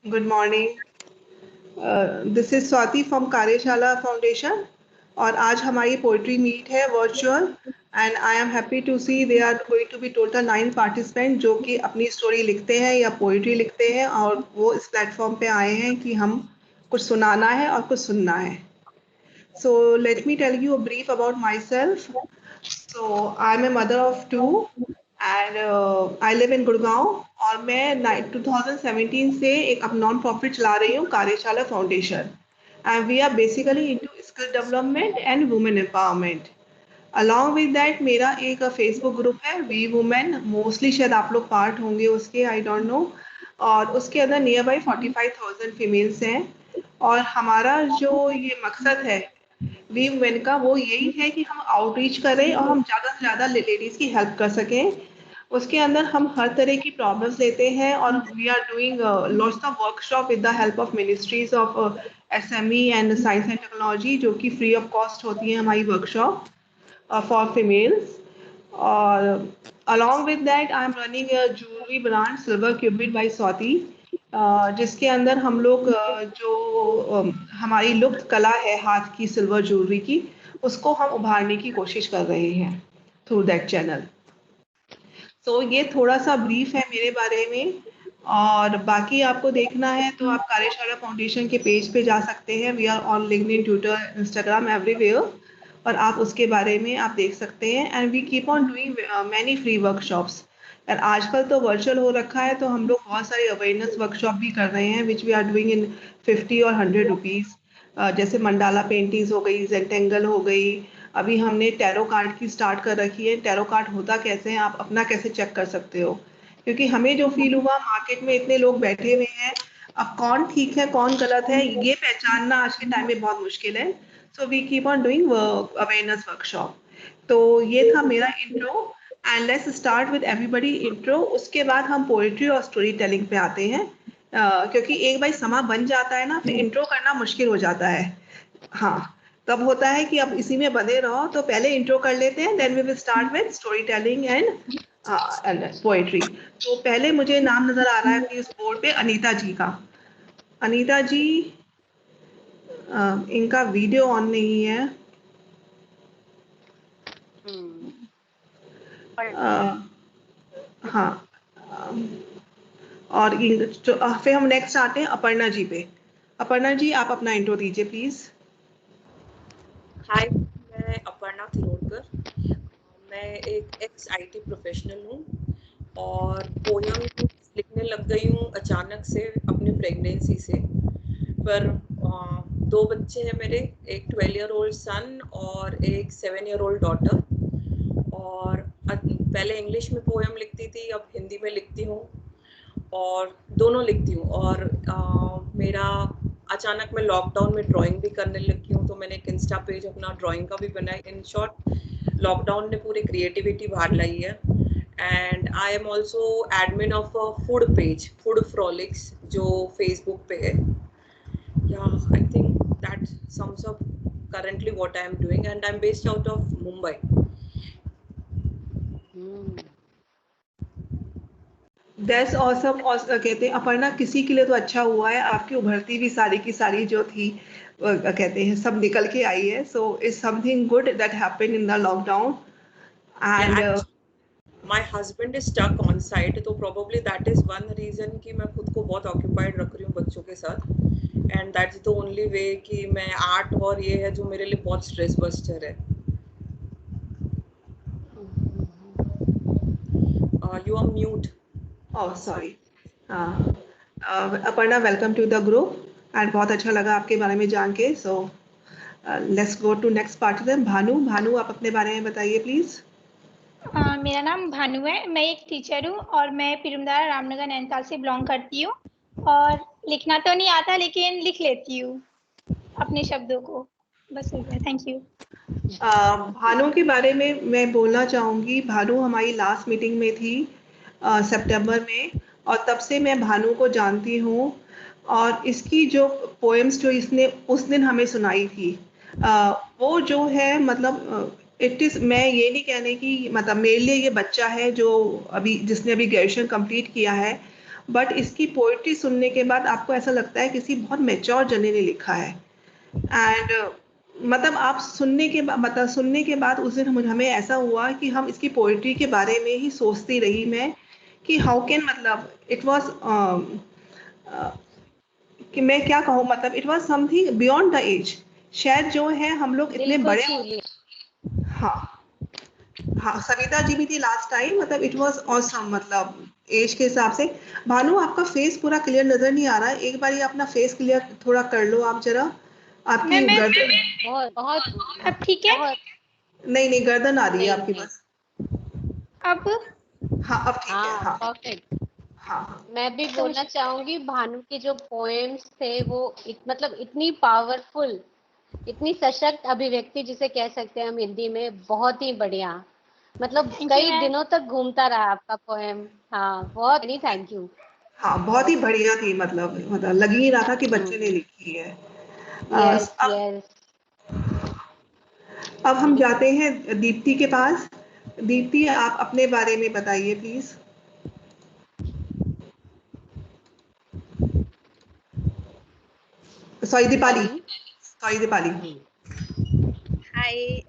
Good morning. This is Swati from Karyashala foundation और आज हमारी पोइट्री मीट है virtual and I am happy to see there are going to be total 9 participant जो कि अपनी story लिखते हैं या पोइट्री लिखते हैं और वो इस प्लेटफॉर्म पे आए हैं कि हम कुछ सुनाना है और कुछ सुनना है. So let me tell you a brief about myself. So I'm a mother of two and I live in Gurgaon और मैं 2017 से एक अब नॉन प्रॉफिट चला रही हूँ Karyashala foundation and we are basically into skill development and women empowerment. Along with that मेरा एक फेसबुक ग्रुप है वी वुमेन, मोस्टली शायद आप लोग पार्ट होंगे उसके, आई डोंट नो. और उसके अंदर नियर बाई 45,000 फीमेल्स हैं और हमारा जो ये मकसद है वी वुमेन का वो यही है कि हम आउटरीच करें और हम ज़्यादा से ज़्यादा लेडीज़ की हेल्प कर सकें. उसके अंदर हम हर तरह की प्रॉब्लम्स लेते हैं और we are doing lots of workshop with the help of ministries of SME and science and technology जो कि फ्री ऑफ कॉस्ट होती है हमारी वर्कशॉप for females. और along with that I am running a jewelry brand Silver Cubit by Swati, जिसके अंदर हम लोग जो हमारी लुप्त कला है हाथ की सिल्वर ज्वेलरी की उसको हम उभारने की कोशिश कर रहे हैं थ्रू दैट चैनल. तो ये थोड़ा सा ब्रीफ है मेरे बारे में और बाकी आपको देखना है तो आप कार्यशाला फाउंडेशन के पेज पे जा सकते हैं. We are on LinkedIn, Twitter, Instagram, everywhere और आप उसके बारे में आप देख सकते हैं and we keep on doing many free workshops. और आजकल तो वर्चुअल हो रखा है तो हम लोग बहुत सारे अवेयरनेस वर्कशॉप भी कर रहे हैं which we are doing in 50 और 100 रुपीज़. जैसे मंडाला पेंटिंग्स हो गई, जेंटेंगल हो गई. अभी हमने टैरो कार्ड की स्टार्ट कर रखी है. टैरो कार्ड होता कैसे है आप अपना कैसे चेक कर सकते हो, क्योंकि हमें जो फील हुआ मार्केट में इतने लोग बैठे हुए हैं, अब कौन ठीक है कौन गलत है ये पहचानना आज के टाइम में बहुत मुश्किल है. So we keep on doing awareness workshop. तो ये था मेरा intro and let's start with everybody intro. उसके बाद हम पोएट्री और स्टोरी टेलिंग पे आते हैं. क्योंकि एक बार समा बन जाता है ना फिर इंट्रो करना मुश्किल हो जाता है. हाँ, तब होता है कि अब इसी में बने रहो तो पहले इंट्रो कर लेते हैं then we will start with story telling and poetry. तो पहले मुझे नाम नजर आ रहा है कि इस बोर्ड पे अनीता जी का. अनीता जी, इनका वीडियो ऑन नहीं है. हाँ, और फिर हम नेक्स्ट आते हैं अपर्णा जी पे. अपर्णा जी आप अपना इंट्रो दीजिए प्लीज. हाय, मैं अपर्णा थिरोडकर. मैं एक एक्स आईटी प्रोफेशनल हूँ और पोयम लिखने लग गई हूँ अचानक से अपनी प्रेगनेंसी से. पर 2 बच्चे हैं मेरे, एक 12 ईयर ओल्ड सन और एक 7 ईयर ओल्ड डॉटर. और पहले इंग्लिश में पोयम लिखती थी, अब हिंदी में लिखती हूँ और दोनों लिखती हूँ. और मेरा अचानक मैं लॉकडाउन में ड्राइंग भी करने लगी हूँ, तो मैंने एक इंस्टा पेज अपना ड्राइंग का भी बनाया. इन शॉर्ट लॉकडाउन ने पूरी क्रिएटिविटी बाहर लाई है. And I am also admin of a food page, Food Frolics, जो फेसबुक पे है. या I think that sums up currently what I am doing, and I'm based out of Mumbai. That's awesome. कहते हैं अपर्णा किसी के लिए तो अच्छा हुआ है आपकी उभरती भी सारी की सारी जो थी कहते हैं सब निकल के आई है. So is something good that happened in the lockdown and My husband is stuck on site, तो probably that is one reason कि मैं खुद को बहुत occupied रख रही हूँ बच्चों के साथ. And that's the only way कि मैं आर्ट और ये है जो मेरे लिए बहुत स्ट्रेस बस्टर है. You are mute. Oh, sorry. Aparna welcome to the group and बहुत अच्छा लगा आपके बारे में जान के. So let's go to next participant Bhanu आप अपने बारे में बताइए प्लीज. मेरा नाम भानु है. मैं एक टीचर हूँ और मैं पिरुमदारा रामनगर नैनीताल से बिलोंग करती हूँ. और लिखना तो नहीं आता लेकिन लिख लेती हूँ अपने शब्दों को. बस हो गया. Thank you. भानु के बारे में मैं बोलना चाहूँगी. भानु हमारी लास्ट मीटिंग में थी सितंबर में और तब से मैं भानु को जानती हूँ और इसकी जो पोएम्स जो इसने उस दिन हमें सुनाई थी वो जो है मतलब इट इज़, मैं ये नहीं कहने की मतलब मेरे लिए ये बच्चा है जो अभी जिसने अभी ग्रेजुएशन कंप्लीट किया है बट इसकी पोइट्री सुनने के बाद आपको ऐसा लगता है किसी बहुत मेच्योर जने ने लिखा है। एंड मतलब आप सुनने के बाद उस दिन हमें ऐसा हुआ कि हम इसकी पोइट्री के बारे में ही सोचती रही मैं कि हाउ कैन, मतलब इट वाज कि मैं क्या कहूँ, मतलब it was something beyond the age. शायद जो है हम लोग इतने बड़े, हाँ हाँ, सविता जी भी थी लास्ट टाइम, मतलब इट वाज ऑसम, मतलब एज के हिसाब से। भानु, आपका फेस पूरा क्लियर नजर नहीं आ रहा है, एक बार ये अपना फेस क्लियर थोड़ा कर लो आप जरा। आपकी मैं गर्दन, बहुत बहुत अब ठीक है? बहुत नहीं नहीं, गर्दन आ रही है नहीं, आपकी नहीं। बस। अब हाँ अब ठीक है, हाँ, हाँ परफेक्ट। हाँ। मैं भी बोलना चाहूंगी, भानु के जो पोएम्स थे वो मतलब इतनी पावरफुल, इतनी सशक्त अभिव्यक्ति जिसे कह सकते हैं हम हिंदी में, बहुत ही बढ़िया। मतलब थैंक यू कई मैम। दिनों तक घूमता रहा आपका पोएम। हाँ, बहुत नहीं, थैंक यू। हाँ बहुत ही बढ़िया थी, मतलब लग ही रहा था कि बच्चे ने लिखी है। यस अब यस। हम जाते हैं दीप्ति के पास। दीप्ति, आप अपने बारे में बताइए please. Sorry Deepali, Deepali. Sorry Deepali. Hi,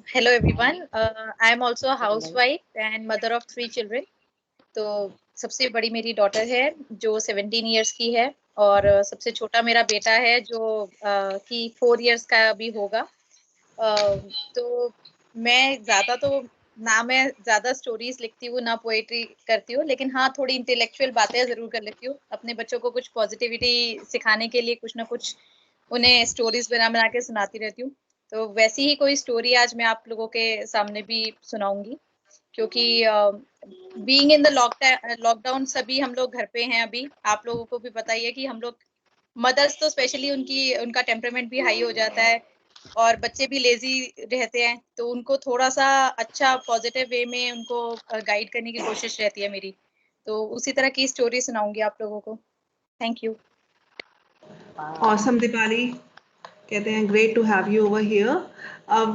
hello everyone. I am also a housewife and mother of 3 children. तो सबसे बड़ी मेरी डॉटर है जो 17 इयर्स की है, और सबसे छोटा मेरा बेटा है जो कि 4 इयर्स का भी होगा। तो मैं ज़्यादा स्टोरीज लिखती हूँ ना पोएट्री करती हूँ, लेकिन हाँ थोड़ी इंटेलेक्चुअल बातें ज़रूर कर लेती हूँ। अपने बच्चों को कुछ पॉजिटिविटी सिखाने के लिए कुछ ना कुछ उन्हें स्टोरीज बना के सुनाती रहती हूँ। तो वैसी ही कोई स्टोरी आज मैं आप लोगों के सामने भी सुनाऊंगी, क्योंकि बीइंग इन द लॉकडाउन सभी हम लोग घर पे हैं अभी। आप लोगों को भी पता ही है कि हम लोग मदर्स तो स्पेशली उनका टेम्परामेंट भी हाई हो जाता है और बच्चे भी लेजी रहते हैं, तो उनको थोड़ा सा अच्छा पॉजिटिव वे में उनको गाइड करने की कोशिश रहती है मेरी। तो उसी तरह की स्टोरी सुनाऊंगी आप लोगों को। Thank you. Awesome, Dipali. कहते हैं great to have you over here.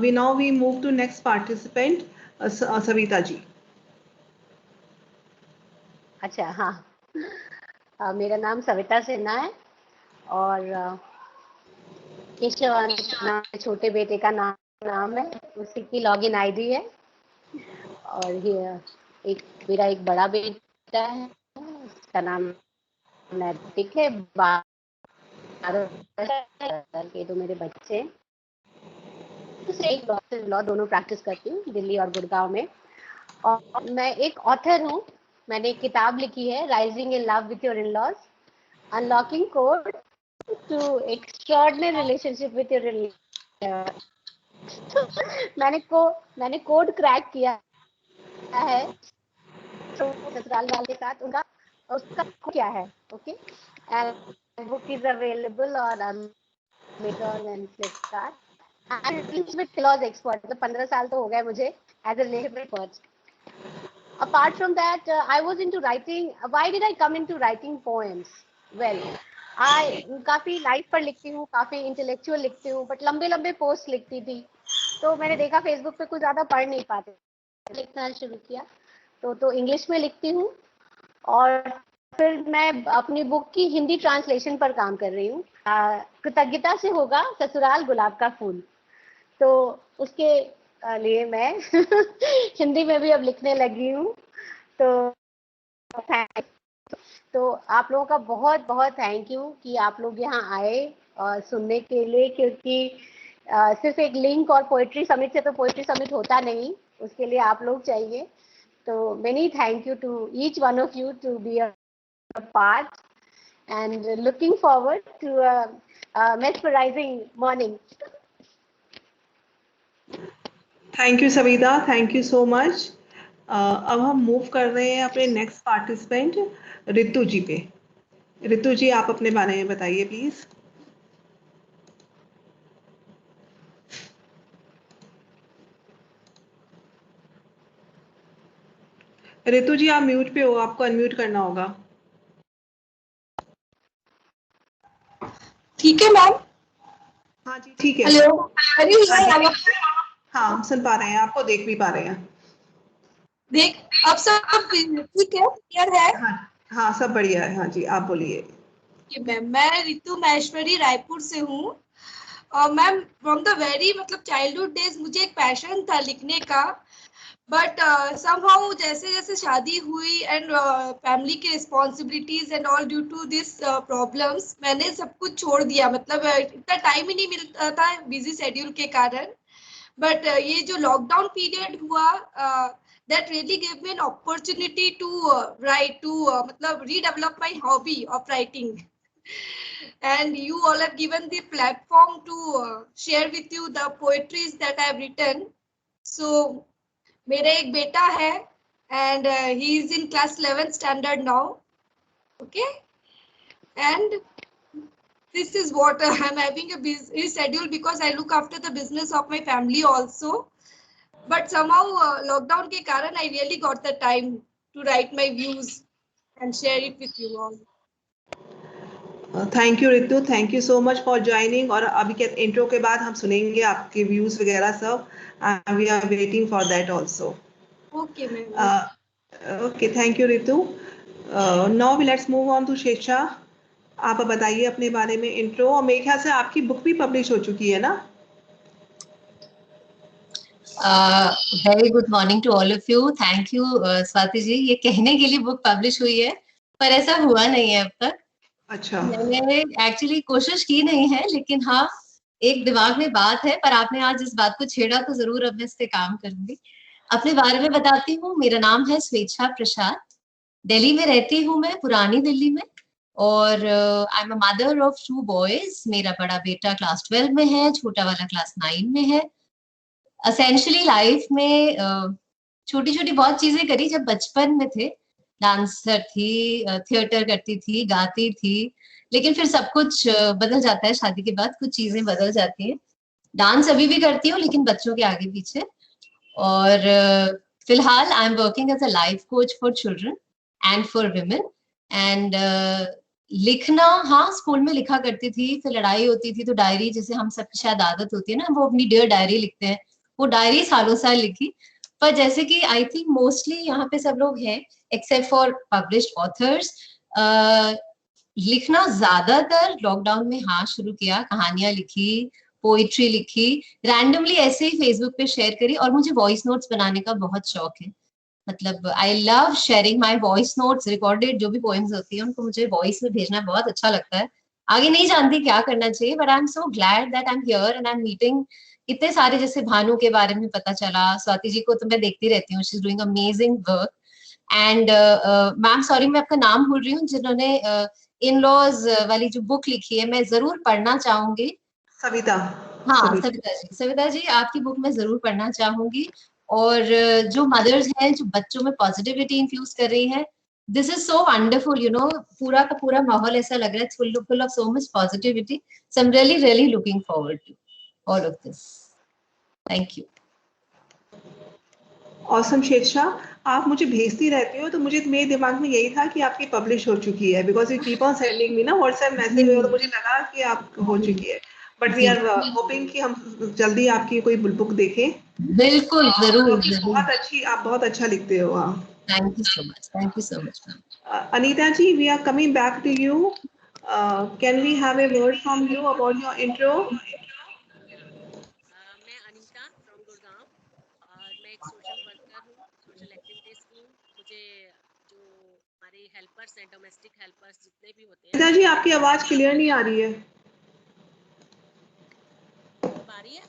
We move to next participant, Savita ji. अच्छा, हाँ। मेरा नाम सविता सिन्हा है और केशव छोटे बेटे का नाम है, उसी की लॉगिन आईडी है। और ये मेरा एक बड़ा बेटा है, उसका नाम नैतिक है। 12 के तो मेरे बच्चे लॉ दोनों प्रैक्टिस करती हूँ दिल्ली और गुड़गांव में। और मैं एक ऑथर हूँ। मैंने एक किताब लिखी है, rising in love with your in-laws, unlocking code to extraordinary relationship with your. मैंने कोड क्रैक किया है ससुराल वाले के साथ। उसका क्या है, okay. And book is available on Amazon and Flipkart. And with laws expert, तो 15 साल तो हो गए मुझे as a relationship expert. Apart from that, I was into writing. Why did I come into writing poems? Well, I काफी life पर लिखती हूँ, काफी इंटेलेक्चुअल लिखती हूँ, बट लंबे पोस्ट लिखती थी। तो मैंने देखा फेसबुक पे कुछ ज्यादा पढ़ नहीं पाते, लिखना शुरू किया। तो इंग्लिश में लिखती हूँ और फिर मैं अपनी बुक की हिंदी ट्रांसलेशन पर काम कर रही हूँ। कृतज्ञता से होगा ससुराल गुलाब का फूल, तो उसके लिए मैं हिंदी में भी अब लिखने लगी हूँ। तो आप लोगों का बहुत बहुत थैंक यू कि आप लोग यहाँ आए सुनने के लिए, क्योंकि सिर्फ एक लिंक और पोएट्री समिट से तो पोएट्री समिट होता नहीं, उसके लिए आप लोग चाहिए। तो many thank you to each one of you to be a part and looking forward to a mesmerizing morning. Thank you Savita, thank you so much. अब हम मूव कर रहे हैं अपने नेक्स्ट पार्टिसिपेंट रितु जी पे। रितु जी, आप अपने बारे में बताइए प्लीज। रितु जी, आप म्यूट पे हो, आपको अनम्यूट करना होगा। ठीक है मैम। हाँ जी ठीक है। हेलो। हाँ हम सुन पा रहे हैं, आपको देख भी पा रहे हैं। देख अब सब ठीक है, क्लियर है। हाँ हाँ सब बढ़िया है। हाँ जी, आप बोलिए। मैम, मैं रितु महेश्वरी रायपुर से हूँ। मैम, फ्रॉम द वेरी मतलब चाइल्डहुड डेज मुझे एक पैशन था लिखने का, बट समहाउ जैसे जैसे शादी हुई एंड फैमिली के responsibilities and all due to this problems, मैंने सब कुछ छोड़ दिया। मतलब इतना टाइम ही नहीं मिलता था बिजी शेड्यूल के कारण। बट ये जो लॉकडाउन पीरियड हुआ, that really gave me an opportunity to write, to मतलब redevelop my hobby of writing. And you all have given the platform to share with you the poetries that I have written. So मेरा एक बेटा है and he is in class 11th standard now. Okay, and this is what I'm having a busy schedule because I look after the business of my family also. But somehow lockdown के कारण I really got the time to write my views and share it with you all. Thank you Ritu, thank you so much for joining. और अभी के intro के बाद हम सुनेंगे आपके व्यूज वगैरह सब, we are waiting for that also. Okay, ma'am. Okay, thank you Ritu. Now let's move on to Shesha. आप बताइए अपने बारे में इंट्रो, और मेरे ख्याल से आपकी बुक भी पब्लिश हो चुकी है ना? Very good morning to all of you. Thank you Swati ji, ये कहने के लिए बुक पब्लिश हुई है, पर ऐसा हुआ नहीं है अब तक। अच्छा, मैंने एक्चुअली कोशिश की नहीं है, लेकिन हाँ एक दिमाग में बात है, पर आपने आज इस बात को छेड़ा तो जरूर अब मैं इस पे काम करूंगी। अपने बारे में बताती हूँ। मेरा नाम है स्वेच्छा प्रसाद। दिल्ली में रहती हूँ मैं, पुरानी दिल्ली में। और I am a mother of 2 boys. मेरा बड़ा बेटा क्लास 12 में है, छोटा वाला क्लास 9 में है। असेंशली लाइफ में छोटी छोटी बहुत चीजें करी जब बचपन में थे। डांसर थी, थिएटर करती थी, गाती थी, लेकिन फिर सब कुछ बदल जाता है शादी के बाद, कुछ चीजें बदल जाती हैं। डांस अभी भी करती हूँ, लेकिन बच्चों के आगे पीछे। और फिलहाल I am working as a life coach for children and for women. And लिखना, हाँ स्कूल में लिखा करती थी, फिर लड़ाई होती थी तो डायरी, जैसे हम सबकी शायद आदत होती है ना, वो अपनी डियर डायरी लिखते हैं, वो डायरी सालों साल लिखी। पर जैसे कि आई थिंक मोस्टली यहाँ पे सब लोग हैं एक्सेप्ट फॉर पब्लिश्ड ऑथर्स, लिखना ज्यादातर लॉकडाउन में हाँ शुरू किया। कहानियां लिखी, पोइट्री लिखी, रैंडमली ऐसे ही फेसबुक पे शेयर करी। और मुझे वॉइस नोट्स बनाने का बहुत शौक है। मतलब I love sharing my voice notes, recorded जो भी पोएम्स होती है उनको मुझे वॉइस में भेजना बहुत अच्छा लगता है। आगे नहीं जानती क्या करना चाहिए, but I am so glad that I am here and I am meeting इतने सारे। जैसे भानु के बारे में पता चला, स्वाति जी को तो मैं देखती रहती हूँ, she is doing amazing work. And ma'am sorry मैं आपका नाम भूल रही हूँ, जिन्होंने इन लॉज वाली जो बुक लिखी है मैं जरूर पढ़ना चाहूंगी। सविता। हाँ सविता जी, सविता जी आपकी बुक मैं जरूर पढ़ना चाहूंगी। और जो मदर्स हैं जो बच्चों में पॉजिटिविटी इन्फ्यूज कर रही हैं, this is so wonderful. You know पूरा का पूरा माहौल ऐसा लग रहा है full of so much positivity. So I am really really looking forward to all of this. Thank you. Awesome Shesha, आप मुझे भेजती रहती हो तो मुझे, मेरे दिमाग में यही था कि आपकी पब्लिश हो चुकी है, because you keep on sending me ना व्हाट्सएप मैसेज, और मुझे लगा कि आप हो चुकी है। बट वी आर होपिंग कि हम जल्दी आपकी कोई बुक देखें। बिल्कुल जरूर क्योंकि बहुत अच्छी, आप बहुत अच्छा लिखते हो। हाँ, thank you so much, thank you so much. Anita ji, we are coming back to you. Can we have a word from you about your intro? मैं अनीता फ्रॉम गुड़गांव, और मैं एक सोशल वर्कर हूँ, सोशल एक्टिविटीज की हूँ। मुझे जो हमारे हेल्पर्स हैं, डोमेस्टिक हेल्पर्स जितने भी होते हैं। अनीता जी, आपकी आवाज क्लियर नहीं आ रही है। आ रही है?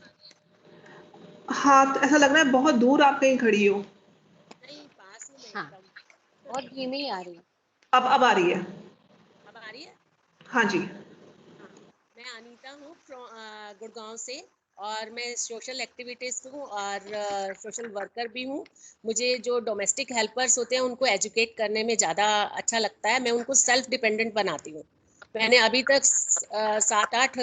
हाँ, तो ऐसा लग रहा है बहुत दूर आप कहीं खड़ी हो। नहीं, पास ही में हाँ, एकदम। बहुत धीमी आ रही है। अब आ रही है। अब आ रही है? हाँ जी। हाँ, मैं अनीता हूँ गुड़गांव से, और मैं सोशल एक्टिविटीज हूँ और सोशल वर्कर भी हूँ। मुझे जो डोमेस्टिक हेल्पर्स होते हैं उनको एजुकेट करने में ज़्यादा अच्छा लगता है। मैं उनको सेल्फ डिपेंडेंट बनाती हूँ। मैंने अभी तक 7-8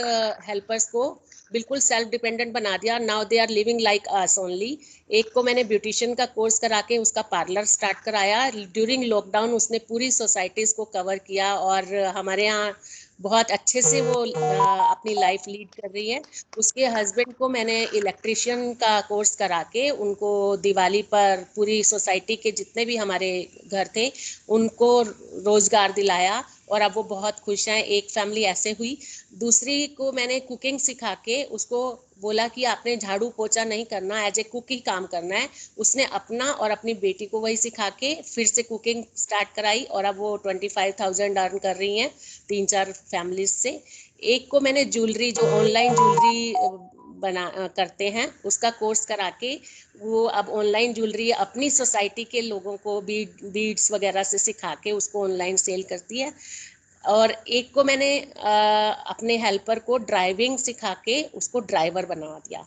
हेल्पर्स को बिल्कुल सेल्फ डिपेंडेंट बना दिया। Now they are living like us only. एक को मैंने ब्यूटिशियन का कोर्स करा के उसका पार्लर स्टार्ट कराया। ड्यूरिंग लॉकडाउन उसने पूरी सोसाइटीज़ को कवर किया, और हमारे यहाँ बहुत अच्छे से वो अपनी लाइफ लीड कर रही है। उसके हस्बैंड को मैंने इलेक्ट्रिशियन का कोर्स करा के उनको दिवाली पर पूरी सोसाइटी के जितने भी हमारे घर थे उनको रोजगार दिलाया और अब वो बहुत खुश हैं। एक फैमिली ऐसे हुई। दूसरी को मैंने कुकिंग सिखा के उसको बोला कि आपने झाड़ू पोछा नहीं करना, एज ए कुक ही काम करना है। उसने अपना और अपनी बेटी को वही सिखा के फिर से कुकिंग स्टार्ट कराई और अब वो 25,000 अर्न कर रही हैं 3-4 फैमिलीज से। एक को मैंने ज्वेलरी, जो ऑनलाइन ज्वेलरी करते हैं, उसका कोर्स करा के वो अब ऑनलाइन ज्वेलरी अपनी सोसाइटी के लोगों को बीड्स वगैरह से सिखा के उसको ऑनलाइन सेल करती है। और एक को मैंने अपने हेल्पर को ड्राइविंग सिखा के उसको ड्राइवर बना दिया।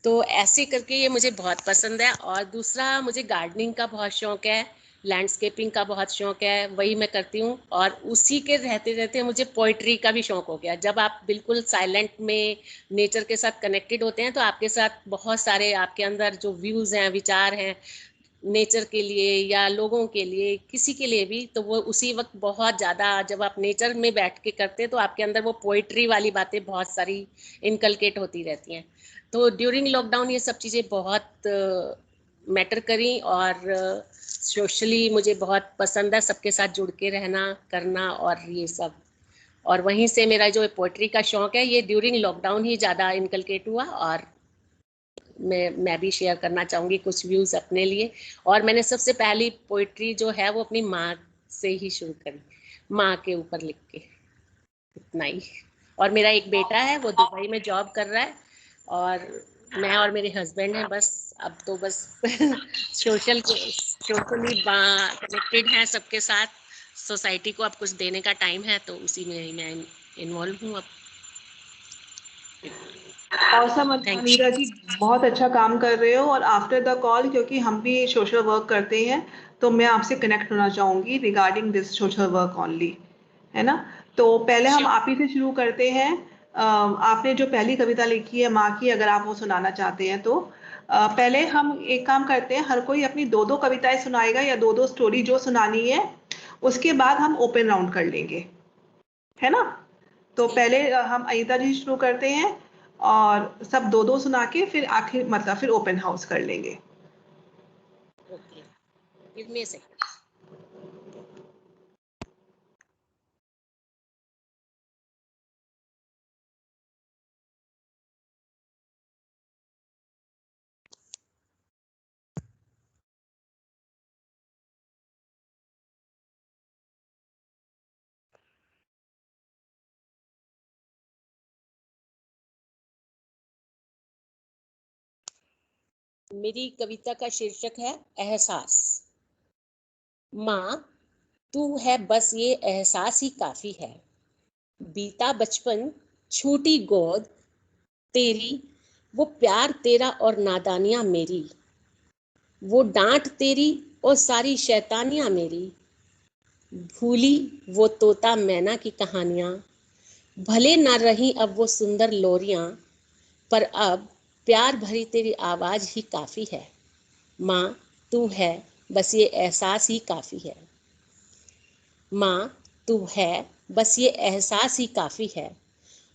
तो ऐसे करके ये मुझे बहुत पसंद है। और दूसरा, मुझे गार्डनिंग का बहुत शौक है, लैंडस्केपिंग का बहुत शौक है, वही मैं करती हूँ। और उसी के रहते रहते मुझे पोइट्री का भी शौक हो गया। जब आप बिल्कुल साइलेंट में नेचर के साथ कनेक्टेड होते हैं तो आपके साथ बहुत सारे आपके अंदर जो व्यूज़ हैं, विचार हैं नेचर के लिए या लोगों के लिए, किसी के लिए भी, तो वो उसी वक्त बहुत ज़्यादा, जब आप नेचर में बैठ के करते तो आपके अंदर वो पोइट्री वाली बातें बहुत सारी इनकलकेट होती रहती हैं। तो ड्यूरिंग लॉकडाउन ये सब चीज़ें बहुत मैटर करी और सोशली मुझे बहुत पसंद है सबके साथ जुड़ के रहना, करना और ये सब। और वहीं से मेरा जो पोइट्री का शौक है ये ड्यूरिंग लॉकडाउन ही ज़्यादा इनकलकेट हुआ। और मैं भी शेयर करना चाहूँगी कुछ व्यूज़ अपने लिए। और मैंने सबसे पहली पोइट्री जो है वो अपनी माँ से ही शुरू करी, माँ के ऊपर लिख के, इतना ही। और मेरा एक बेटा है, वो दुबई में जॉब कर रहा है और मैं और मेरे हस्बैंड हैं बस। अब तो बस सोशली कनेक्टेड हैं सबके साथ। सोसाइटी को अब कुछ देने का टाइम है तो उसी में मैं इन्वॉल्व हूँ अब। औसम अनीता जी, बहुत अच्छा काम कर रहे हो। और आफ्टर द कॉल, क्योंकि हम भी सोशल वर्क करते हैं, तो मैं आपसे कनेक्ट होना चाहूँगी regarding this social work only, है ना। तो पहले हम आप ही से शुरू करते हैं। आपने जो पहली कविता लिखी है माँ की, अगर आप वो सुनाना चाहते हैं तो पहले हम एक काम करते हैं, हर कोई अपनी 2-2 कविताएं सुनाएगा या 2-2 स्टोरी जो सुनानी है, उसके बाद हम ओपन राउंड कर लेंगे, है ना। तो पहले हम अनीता जी शुरू करते हैं और सब 2-2 सुना के फिर आखिर मतलब फिर ओपन हाउस कर लेंगे। Okay, give me a second. मेरी कविता का शीर्षक है एहसास। माँ, तू है बस ये एहसास ही काफी है। बीता बचपन, छोटी गोद तेरी, वो प्यार तेरा और नादानियां मेरी, वो डांट तेरी और सारी शैतानियां मेरी। भूली वो तोता मैना की कहानियां, भले ना रही अब वो सुंदर लोरियां, पर अब प्यार भरी तेरी आवाज ही काफी है। माँ, तू है बस ये एहसास ही काफी है। माँ, तू है बस ये एहसास ही काफी है।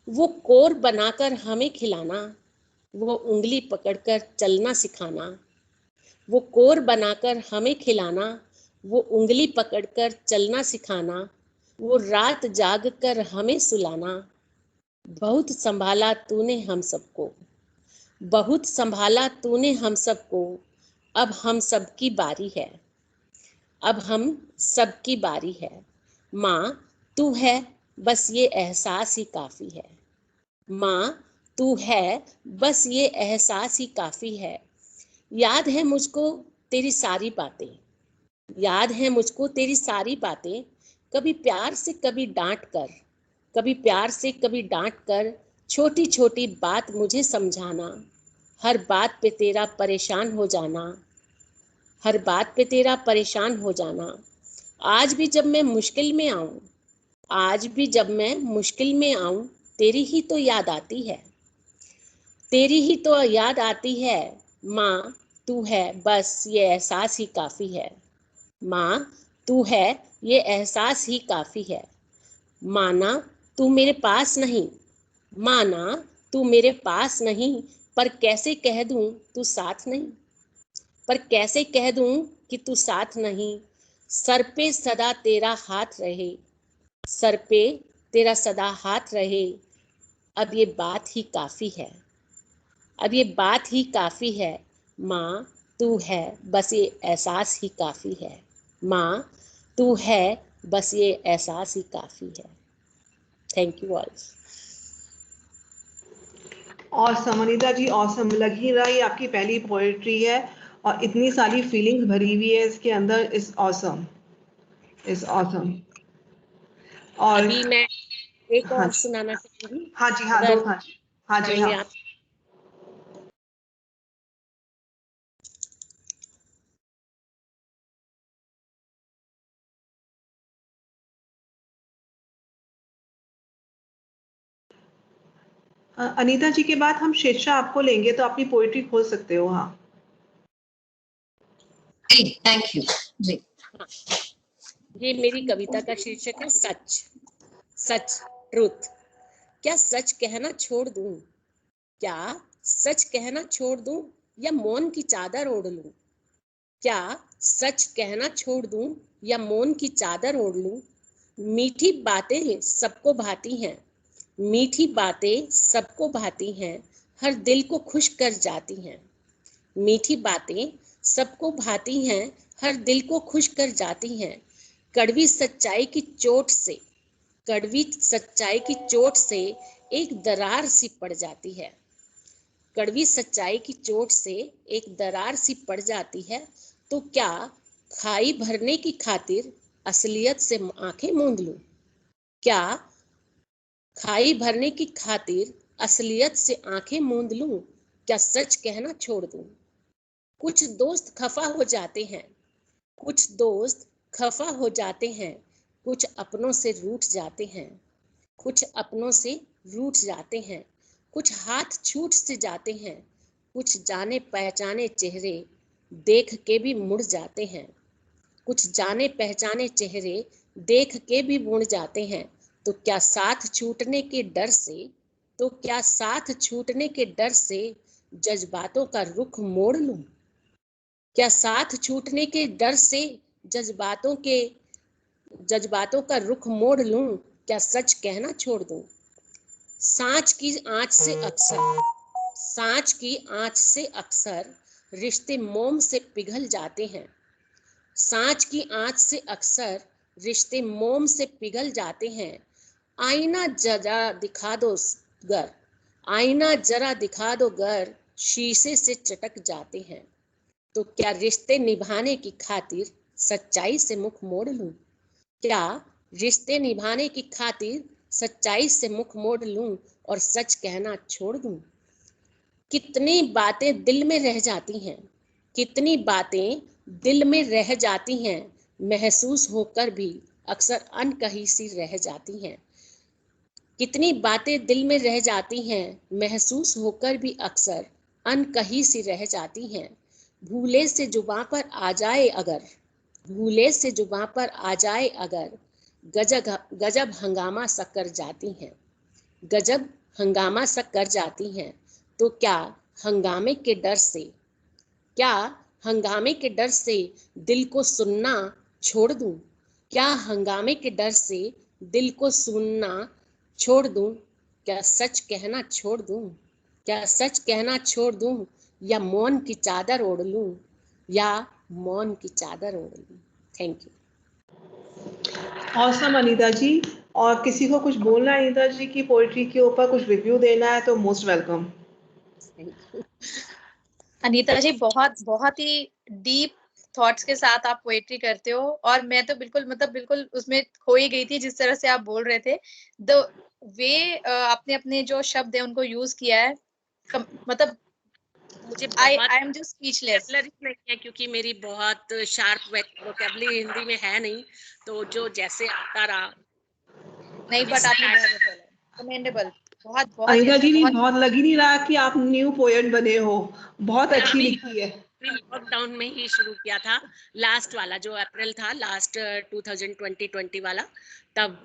वो कोर बनाकर हमें खिलाना, वो उंगली पकड़कर चलना सिखाना। वो कोर बनाकर हमें खिलाना, वो उंगली पकड़कर चलना सिखाना। वो रात जाग कर हमें सुलाना। बहुत संभाला तूने हम सबको, बहुत संभाला तूने हम सबको। अब हम सबकी बारी है, अब हम सबकी बारी है। माँ, तू है बस ये एहसास ही काफी है। माँ, तू है बस ये एहसास ही काफी है। याद है मुझको तेरी सारी बातें, याद है मुझको तेरी सारी बातें। कभी प्यार से कभी डांट कर, कभी प्यार से कभी डांट कर, छोटी छोटी बात मुझे समझाना। हर बात पे तेरा परेशान हो जाना, हर बात पे तेरा परेशान हो जाना। आज भी जब मैं मुश्किल में आऊं, आज भी जब मैं मुश्किल में आऊं, तेरी ही तो याद आती है, तेरी ही तो याद आती है। माँ, तू है बस ये एहसास ही काफी है। माँ, तू है ये एहसास ही काफी है। माना तू मेरे पास नहीं, माना तू मेरे पास नहीं, पर कैसे कह दूं तू साथ नहीं, पर कैसे कह दूं कि तू साथ नहीं। सर पे सदा तेरा हाथ रहे, सर पे तेरा सदा हाथ रहे, अब ये बात ही काफी है, अब ये बात ही काफी है। माँ तू है बस ये एहसास ही काफी है, माँ तू है बस ये एहसास ही काफी है। Thank you all. Awesome Anita ji, awesome. लग ही रहा ये आपकी पहली पोएट्री है और इतनी सारी फीलिंग्स भरी हुई है इसके अंदर। Is awesome, is awesome. और अभी मैं एक हाँ और सुनाना चाहूंगी, हाँ जी, हाँ, अगर दो, हाँ जी, हाँ जी, कहेंगे हाँ। आप। अनीता जी के बाद हम शीर्षा आपको लेंगे, तो अपनी पोएट्री खोल सकते हो। हाँ थैंक यू जी। ये मेरी कविता का शीर्षक है सच। सच, ट्रूथ। क्या सच कहना छोड़ दूं, क्या सच कहना छोड़ दूं, या मौन की चादर ओढ़ लूं, क्या सच कहना छोड़ दूं या मौन की चादर ओढ़ लूं। मीठी बातें सबको भाती हैं, मीठी बातें सबको भाती हैं, हर दिल को खुश कर जाती हैं। मीठी बातें सबको भाती हैं, हर दिल को खुश कर जाती हैं। कड़वी सच्चाई की चोट से, कड़वी सच्चाई की चोट से एक दरार सी पड़ जाती है, कड़वी सच्चाई की चोट से एक दरार सी पड़ जाती है। तो क्या खाई भरने की खातिर असलियत से आंखें मूंद लूं, क्या खाई भरने की खातिर असलियत से आंखें मूंद लूं, क्या सच कहना छोड़ दूं। कुछ दोस्त खफा हो जाते हैं, कुछ दोस्त खफा हो जाते हैं, कुछ अपनों से रूठ जाते हैं, कुछ अपनों से रूठ जाते हैं, कुछ हाथ छूट से जाते हैं, कुछ जाने पहचाने चेहरे देख के भी मुड़ जाते हैं, कुछ जाने पहचाने चेहरे देख के भी मुड़ जाते हैं। तो क्या साथ छूटने के डर से, तो क्या साथ छूटने के डर से जज्बातों का रुख मोड़ लूं, क्या साथ छूटने के डर से जज्बातों का रुख मोड़ लूं, क्या सच कहना छोड़ दूं। सांच की आंच से अक्सर, सांच की आंच से अक्सर रिश्ते मोम से पिघल जाते हैं, सांच की आंच से अक्सर रिश्ते मोम से पिघल जाते हैं। आईना जरा दिखा दो गर, आईना जरा दिखा दो गर, शीशे से चटक जाते हैं। तो क्या रिश्ते निभाने की खातिर सच्चाई से मुख मोड़ लूं, क्या रिश्ते निभाने की खातिर सच्चाई से मुख मोड़ लूं और सच कहना छोड़ दूं। कितनी बातें दिल में रह जाती हैं, कितनी बातें दिल में रह जाती हैं, महसूस होकर भी अक्सर अनकही सी रह जाती हैं। कितनी बातें दिल में रह जाती हैं, महसूस होकर भी अक्सर अनकही सी रह जाती हैं। भूले से जुबां पर आ जाए अगर, भूले से जुबां पर आ जाए अगर, गजब हंगामा सा कर जाती हैं, गजब हंगामा सा कर जाती हैं। तो क्या हंगामे के डर से, क्या हंगामे के डर से दिल को सुनना छोड़ दूं, क्या हंगामे के डर से दिल को सुनना छोड़ दूं, क्या सच कहना छोड़ दूं, क्या सच कहना छोड़ दूं, या मौन की चादर ओढ़ लूं, या मौन की चादर ओढ़ लूं। Thank you. ऑसम अनीता जी। और किसी को कुछ बोलना है अनीता जी की पोएट्री के ऊपर, कुछ रिव्यू देना है तो मोस्ट वेलकम। अनीता जी, बहुत बहुत ही डीप थॉट्स के साथ आप पोएट्री करते हो, और मैं तो बिल्कुल उसमें खो ही गई थी जिस तरह से आप बोल रहे थे। द वे आपने अपने जो शब्द है उनको यूज किया है, मतलब मुझे आई बहुत एम जस्ट स्पीचलेस। वोकैबुलरी नहीं है, क्योंकि मेरी बहुत शार्प वोकैबुलरी हिंदी में है नहीं, तो जो जैसे आता रहा। नहीं, बट आपने बहुत अच्छा बोला, कमेंडेबल, बहुत बहुत ही अनीता अच्छा, जी, नहीं, बहुत बहुत लग ही नहीं रहा कि आप न्यू पोएट बने हो, बहुत मैं अच्छी अभी लिखी है। लॉकडाउन में ही शुरू किया था, लास्ट वाला जो अप्रैल था, लास्ट 2020 वाला, तब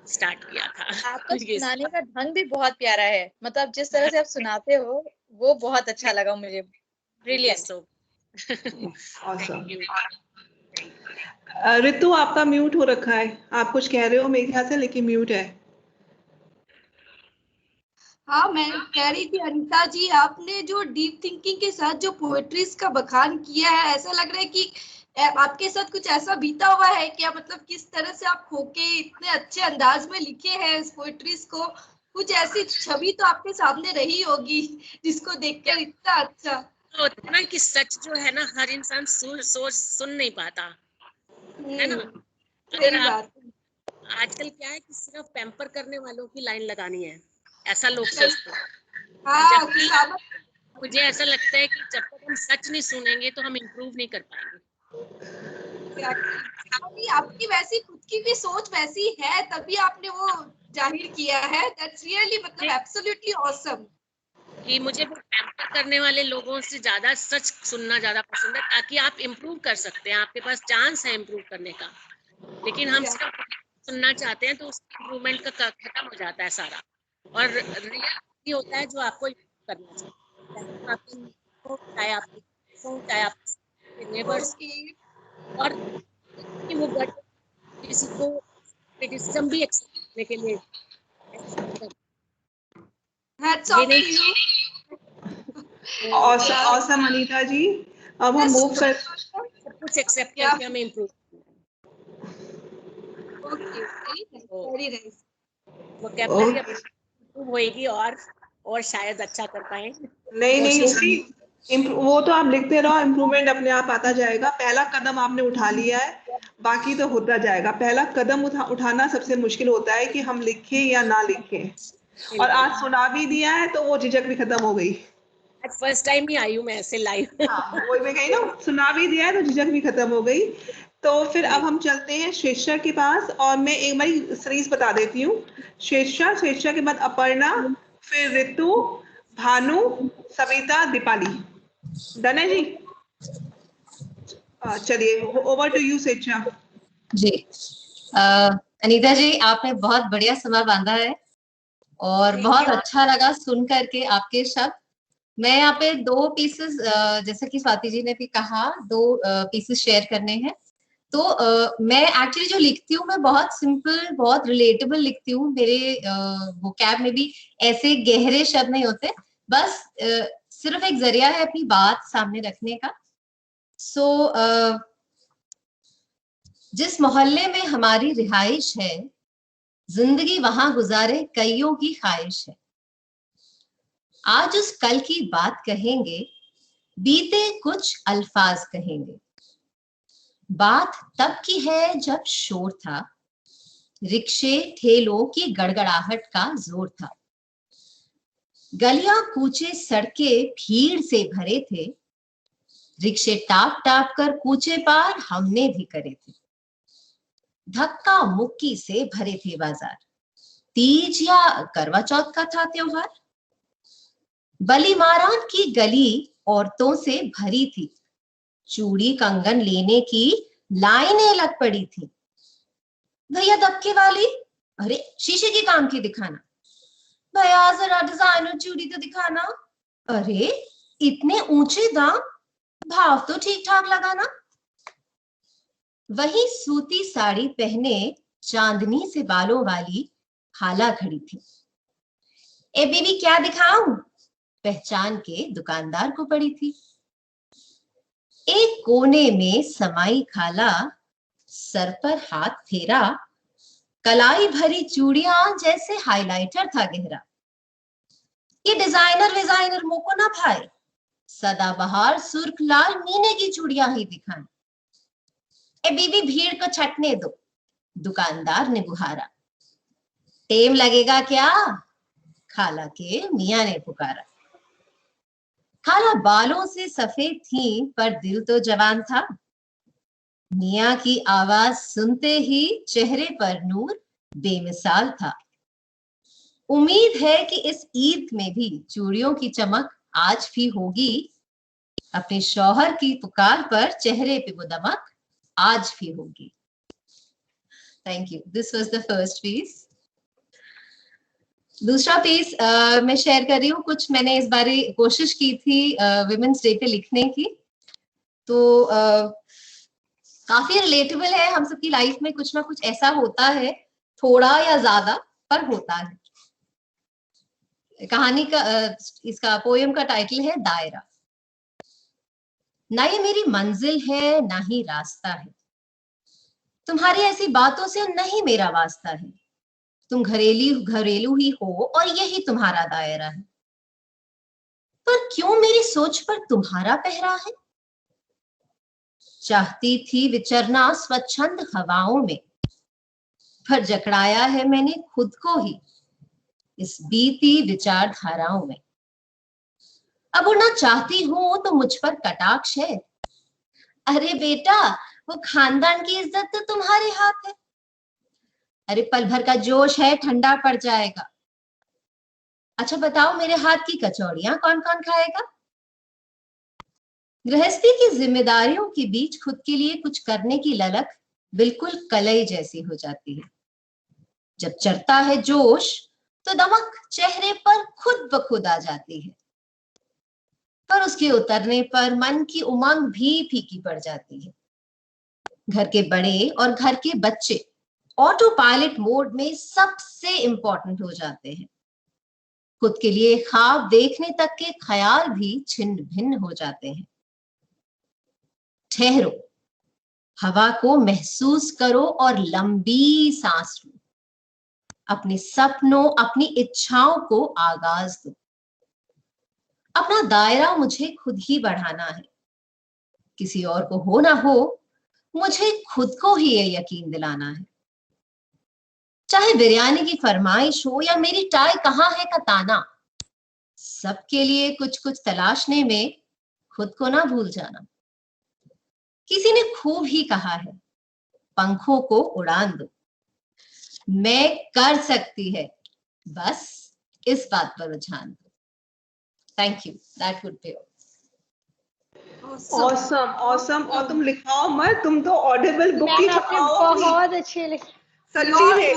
स्टार्ट किया था। आपका सुनाने का ढंग भी बहुत प्यारा है, मतलब जिस तरह से आप सुनाते हो वो बहुत अच्छा लगा मुझे। ब्रिलियंट। Awesome. रितु आपका म्यूट हो रखा है, आप कुछ कह रहे हो मेरे ख्याल से, लेकिन म्यूट है। हाँ, मैं कह रही थी अनीता जी, आपने जो डीप थिंकिंग के साथ जो पोएट्रीज का बखान किया है, ऐसा लग रहा है कि आपके साथ कुछ ऐसा बीता हुआ है क्या? मतलब किस तरह से आप होके इतने अच्छे अंदाज में लिखे हैं इस पोएट्रीज को, कुछ ऐसी छवि तो आपके सामने रही होगी जिसको देखकर इतना अच्छा। तो होता है ना कि सच जो है ना, हर इंसान सोच सुन नहीं पाता है ना। अगर सही आप बात। आजकल क्या है कि सिर्फ पैम्पर करने वालों की लाइन लगानी है, ऐसा लोग सोचते हैं। हाँ, जबकि मुझे ऐसा लगता है कि जब तक हम सच नहीं सुनेंगे तो हम इम्प्रूव नहीं कर पाएंगे। आपकी वैसी खुद की भी सोच वैसी है, तभी आपने वो जाहिर किया है। दैट्स रियली मतलब एब्सोल्युटली ऑसम। कि मुझे वो पैम्पर करने वाले लोगों से ज्यादा सच सुनना ज्यादा पसंद है, ताकि आप इम्प्रूव कर सकते हैं, आपके पास चांस है इम्प्रूव करने का। लेकिन हम सिर्फ सुनना चाहते हैं तो उस इम्प्रूवमेंट का खत्म हो जाता है सारा। और रियल होता है जो आपको करना चाहिए, चाहे आपके नेबर्स, और वो किसी को क्रिटिसिज्म भी एक्सेप्ट करने के लिए Awesome अनीता जी। अब हम मूव कर, सब कुछ एक्सेप्ट करके हमें improve. Very nice. Vocabulary improve होएगी और शायद अच्छा कर पाए। नहीं, वो तो आप लिखते रहो, इम्प्रूवमेंट अपने आप आता जाएगा। पहला कदम आपने उठा लिया है, बाकी तो होता जाएगा। पहला कदम उठाना सबसे मुश्किल होता है कि हम लिखें या ना लिखें, और आज सुना भी दिया है तो वो झिझक भी खत्म हो गई। फर्स्ट टाइम ही आई हूँ मैं ऐसे लाइव। वही मैं कही ना, सुना भी दिया है तो झिझक भी खत्म हो गई। तो फिर अब हम चलते हैं स्वेच्छा के पास, और मैं एक बार सीरीज बता देती हूँ। स्वेच्छा के बाद अपर्णा, फिर ऋतु, भानु, सविता, दीपाली। डन है जी? चलिए, ओवर टू यू स्वेच्छा जी। अनीता जी, आपने बहुत बढ़िया समय बांधा है और बहुत अच्छा लगा सुन करके आपके शब्द। मैं यहाँ पे दो पीसेस, जैसा कि स्वाति जी ने भी कहा, दो पीसेस शेयर करने हैं। तो मैं एक्चुअली जो लिखती हूँ, मैं बहुत सिंपल, बहुत रिलेटेबल लिखती हूँ। मेरे वोकैब में भी ऐसे गहरे शब्द नहीं होते, बस सिर्फ एक जरिया है अपनी बात सामने रखने का। जिस मोहल्ले में हमारी रिहाइश है, जिंदगी वहां गुजारे कईयों की ख्वाहिश है। आज उस कल की बात कहेंगे, बीते कुछ अल्फाज कहेंगे। बात तब की है जब शोर था, रिक्शे ठेलों की गड़गड़ाहट का जोर था। गलियां कूचे सड़कें भीड़ से भरे थे, रिक्शे टाप टाप कर कूचे पार हमने भी करे थे। धक्का मुक्की से भरे थे बाजार, तीज या करवा चौथ का था त्योहार। बली मारान की गली औरतों से भरी थी, चूड़ी कंगन लेने की लाइनें लग पड़ी थी। भैया दबके वाली, अरे शीशे के काम की दिखाना। भैया जरा डिजाइनर चूड़ी तो दिखाना। अरे इतने ऊंचे दाम, भाव तो ठीक ठाक लगाना। वही सूती साड़ी पहने चांदनी से बालों वाली खाला खड़ी थी। ए बीबी क्या दिखाऊं, पहचान के दुकानदार को पड़ी थी। एक कोने में समाई खाला, सर पर हाथ फेरा, कलाई भरी चूड़ियां जैसे हाइलाइटर था गहरा। ये डिजाइनर मोको ना भाई, सदाबहार सुर्ख लाल मीने की चूड़ियां ही दिखाएं। ए बीबी भीड़ को छटने दो, दुकानदार ने बुहारा। टेम लगेगा क्या, खाला के मियां ने पुकारा। खाला बालों से सफेद थी पर दिल तो जवान था। मियां की आवाज सुनते ही चेहरे पर नूर बेमिसाल था। उम्मीद है कि इस ईद में भी चूड़ियों की चमक आज भी होगी। अपने शौहर की पुकार पर चेहरे पे वो दमक आज भी होगी। Thank you. This was the first piece. दूसरा पेज मैं शेयर कर रही हूँ। कुछ मैंने इस बार कोशिश की थी विमेंस डे पे लिखने की, तो काफी रिलेटेबल है। हम सबकी लाइफ में कुछ ना कुछ ऐसा होता है, थोड़ा या ज्यादा, पर होता है। कहानी का इसका पोयम का टाइटल है दायरा। ना ये मेरी मंजिल है ना ही रास्ता है, तुम्हारी ऐसी बातों से नहीं मेरा वास्ता है। तुम घरेलू ही हो और यही तुम्हारा दायरा है, पर क्यों मेरी सोच पर तुम्हारा पहरा है। चाहती थी विचरना स्वच्छंद हवाओं में, पर जकड़ाया है मैंने खुद को ही इस बीती विचारधाराओं में। अब उड़ना चाहती हूं तो मुझ पर कटाक्ष है, अरे बेटा वो खानदान की इज्जत तो तुम्हारे हाथ है। अरे पल भर का जोश है ठंडा पड़ जाएगा, अच्छा बताओ मेरे हाथ की कचौड़ियां कौन कौन खाएगा। गृहस्थी की जिम्मेदारियों के बीच खुद के लिए कुछ करने की ललक बिल्कुल कलई जैसी हो जाती है। जब चढ़ता है जोश तो दमक चेहरे पर खुद ब खुद आ जाती है, पर उसके उतरने पर मन की उमंग भी फीकी पड़ जाती है। घर के बड़े और घर के बच्चे ऑटो पायलट मोड में सबसे इंपॉर्टेंट हो जाते हैं। खुद के लिए ख्वाब देखने तक के ख्याल भी छिन्न भिन्न हो जाते हैं। ठहरो, हवा को महसूस करो और लंबी सांस लो। अपने सपनों अपनी इच्छाओं को आगाज दो। अपना दायरा मुझे खुद ही बढ़ाना है, किसी और को हो ना हो मुझे खुद को ही ये यकीन दिलाना है। चाहे बिरयानी की फरमाइश हो या मेरी टाई कहाँ है का ताना, सबके लिए कुछ कुछ तलाशने में खुद को ना भूल जाना। किसी ने खूब ही कहा है, पंखों को उड़ान दो, मैं कर सकती है, बस इस बात पर रुझान दो। Thank you, that would be awesome awesome. और तुम लिखाओ मत, तुम तो ऑडिबल बुक ही मैम आपने छपाओ। बहुत अच्छे लिखे। सच्ची में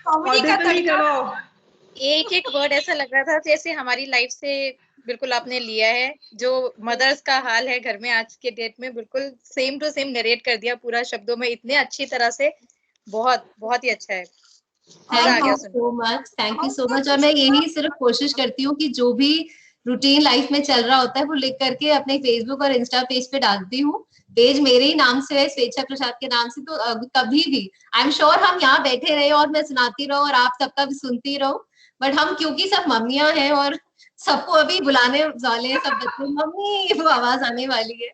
कॉमेडी का ऑडिबल ही तरीका। करो। एक एक वर्ड ऐसा लग रहा था जैसे हमारी लाइफ से बिल्कुल आपने लिया है। जो मदर्स का हाल है घर में आज के डेट में, बिल्कुल सेम टू सेम नरेट कर दिया पूरा शब्दों में इतने अच्छी तरह से। बहुत बहुत ही अच्छा है। Thank you so much, thank you so much. और मैं यही सिर्फ कोशिश करती हूँ कि जो भी रूटीन लाइफ में चल रहा होता है वो लिख करके अपने फेसबुक और इंस्टा पेज पे डालती हूँ। पेज मेरे ही नाम से है, स्वेच्छा प्रसाद के नाम से। तो कभी भी आई एम श्योर हम यहाँ बैठे रहे और मैं सुनाती रहूं और आप सबका भी सुनती रहूं, बट हम क्योंकि सब मम्मियां हैं और सबको अभी बुलाने वाले हैं, सब बच्चे मम्मी वो आवाज आने वाली है,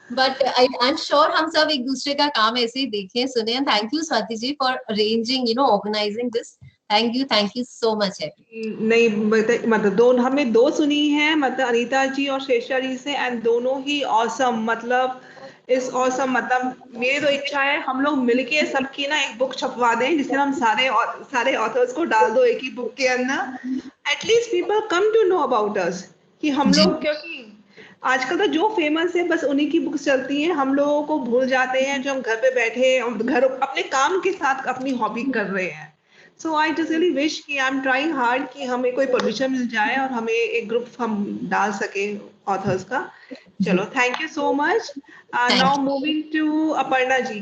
बट आई एम श्योर हम सब एक दूसरे का काम ऐसे ही देखें सुने। Thank you Swati ji for arranging organising this. Thank you so much. नहीं मतलब दो हमने दो सुनी है, मतलब अनीता जी और शेषा जी से, एंड दोनों ही ऑसम। मतलब इस ऑसम, मतलब मेरी तो इच्छा है हम लोग मिलके सबकी ना एक बुक छपवा दें, जिसमें हम सारे ऑथर्स को डाल दो एक ही बुक के अंदर। At least people come to know about us कि हम लोग, क्योंकि आजकल तो जो फेमस है बस उन्हीं की बुक्स चलती हैं। हम लोगों को भूल जाते हैं जो हम घर पे बैठे घर अपने काम के साथ अपनी हॉबी कर रहे हैं। सो आई जस्ट रियली विश कि आई एम ट्राइंग हार्ड कि हमें कोई परमिशन मिल जाए और हमें एक ग्रुप हम डाल सके ऑथर्स का। चलो, thank you so much. Now moving to Aparna ji.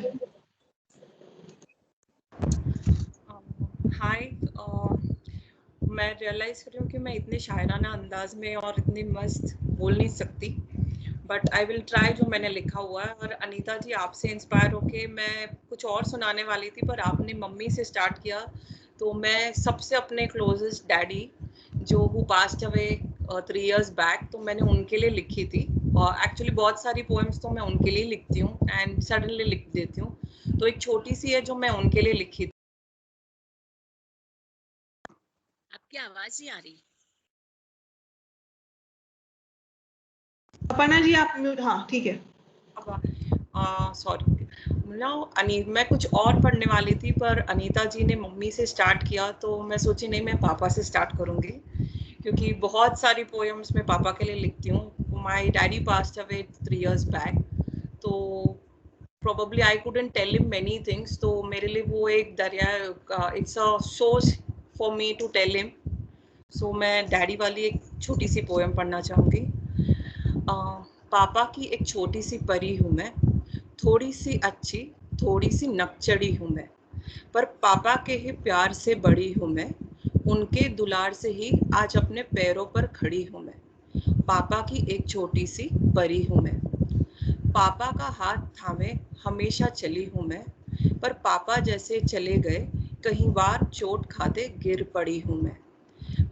Hi, मैं रियलाइज कर रही हूँ कि मैं इतने शायराना अंदाज में और इतनी मस्त बोल नहीं सकती, बट आई विल ट्राई जो मैंने लिखा हुआ है। और अनीता जी, आपसे इंस्पायर होके मैं कुछ और सुनाने वाली थी, पर आपने मम्मी से स्टार्ट किया, तो मैं सबसे अपने क्लोजेस्ट डैडी जो who passed away 3 years back, तो मैंने उनके लिए लिखी थी। और एक्चुअली बहुत सारी पोएम्स तो मैं उनके लिए लिखती हूँ एंड सडनली लिख देती हूँ, तो एक छोटी सी है जो मैं उनके लिए लिखी थी। आपकी आवाज नहीं आ रही। अपर्णा जी आप म्यूट, हाँ ठीक है। सॉरी मैं कुछ और पढ़ने वाली थी, पर अनीता जी ने मम्मी से स्टार्ट किया, तो मैं सोची नहीं, मैं पापा से स्टार्ट करूँगी, क्योंकि बहुत सारी पोएम्स मैं पापा के लिए लिखती हूँ। My daddy passed away 3 years back, तो probably I couldn't tell him many things, तो मेरे लिए वो एक दरिया, it's a source for me to tell him so मैं डैडी वाली एक छोटी सी पोएम पढ़ना चाहूँगी। पापा की एक छोटी सी परी हूँ मैं, थोड़ी सी अच्छी थोड़ी सी नकचड़ी हूँ मैं, पर पापा के ही प्यार से बड़ी हूँ मैं, उनके दुलार से ही आज अपने पैरों पर खड़ी हूँ मैं। पापा की एक छोटी सी परी हूँ मैं, पापा का हाथ थामे हमेशा चली हूँ मैं, पर पापा जैसे चले गए कहीं बार चोट खाते गिर पड़ी हूँ मैं,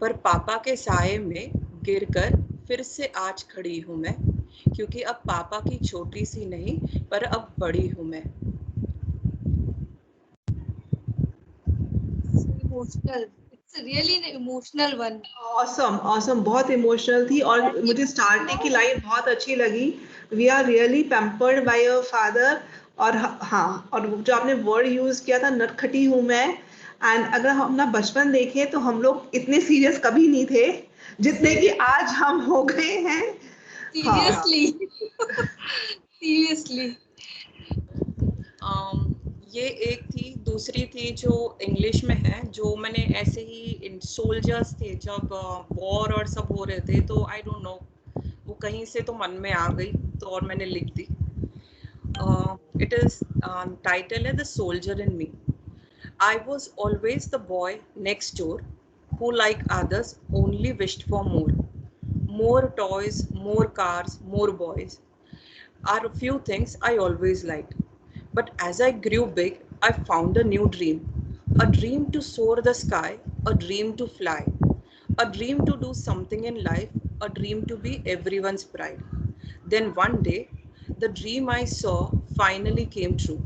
पर पापा के साए में गिरकर फिर से आज खड़ी हूँ मैं, क्योंकि अब पापा की छोटी सी नहीं पर अब बड़ी हूँ मैं। Emotional, it's really an emotional one. Awesome awesome, बहुत इमोशनल थी। और मुझे स्टार्टिंग की लाइन बहुत अच्छी लगी, we are really pampered by your father. और हाँ, और जो आपने वर्ड यूज किया था नटखटी हूँ मैं, एंड अगर हम अपना बचपन देखें तो हम लोग इतने सीरियस कभी नहीं थे जितने कि आज हम हो गए हैं। हाँ, सीरियसली सीरियसली। ये एक थी, दूसरी थी जो इंग्लिश में है, जो मैंने ऐसे ही सोल्जर्स थे जब वॉर और सब हो रहे थे, तो आई डोंट नो वो कहीं से तो मन में आ गई तो और मैंने लिख दी। इट इज टाइटल है the soldier in me. I was always the boy next door who, like others, only wished for more. More toys, more cars, more boys are a few things I always liked. But as I grew big, I found a new dream. A dream to soar the sky, a dream to fly, a dream to do something in life, a dream to be everyone's pride. Then one day, the dream I saw finally came true.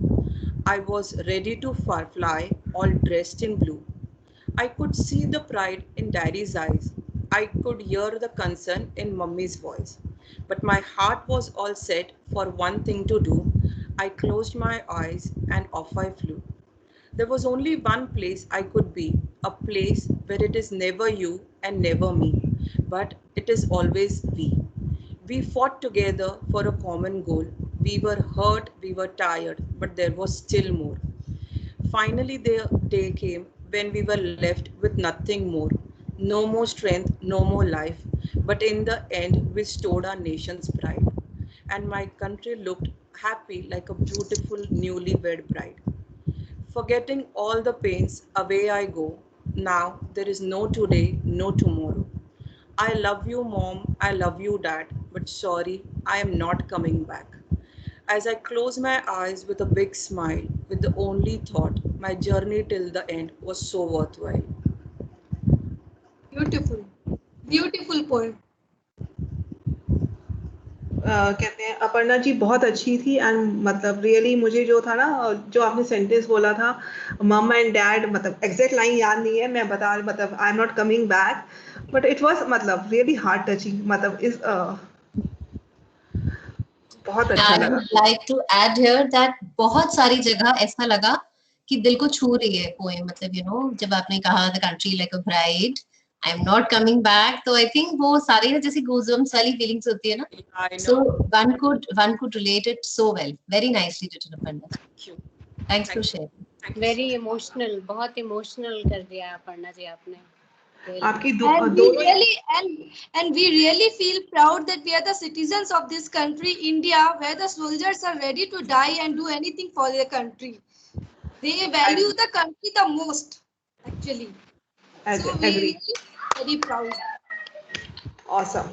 I was ready to fly, all dressed in blue. I could see the pride in Daddy's eyes. I could hear the concern in Mummy's voice. But my heart was all set for one thing to do. I closed my eyes and off I flew. There was only one place I could be, a place where it is never you and never me, but it is always we. We fought together for a common goal. We were hurt, we were tired, but there was still more. Finally, the day came when we were left with nothing more. No more strength, no more life. But in the end, we stored our nation's pride. And my country looked happy like a beautiful newlywed bride. Forgetting all the pains, away I go. Now there is no today, no tomorrow. I love you, Mom, I love you, Dad, but sorry, I am not coming back. As I close my eyes with a big smile, with the only thought, my journey till the end was so worthwhile. Beautiful, beautiful poem. कहते हैं अपर्णा जी बहुत अच्छी थी। And मतलब really मुझे जो था ना, जो आपने सेंटेंस बोला था मम एंड डैड, मतलब एग्जैक्ट लाइन याद नहीं है, मैं बता मतलब I am not coming back, but it was मतलब रियली हार्ट टचिंग, मतलब इस बहुत अच्छा I लगा। would like to add here that बहुत सारी जगह ऐसा लगा कि दिल को छू रही है पोएम, मतलब जब आपने कहा the country like a bride, I am not coming back, तो आई थिंक वो सारी ना जैसी गूज़बम्स वाली फीलिंग्स होती है ना, so one could relate it so well. Very nicely written, Aparna. Thank you. Thanks for sharing. Very emotional, बहुत इमोशनल कर दिया अपर्णा जी आपने। आपकी and we really feel proud that we are the citizens of this country, India, where the soldiers are ready to die and do anything for their country. They value the country the most, actually. So we really very proud. awesome.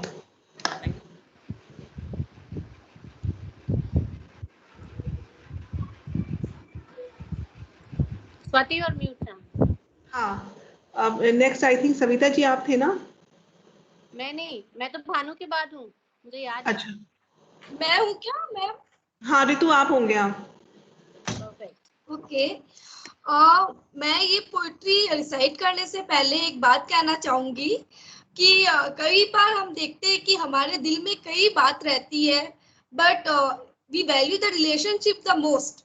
Swati और mute था। हाँ, अब next I think Savita ji आप थे ना? मैं नहीं, मैं तो भानु के बाद हूँ, मुझे याद है। अच्छा, मैं हूँ क्या मैम? हाँ ऋतु आप होंगे आप। परफेक्ट। ओके, मैं ये पोइट्री रिसाइट करने से पहले एक बात कहना चाहूंगी कि कई बार हम देखते हैं कि हमारे दिल में कई बात रहती है, but we value the relationship the most.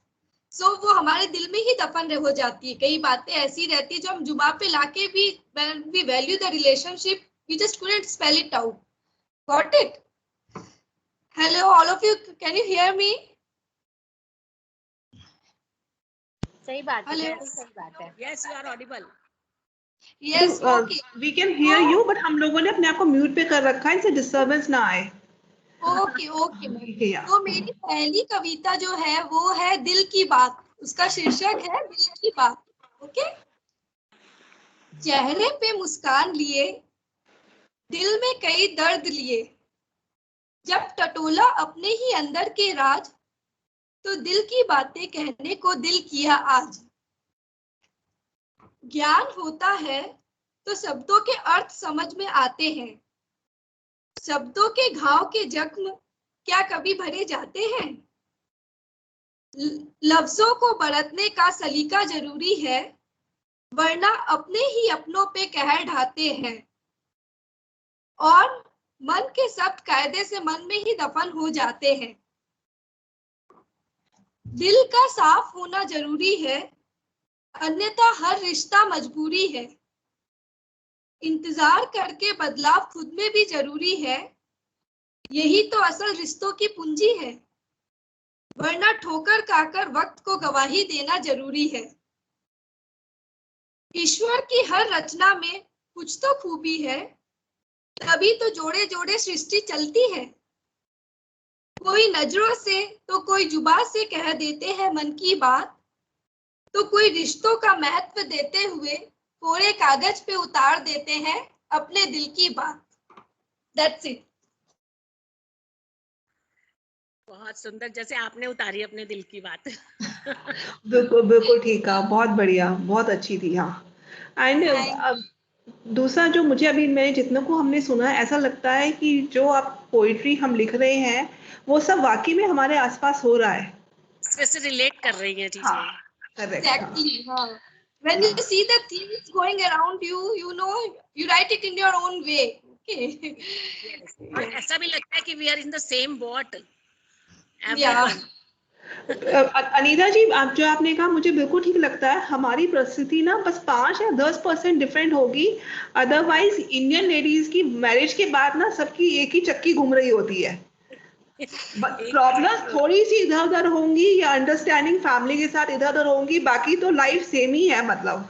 So वो हमारे दिल में ही दफन हो जाती है। कई बातें ऐसी रहती है जो हम जुबान पे लाके भी we value the relationship, we just couldn't spell it out. Got it? Hello all of you, can you hear me? सही बात है, Hello. बिल्कुल सही बात है। Yes, you are audible. Yes okay we can hear you, but हम लोगों ने अपने आप को म्यूट पे कर रखा है, इससे डिस्टरबेंस ना आए। Okay okay ma'am. तो मेरी पहली कविता जो है वो है दिल की बात, उसका शीर्षक है दिल की बात। ओके। चेहरे पे मुस्कान लिए, दिल में कई दर्द लिए, जब टटोला अपने ही अंदर के राज, तो दिल की बातें कहने को दिल किया आज। ज्ञान होता है तो शब्दों के अर्थ समझ में आते हैं, शब्दों के घाव के जख्म क्या कभी भरे जाते हैं? लफ्जों को बरतने का सलीका जरूरी है, वरना अपने ही अपनों पे कहर ढाते हैं, और मन के शब्द कायदे से मन में ही दफन हो जाते हैं। दिल का साफ होना जरूरी है, अन्यथा हर रिश्ता मजबूरी है। इंतजार करके बदलाव खुद में भी जरूरी है, यही तो असल रिश्तों की पूंजी है, वरना ठोकर खाकर वक्त को गवाही देना जरूरी है। ईश्वर की हर रचना में कुछ तो खूबी है, तभी तो जोड़े जोड़े सृष्टि चलती है। कोई नजरों से तो कोई जुबान से कह देते हैं मन की बात, तो कोई रिश्तों का महत्व देते हुए कोरे कागज पे उतार देते हैं अपने दिल की बात। That's it. बहुत सुंदर, जैसे आपने उतारी अपने दिल की बात। बिल्कुल बिल्कुल ठीक है, बहुत बढ़िया, बहुत अच्छी थी। हाँ, एंड दूसरा जो मुझे अभी मैंने जितनों को हमने सुना है, ऐसा लगता है कि जो आप पोइट्री हम लिख रहे हैं वो सब वाकई में हमारे आसपास हो रहा है। इससे रिलेट कर रही हैं चीजें। हाँ, correct, Exactly. When you see the things going around you, you know, you write it in your own way. Okay. Yes. और ऐसा भी लगता है कि we are in the same boat. Yeah. Anita जी, आप जो आपने कहा मुझे बिल्कुल ठीक लगता है। हमारी परिस्थिति ना बस 5 या 10% डिफरेंट होगी, अदरवाइज इंडियन लेडीज की मैरिज के बाद ना सबकी एक ही चक्की घूम रही होती है। प्रॉब्लम्स थोड़ी सी इधर उधर होंगी या अंडरस्टैंडिंग फैमिली के साथ इधर उधर होंगी, बाकी तो लाइफ सेम ही है। मतलब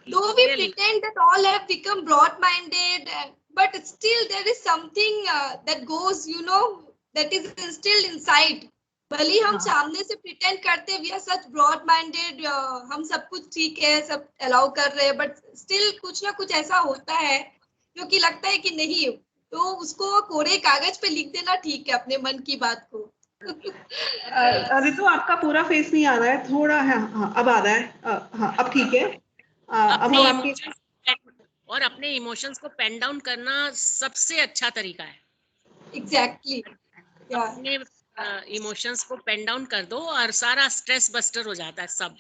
Though we pretend that all have become broad-minded, but still there is something that goes, you know, that is instilled inside. भले हम सामने से प्रिटेंड करते we are such broad minded, हम सब कुछ ठीक है, सब अलाउ कर रहे हैं, बट स्टिल कुछ ना कुछ ऐसा होता है जो कि लगता है कि नहीं, तो उसको कोरे कागज पे लिख देना ठीक है अपने मन की बात को। अरे तो आपका पूरा फेस नहीं आ रहा है, थोड़ा है। हाँ, अब आ रहा है। हाँ, अब ठीक है। अब हम आपकी और अपने इमोशंस को पेन डाउन करना सबसे अच्छा तरीका है। एग्जैक्टली। अपने इमोशंस को पेन डाउन कर दो और सारा स्ट्रेस बस्टर हो जाता है सब।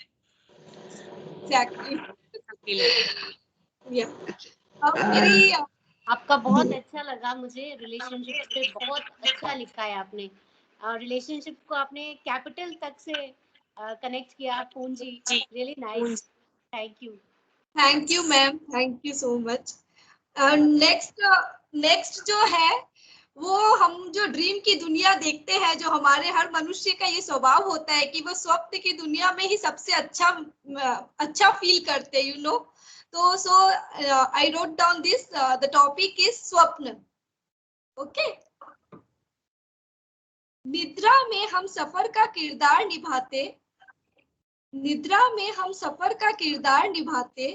एग्जैक्टली। आपका बहुत अच्छा लगा मुझे, रिलेशनशिप पे बहुत अच्छा लिखा है आपने, और रिलेशनशिप को आपने कैपिटल तक से कनेक्ट किया। पूंजी, really nice, thank you. Thank you ma'am, thank you so much. Next जो है वो, हम जो ड्रीम की दुनिया देखते हैं, जो हमारे हर मनुष्य का ये स्वभाव होता है कि वो स्वप्न की दुनिया में ही सबसे अच्छा फील करते हैं, यू नो। तो so I wrote down this, the topic is स्वप्न। ओके। निद्रा में हम सफर का किरदार निभाते, निद्रा में हम सफर का किरदार निभाते,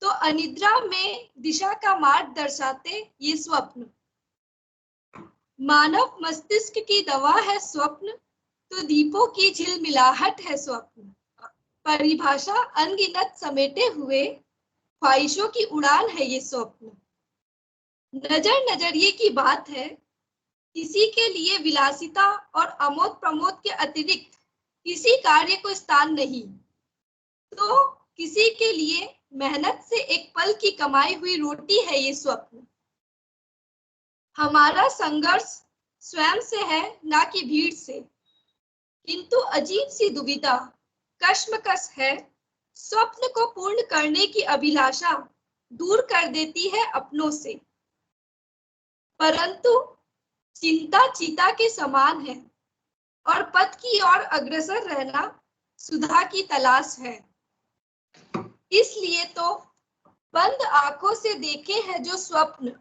तो अनिद्रा में दिशा का मार्ग दर्शाते ये स्वप्न। मानव मस्तिष्क की दवा है स्वप्न, तो दीपों की झिलमिलाहट है स्वप्न। परिभाषा अनगिनत समेटे हुए ख्वाहिशों की उड़ान है ये स्वप्न। नजर नजरिए की बात है, किसी के लिए विलासिता और अमोद प्रमोद के अतिरिक्त किसी कार्य को स्थान नहीं, तो किसी के लिए मेहनत से एक पल की कमाई हुई रोटी है ये स्वप्न। हमारा संघर्ष स्वयं से है, ना कि भीड़ से, किंतु अजीब सी दुविधा कश्मकश है, स्वप्न को पूर्ण करने की अभिलाषा दूर कर देती है अपनों से। परंतु चिंता चीता के समान है, और पथ की ओर अग्रसर रहना सुधा की तलाश है। इसलिए तो बंद आंखों से देखे हैं जो स्वप्न,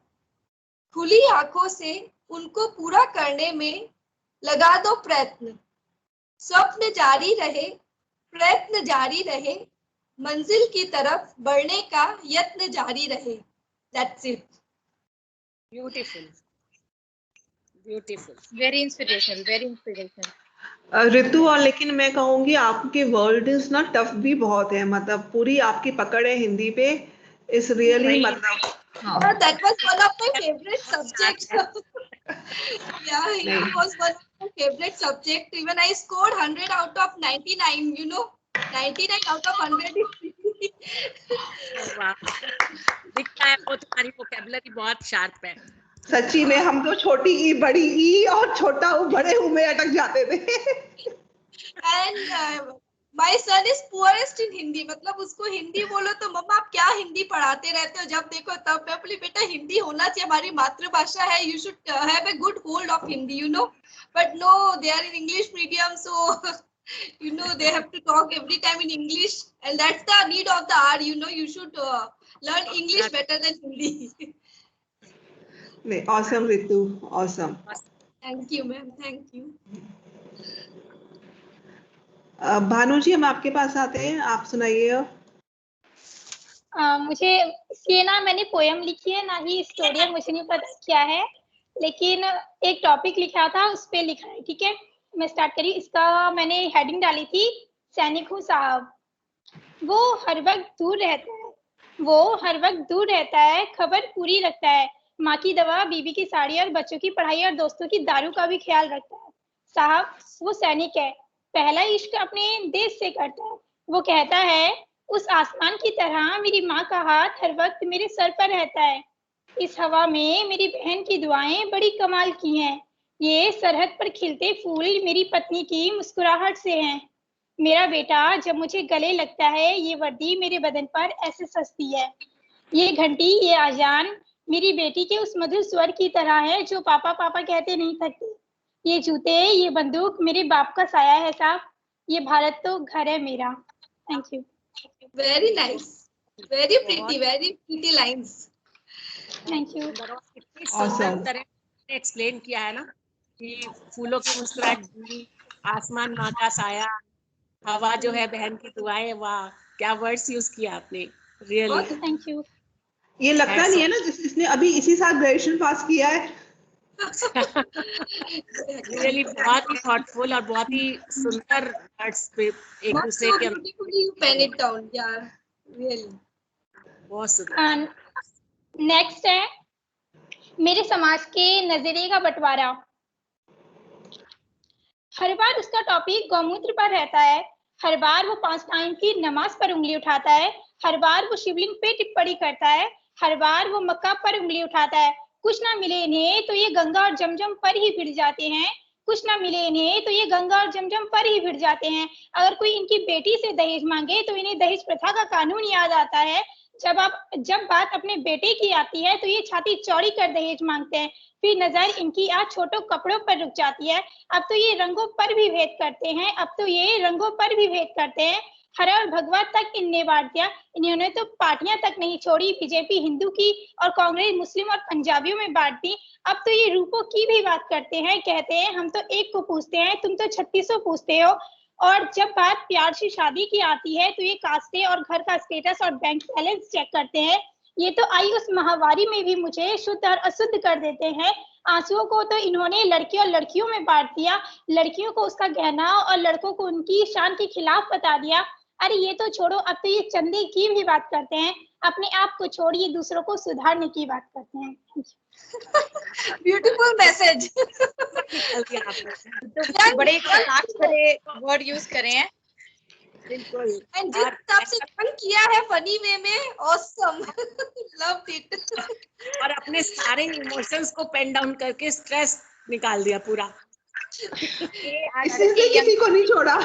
खुली आंखों से उनको पूरा करने में लगा दो प्रयत्न। स्वप्न जारी रहे, प्रयत्न जारी रहे, मंजिल की तरफ बढ़ने का यत्न जारी रहे। That's it. Beautiful, beautiful, very inspirational, very inspirational. Ritu, और लेकिन मैं कहूंगी आपके वर्ड्स ना टफ भी बहुत है, मतलब पूरी आपकी पकड़ है हिंदी पे, इस रियली मतलब That was one of my favorite subjects. Yeah, it was one of my favorite subject. Even I scored 100 out of 99. You know, 99 out of 100 वाह, दिखता है वो तुम्हारी वोकैबुलरी बहुत शार्प है। सच्ची में हम तो छोटी ई बड़ी ई और छोटा ऊ बड़े ऊ में अटक जाते थे। And my son is poorest in Hindi. मतलब उसको हिंदी बोलो तो मम्मा आप क्या हिंदी पढ़ाते रहते हो, जब देखो तब। मैं बोली बेटा हिंदी होना चाहिए, हमारी मातृभाषा है, you should have a good hold of Hindi, you know. But no, they are in English medium, so you know they have to talk every time in English, and that's the need of the hour. You know, you should learn English better than Hindi. नहीं, awesome Ritu, awesome. Thank you, ma'am. Thank you. Bhanu जी, हम आपके पास आते हैं, आप सुनाइए। मुझे ये ना मैंने पोयम लिखी है, ना ही स्टोरी है, मुझे नहीं पता क्या है, लेकिन एक टॉपिक लिखा था, उस पे लिखा है। ठीक है, मैं स्टार्ट करी। इसका मैंने हेडिंग डाली थी, सैनिक हूँ साहब। वो हर वक्त दूर रहता है, वो हर वक्त दूर रहता है, खबर पूरी रखता है, माँ की दवा, बीबी की साड़ी और बच्चों की पढ़ाई और दोस्तों की दारू का भी ख्याल रखता है। साहब वो सैनिक है, पहला इश्क अपने देश से करता है। वो कहता है उस आसमान की तरह मेरी माँ का हाथ हर वक्त मेरे सर पर रहता है। इस हवा में मेरी बहन की दुआएं बड़ी कमाल की हैं। ये सरहद पर खिलते फूल मेरी पत्नी की मुस्कुराहट से हैं। मेरा बेटा जब मुझे गले लगता है, ये वर्दी मेरे बदन पर ऐसे सजती है। ये घंटी, ये आजान मेरी बेटी के उस मधुर स्वर की तरह है जो पापा पापा कहते नहीं थकते। ये जूते, ये बंदूक मेरे बाप का साया है साहब। ये भारत तो घर है मेरा। Thank you. Very nice, very pretty lines. Thank you. कितनी सुंदर तरह से एक्सप्लेन किया है ना, कि फूलों की मुस्कुराहट, आसमान माँ का साया, हवा जो है बहन की दुआएं। वाह, क्या वर्ड्स यूज किया आपने, रियली। Thank you. ये लगता नहीं है ना जिसने अभी इसी साल ग्रेजुएशन पास किया है। रियली बहुत ही थॉटफुल और बहुत ही सुंदर वर्ड्स पे एक दूसरे के pen it down, yeah, really. बहुत सुंदर। नेक्स्ट है मेरे समाज के नजरिए का बंटवारा। हर बार उसका टॉपिक गौमूत्र पर रहता है, हर बार वो 5 टाइम की नमाज पर उंगली उठाता है, हर बार वो शिवलिंग पे टिप्पणी करता है, हर बार वो मक्का पर उंगली उठाता है। कुछ ना मिले इन्हें तो ये गंगा और जमजम पर ही भिड़ जाते हैं, कुछ ना मिले इन्हें तो ये गंगा और जमजम पर ही भिड़ जाते हैं। अगर कोई इनकी बेटी से दहेज मांगे तो इन्हें दहेज प्रथा का कानून याद आता है। जब बात अपने बेटे की आती है तो ये छाती चौड़ी कर दहेज मांगते हैं। फिर नजर इनकी आज छोटों कपड़ों पर रुक जाती है। अब तो ये रंगों पर भी भेद करते हैं, अब तो ये रंगों पर भी भेद करते हैं। हरा और भगवा तक इनने बांट दिया, इन्होंने तो पार्टियां तक नहीं छोड़ी। बीजेपी हिंदू की और कांग्रेस मुस्लिम और पंजाबियों में बांट दी। अब तो ये रूपों की भी बात करते हैं, कहते हैं हम तो एक को पूछते हैं, तुम तो 3600 पूछते हो। और जब बात प्यार से शादी की आती है तो ये कास्टे और घर का स्टेटस और बैंक बैलेंस चेक करते हैं। ये तो आई उस महावारी में भी मुझे शुद्ध और अशुद्ध कर देते हैं। आंसुओं को तो इन्होंने लड़के और लड़कियों में बांट दिया, लड़कियों को उसका गहना और लड़कों को उनकी शान के खिलाफ बता दिया। अरे ये तो छोड़ो, अब तो ये चंदे की भी बात करते हैं, अपने आप को छोड़िए दूसरों को सुधारने की बात करते हैं। Beautiful message. तो बड़े कटाक्ष भरे वर्ड यूज करे हैं। बिल्कुल। एंड जिस हिसाब से फन किया है फनी वे में, ऑसम, लव्ड इट। और अपने सारे इमोशंस को पेन डाउन करके स्ट्रेस निकाल दिया पूरा। इसलिए किसी को नहीं छोड़ा।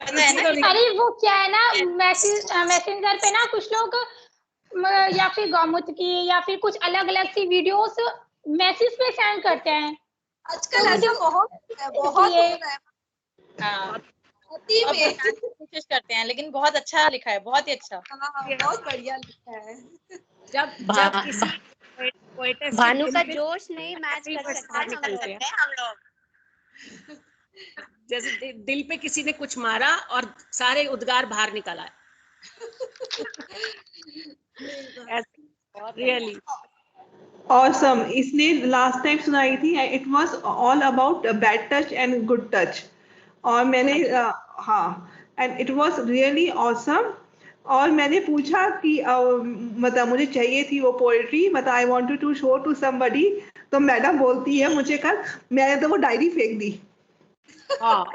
अरे वो क्या है ना, मैसेंजर पे ना कुछ लोग या फिर गौमूत्र की या फिर कुछ अलग अलग सी वीडियोस मैसेज पे सेंड करते हैं। आजकल ऐसा बहुत हो रहा है। अति अब में। बताने की कोशिश करते हैं, लेकिन बहुत अच्छा लिखा है, बहुत ही अच्छा। हाँ, बहुत बढ़िया लिखा है। जब किसी पोएटेस के भानु दिल का पे जोश नहीं मैच कर words सकते बाहर हम निकलते लोग। हैं। जैसे दिल पे किसी ने कुछ मारा और सारे उद्गार बाहर निकल आए। Really awesome. इसने लास्ट टाइम सुनाई थी, it was all about bad touch and good touch, और मैंने हाँ, and it was really awesome. और मैंने पूछा कि मतलब मुझे चाहिए थी वो पोएट्री, मतलब I wanted to show to somebody, तो मैडम बोलती है मुझे कल, मैंने तो वो डायरी फेंक दी। हाँ।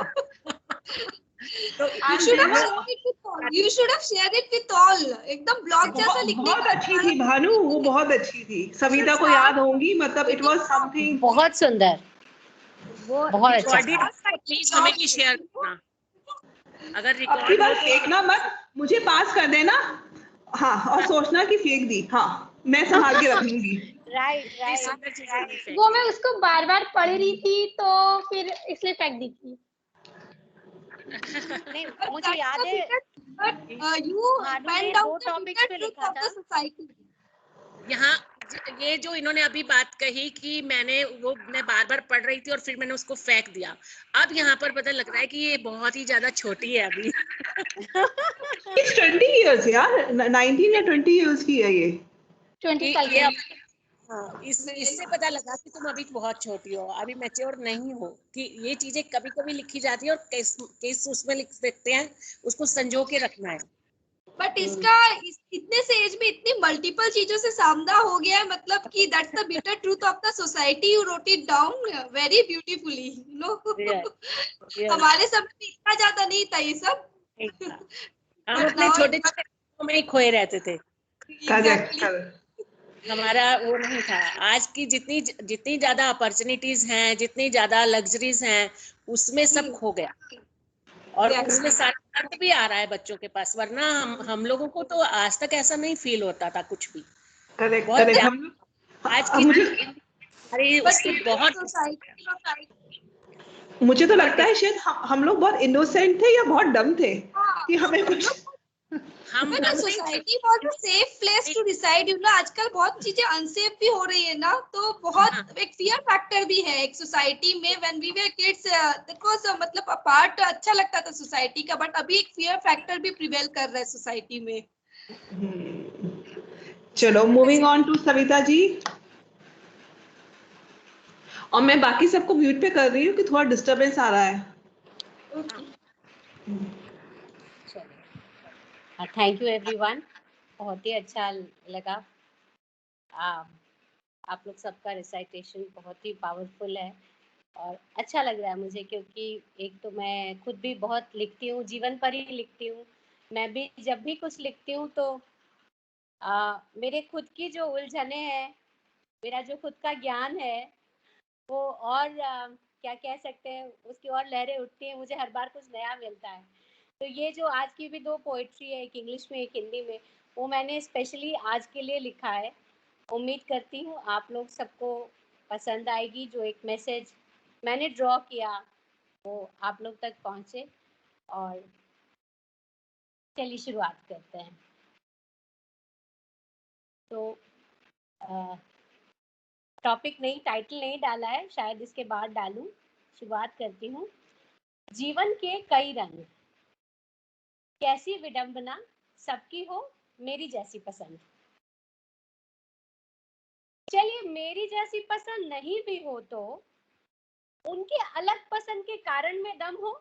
तो You should have shared it with all. You should have shared it with all. एकदम ब्लॉग जैसा लिखने बहुत का। अच्छी थी भानु, वो बहुत अच्छी थी। सविता को याद होंगी, मतलब इट वाज समथिंग बहुत सुंदर, वो बहुत अच्छा। रिकॉर्डेड प्लीज हमें भी शेयर करना, अगर अब की रिकॉर्ड बार हो तो फेंकना मत, मुझे पास कर देना। हाँ, और सोचना कि फेंक दी। हाँ, मैं संभाल के रख लूंगी। राइट इतनी सुंदर चीजें नहीं फेंकनी। वो मैं उसको बार बार पढ़ रही थी तो फिर इसलिए फेंक दी थी। नहीं, मुझे याद है you भानु went ने down 2 the टॉपिक्स पे bitter truth लिखा of the था। society. यहाँ ये जो इन्होंने अभी बात कही कि मैं बार बार पढ़ रही थी और फिर मैंने उसको फेंक दिया, अब यहाँ पर पता लग रहा है कि ये बहुत ही ज्यादा छोटी है अभी। It's 20 years यार, 19 या 20 years की है ये। 20 साल ये की। हाँ, इससे पता लगा कि तुम अभी बहुत छोटी हो, अभी मैच्योर नहीं हो, कि ये चीजें कभी कभी लिखी जाती है और केस उसमें लिख देते हैं, उसको संजो के रखना है। बट इसका इतने से एज में इतनी मल्टीपल चीजों से सामना हो गया है, मतलब कि that's the bitter truth of the society. You wrote it down very beautifully, you know. हमारे समय में इतना ज्यादा नहीं था ये सब। हम अपने छोटे छोटे में ही खोए रहते थे। Exactly. हमारा वो नहीं था। आज की जितनी ज्यादा अपॉर्चुनिटीज हैं, जितनी ज्यादा लग्जरीज हैं, उसमें सब खो गया, और उसमें सारा दर्द भी आ रहा है बच्चों के पास, वरना हम लोगों को तो आज तक ऐसा नहीं फील होता था कुछ भी। करेक्ट बहुत करेक्ट। आज की अरे उससे बहुत मुझे तो लगता है शायद हम लोग बहुत इनोसेंट थे या बहुत डम थे कि हमें कुछ हम society was a safe place to decide, you know. आजकल बहुत चीजें अनसेफ भी हो रही है ना, तो बहुत एक फियर फैक्टर भी है एक सोसाइटी में। When we were kids that was मतलब अ पार्ट, अच्छा लगता था सोसाइटी का, बट अभी एक फियर फैक्टर भी प्रिवेल कर रहा है सोसाइटी में। चलो moving on to Savita ji. और मैं बाकी सबको म्यूट पे कर रही हूँ कि थोड़ा डिस्टरबेंस आ रहा है। थैंक यू एवरीवन, बहुत ही अच्छा लगा। आप लोग सबका रिसाइटेशन बहुत ही पावरफुल है और अच्छा लग रहा है मुझे, क्योंकि एक तो मैं खुद भी बहुत लिखती हूँ, जीवन पर ही लिखती हूँ। मैं भी जब भी कुछ लिखती हूँ तो मेरे खुद की जो उलझने हैं, मेरा जो खुद का ज्ञान है, वो और क्या कह सकते हैं, उसकी और लहरें उठती हैं। मुझे हर बार कुछ नया मिलता है। तो ये जो आज की भी 2 पोइट्री है, एक इंग्लिश में एक हिंदी में, वो मैंने स्पेशली आज के लिए लिखा है। उम्मीद करती हूँ आप लोग सबको पसंद आएगी। जो एक मैसेज मैंने ड्रॉ किया वो आप लोग तक पहुँचे। और चलिए शुरुआत करते हैं। तो टॉपिक नहीं, टाइटल नहीं डाला है, शायद इसके बाद डालूं। शुरुआत करती हूँ। जीवन के कई रंग, कैसी विडंबना, सबकी हो मेरी जैसी पसंद। चलिए मेरी जैसी पसंद नहीं भी हो तो उनके अलग पसंद के कारण में दम हो,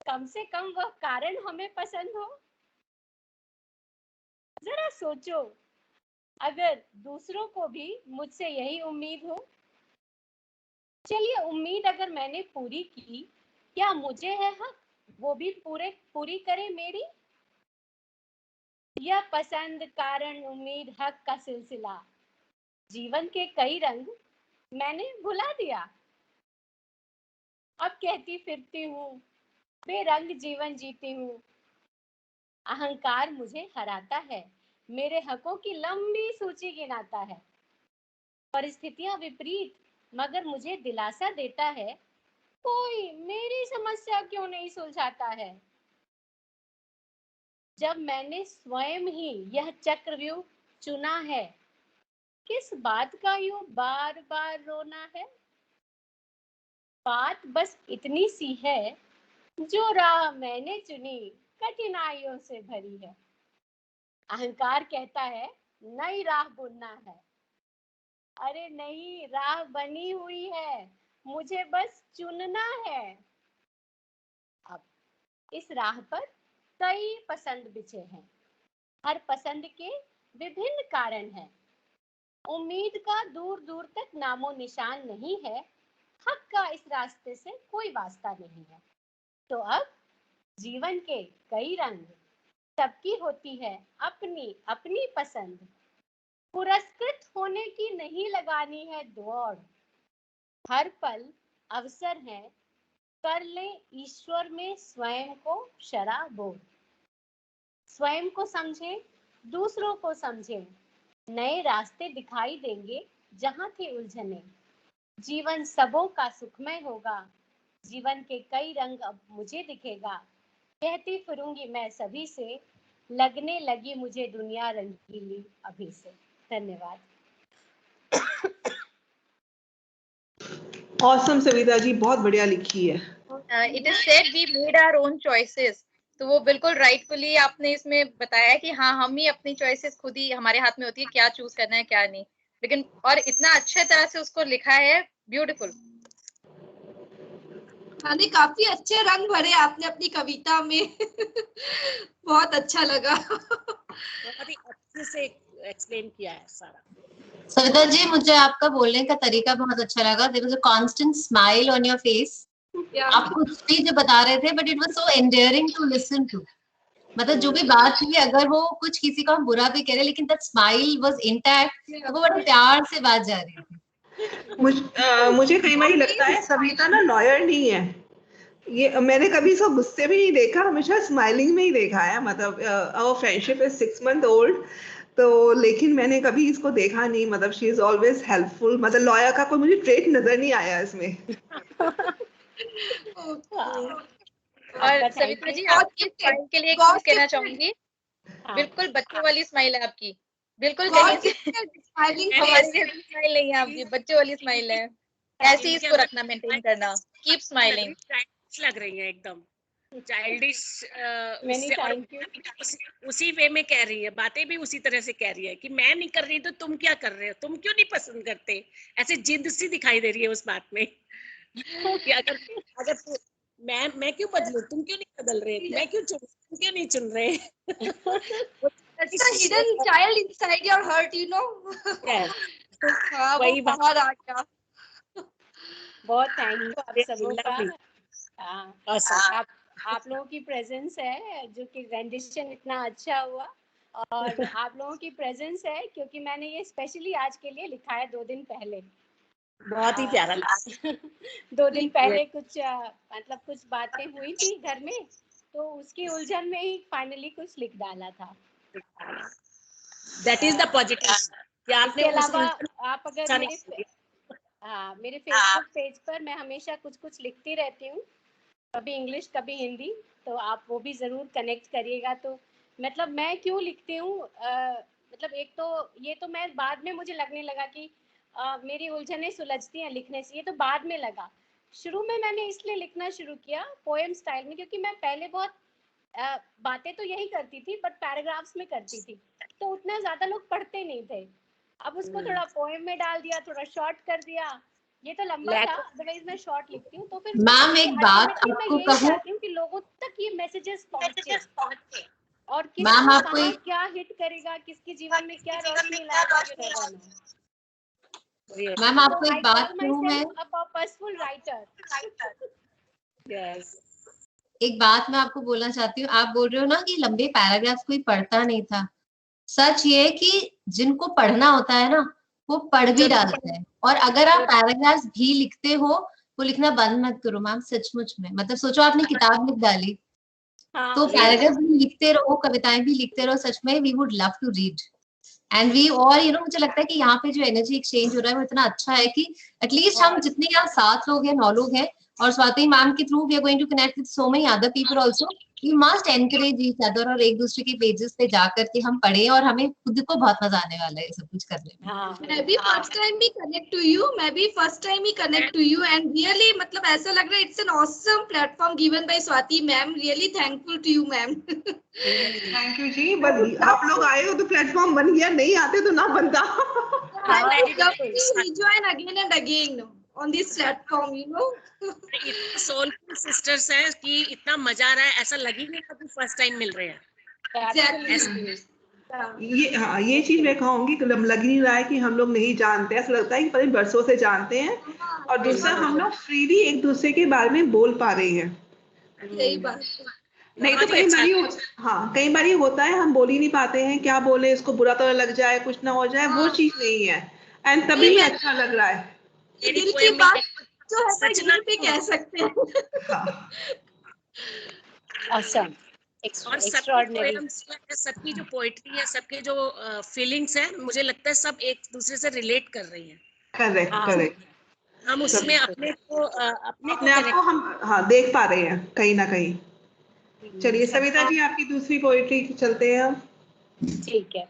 कम से कम वह कारण हमें पसंद हो। जरा सोचो, अगर दूसरों को भी मुझसे यही उम्मीद हो। चलिए उम्मीद अगर मैंने पूरी की, क्या मुझे है हक वो भी पूरी करे मेरी। यह पसंद कारण उम्मीद हक का सिलसिला, जीवन के कई रंग मैंने भुला दिया। अब कहती फिरती हूँ, बेरंग जीवन जीती हूँ। अहंकार मुझे हराता है, मेरे हकों की लंबी सूची गिनाता है। परिस्थितियां विपरीत मगर मुझे दिलासा देता है, कोई मेरी समस्या क्यों नहीं सुलझाता है? जब मैंने स्वयं ही यह चक्रव्यूह चुना है, किस बात का यूं बार बार रोना है? बात बस इतनी सी है, जो राह मैंने चुनी कठिनाइयों से भरी है। अहंकार कहता है नई राह बुनना है, अरे नहीं, राह बनी हुई है, मुझे बस चुनना है। अब इस राह पर कई पसंद बिछे हैं, हर पसंद के विभिन्न कारण हैं। उम्मीद का दूर दूर तक नामो निशान नहीं है, हक का इस रास्ते से कोई वास्ता नहीं है। तो अब जीवन के कई रंग, सबकी होती है अपनी अपनी पसंद। पुरस्कृत होने की नहीं लगानी है दौड़, हर पल अवसर है, कर ले ईश्वर में स्वयं को शराबोर। स्वयं को समझे, दूसरों को समझे, नए रास्ते दिखाई देंगे जहां थे उलझने। जीवन सबों का सुखमय होगा, जीवन के कई रंग अब मुझे दिखेगा। कहती फिरूंगी मैं सभी से, लगने लगी मुझे दुनिया रंगीली अभी से। धन्यवाद। Awesome, सविता जी, बहुत बढ़िया लिखी है। It is said we made our own choices. तो वो बिल्कुल राइटफुली आपने इसमें बताया कि हाँ, हम ही अपनी चॉइसेस खुद ही हमारे हाथ में होती है, क्या चूज करना है क्या नहीं। लेकिन और इतना अच्छे तरह से उसको लिखा है, ब्यूटीफुल। हाँ, काफी अच्छे रंग भरे आपने अपनी कविता में। बहुत अच्छा लगा। बहुत ही अच्छे से एक्सप्लेन किया है सारा। सविता जी, मुझे आपका बोलने का तरीका बहुत अच्छा लगा। There was a constant smile on your face. आप कुछ भी जो बता रहे थे, but it was so endearing to listen to. मतलब जो भी बात थी, अगर वो कुछ किसी का हम बुरा भी कह रहे, लेकिन दैट स्माइल वाज इंटैक्ट, वो बड़े प्यार से बात जा रही थी। मुझे कई बार लगता है सविता ना लॉयर नहीं है। ये मैंने कभी इसको गुस्से में नहीं देखा, हमेशा स्माइलिंग में ही देखा है। मतलब our friendship is 6 months old, तो लेकिन मैंने कभी इसको देखा नहीं। मतलब शी इज ऑलवेज हेल्पफुल। मतलब लॉयर का कोई मुझे ट्रेट नजर नहीं आया इसमें। और सविता जी, आपकी स्माइल के लिए एक चीज कहना चाहूंगी, बिल्कुल बच्चों वाली स्माइल है आपकी, बिल्कुल कहीं से हमारी स्माइल नहीं है आपकी, बच्चों वाली स्माइल है। ऐसे ही इसको रखना, मेंटेन करना, कीप स्माइलिंग। लग रही है एकदम चाइल्डिश, उसी वे में कह रही है, बातें भी उसी तरह से कह रही है कि मैं नहीं कर रही तो तुम क्या कर रहे हो, तुम क्यों नहीं पसंद करते। ऐसे जिद सी दिखाई दे रही है उस बात में कि अगर मैं क्यों बदलूं, तुम क्यों नहीं बदल रहे, मैं क्यों चुन, तुम क्यों नहीं चुन रहे। It's a hidden child inside your heart, you know. हाँ, वो बाहर आ गया। बहुत थैंक यू आप सबों का। आप लोगों की प्रेजेंस है जो कि रेंडिशन इतना अच्छा हुआ, और आप लोगों की प्रेजेंस है क्योंकि मैंने ये स्पेशली आज के लिए लिखा है 2 दिन पहले। बहुत ही प्यारा लगा। 2 दिन पहले कुछ मतलब कुछ बातें हुई थी घर में, तो उसकी उलझन में ही फाइनली कुछ लिख डाला था। That is the positive. इसके अलावा आप अगर मेरे फेसबुक पेज पर मैं हमेशा कुछ लिखती रहती हूँ, कभी इंग्लिश कभी हिंदी, तो आप वो भी जरूर कनेक्ट करिएगा। तो मतलब मैं क्यों लिखती हूँ, मतलब एक तो ये तो मैं बाद में मुझे लगने लगा कि मेरी उलझनें सुलझती हैं लिखने से, ये तो बाद में लगा। शुरू में मैंने इसलिए लिखना शुरू किया पोएम स्टाइल में, क्योंकि मैं पहले बहुत बातें तो यही करती थी बट पैराग्राफ्स में करती थी, तो उतना ज्यादा लोग पढ़ते नहीं थे। अब उसको थोड़ा पोएम में डाल दिया, थोड़ा शॉर्ट कर दिया। ये तो लंबा था, अदरवाइज मैं शॉर्ट लिखती हूँ। तो फिर मैम एक बात आपको कहूं, चाहती हूँ कि लोगों तक ये मैसेजेस पहुंचे, और मैम आपको क्या हिट करेगा, किसके जीवन में क्या रोशनी लाएगा। मैम आपको एक बात कहूं, मैं पर्पसफुल राइटर। एक बात मैं आपको बोलना चाहती हूँ। आप बोल रहे हो ना कि लंबे पैराग्राफ कोई पढ़ता नहीं था। सच ये है कि जिनको पढ़ना होता है ना, वो पढ़ भी डालते हैं। और अगर आप पैराग्राफ भी लिखते हो, वो लिखना बंद मत करो मैम, सचमुच में। मतलब सोचो आपने किताब लिख डाली, तो पैराग्राफ भी लिखते रहो, कविताएं भी लिखते रहो। सच में we would love to read and we और मुझे लगता है कि यहाँ पे जो एनर्जी एक्सचेंज हो रहा है वो इतना अच्छा है कि एटलीस्ट हम जितने यहाँ 7 लोग हैं 9 लोग हैं, और स्वाति मैम के through we are going to connect with so many other people also. You must encourage each other, और एक दूसरे के पेजेस पे जाकर के हम पढ़े, और हमें खुद को बहुत मजा आने वाला है सब कुछ करने में। हाँ मैं भी फर्स्ट टाइम भी connect to you, and really मतलब ऐसा लग रहा है it's an awesome platform given by Swati ma'am. Really thankful to you ma'am. Thank you ji. बस आप लोग आए हो तो प्लेटफॉर्म बन गया, नहीं आते तो ना बनता। I would love to rejoin again and again on this platform, you know. इतना सोलफुल सिस्टर्स हैं कि इतना मजा आ रहा है, ऐसा लग ही नहीं कभी फर्स्ट टाइम मिल रहे हैं। Exactly. ये चीज मैं कहूंगी कि लग नहीं रहा है कि हम लोग नहीं जानते, ऐसा लगता है कि पता नहीं बरसों से जानते हैं। और दूसरा, हम लोग फ्रीली एक दूसरे के बारे में बोल पा रहे हैं। सही बात। नहीं तो कई बार ये होता है हम बोल ही नहीं पाते हैं, क्या बोले, इसको बुरा तो लग जाए, कुछ ना हो जाए, वो चीज नहीं है। एंड तभी अच्छा लग रहा है। दिल की बात जो है सच ना भी कह सकते हैं। Awesome. और सबकी जो पोएट्री है, सबके जो फीलिंग्स है, मुझे लगता है सब एक दूसरे से रिलेट कर रही हैं। करेक्ट। हम उसमें अपने आप को हम देख पा रहे हैं कहीं ना कहीं। चलिए सविता जी, आपकी दूसरी पोएट्री चलते हैं हम। ठीक है।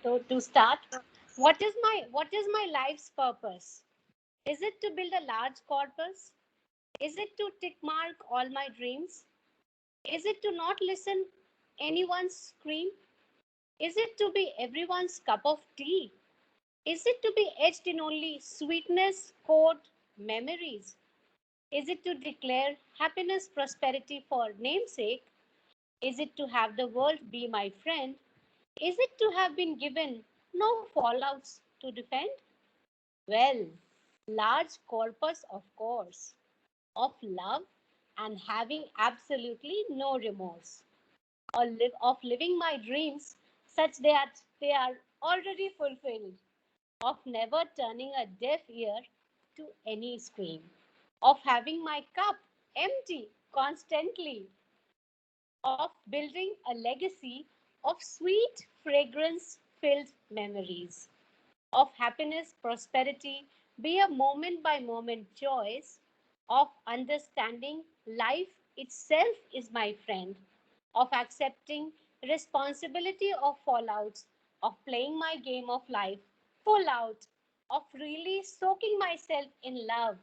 So to start, what is my life's purpose? Is it to build a large corpus? Is it to tick mark all my dreams? Is it to not listen anyone's scream? Is it to be everyone's cup of tea? Is it to be etched in only sweetness, quote, memories? Is it to declare happiness, prosperity for namesake? Is it to have the world be my friend? Is it to have been given no fallouts to defend? Well, large corpus, of course, of love and having absolutely no remorse, of living my dreams such that they are already fulfilled, of never turning a deaf ear to any scream, of having my cup empty constantly, of building a legacy of sweet fragrance filled memories, of happiness, prosperity, be a moment by moment choice, of understanding life itself is my friend, of accepting responsibility of fallouts, of playing my game of life full out, of really soaking myself in love,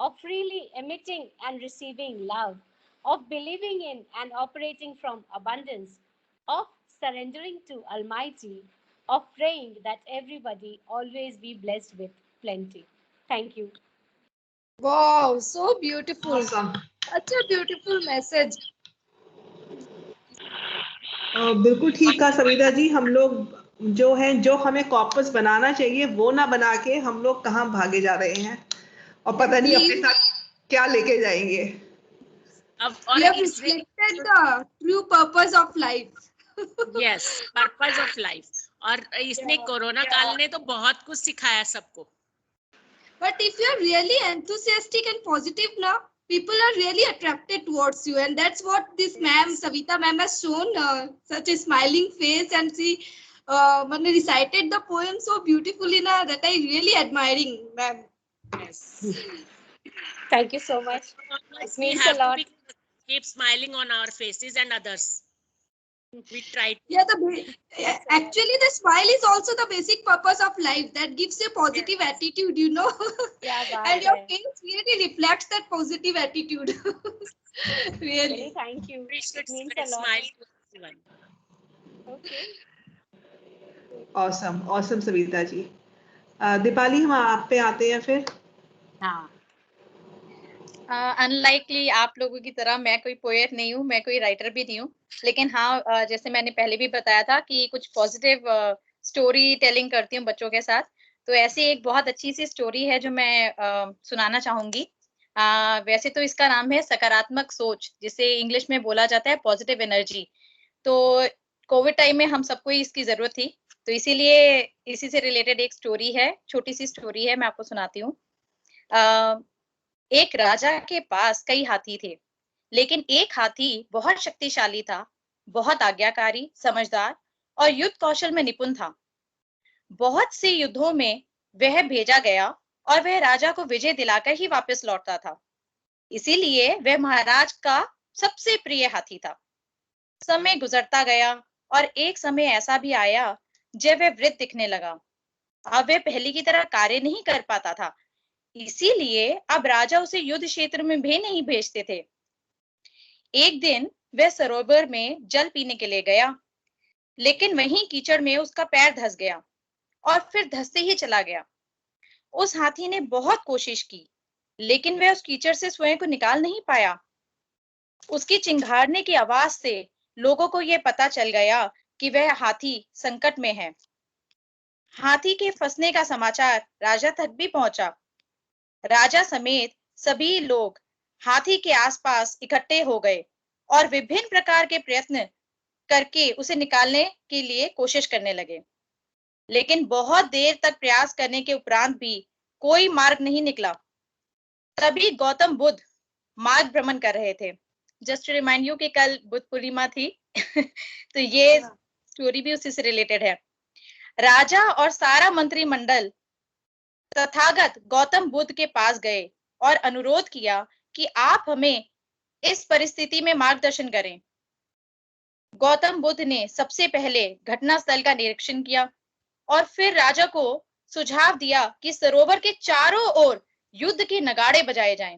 of freely emitting and receiving love, of believing in and operating from abundance, of surrendering to Almighty, of praying that everybody always be blessed with plenty. Thank you. Wow, so beautiful. Awesome. Such a beautiful message. बिल्कुल ठीक कहा सविता जी। हम लोग जो हमें corpus बनाना चाहिए वो ना बना के हम लोग कहाँ भागे जा रहे हैं, और पता नहीं अपने साथ क्या लेके जाएंगे। We have reflected the true purpose of life. Yes, purpose of life. और इसने कोरोना काल ने तो बहुत कुछ सिखाया सबको। But if you are really enthusiastic and positive now, people are really attracted towards you, and that's what this ma'am, Savita ma'am, has shown. Such a smiling face, and she recited the poem so beautifully now that I really admiring, ma'am. Yes. Thank you so much. It means a lot. Keep smiling on our faces and others. We tried. Yeah, actually the smile is also the basic purpose of life. That gives a positive attitude, you know. And your face really reflects that positive attitude. Really. Thank you. We should It means a lot. smile to everyone. Okay. Awesome Savita ji. Deepali, हम आप पे आते हैं फिर। हाँ, unlikely आप लोगों की तरह मैं कोई पोएट नहीं हूँ, मैं कोई राइटर भी नहीं हूँ, लेकिन हाँ, जैसे मैंने पहले भी बताया था कि कुछ पॉजिटिव स्टोरी टेलिंग करती हूँ बच्चों के साथ। तो ऐसी एक बहुत अच्छी सी स्टोरी है जो मैं सुनाना चाहूंगी। वैसे तो इसका नाम है सकारात्मक सोच, जिसे इंग्लिश में बोला जाता है पॉजिटिव एनर्जी। तो कोविड टाइम में हम सबको इसकी जरूरत थी, तो इसीलिए इसी से रिलेटेड एक स्टोरी है, छोटी सी स्टोरी है, मैं आपको सुनाती हूँ। एक राजा के पास कई हाथी थे, लेकिन एक हाथी बहुत शक्तिशाली था, बहुत आज्ञाकारी, समझदार और युद्ध कौशल में निपुण था। बहुत से युद्धों में वह भेजा गया और वह राजा को विजय दिलाकर ही वापस लौटता था। इसीलिए वह महाराज का सबसे प्रिय हाथी था। समय गुजरता गया और एक समय ऐसा भी आया जब वह वृद्ध दिखने लगा। अब वह पहले की तरह कार्य नहीं कर पाता था, इसीलिए अब राजा उसे युद्ध क्षेत्र में भी नहीं भेजते थे। एक दिन वह सरोवर में जल पीने के लिए गया, लेकिन वहीं कीचड़ में उसका पैर धंस गया और फिर धंसते ही चला गया। उस हाथी ने बहुत कोशिश की, लेकिन वह उस कीचड़ से स्वयं को निकाल नहीं पाया। उसकी चिंघाड़ने की आवाज से लोगों को यह पता चल गया कि वह हाथी संकट में है। हाथी के फंसने का समाचार राजा तक भी पहुंचा। राजा समेत सभी लोग हाथी के आसपास इकट्ठे हो गए और विभिन्न प्रकार के प्रयत्न करके उसे निकालने के लिए कोशिश करने लगे, लेकिन बहुत देर तक प्रयास करने के उपरांत भी कोई मार्ग नहीं निकला। तभी गौतम बुद्ध मार्ग भ्रमण कर रहे थे। जस्ट टू रिमाइंड यू कि कल बुद्ध पूर्णिमा थी तो ये स्टोरी भी उसी से रिलेटेड है। राजा और सारा मंत्रिमंडल तथागत गौतम बुद्ध के पास गए और अनुरोध किया कि आप हमें इस परिस्थिति में मार्गदर्शन करें। गौतम बुद्ध ने सबसे पहले घटनास्थल का निरीक्षण किया और फिर राजा को सुझाव दिया कि सरोवर के चारों ओर युद्ध के नगाड़े बजाए जाएं।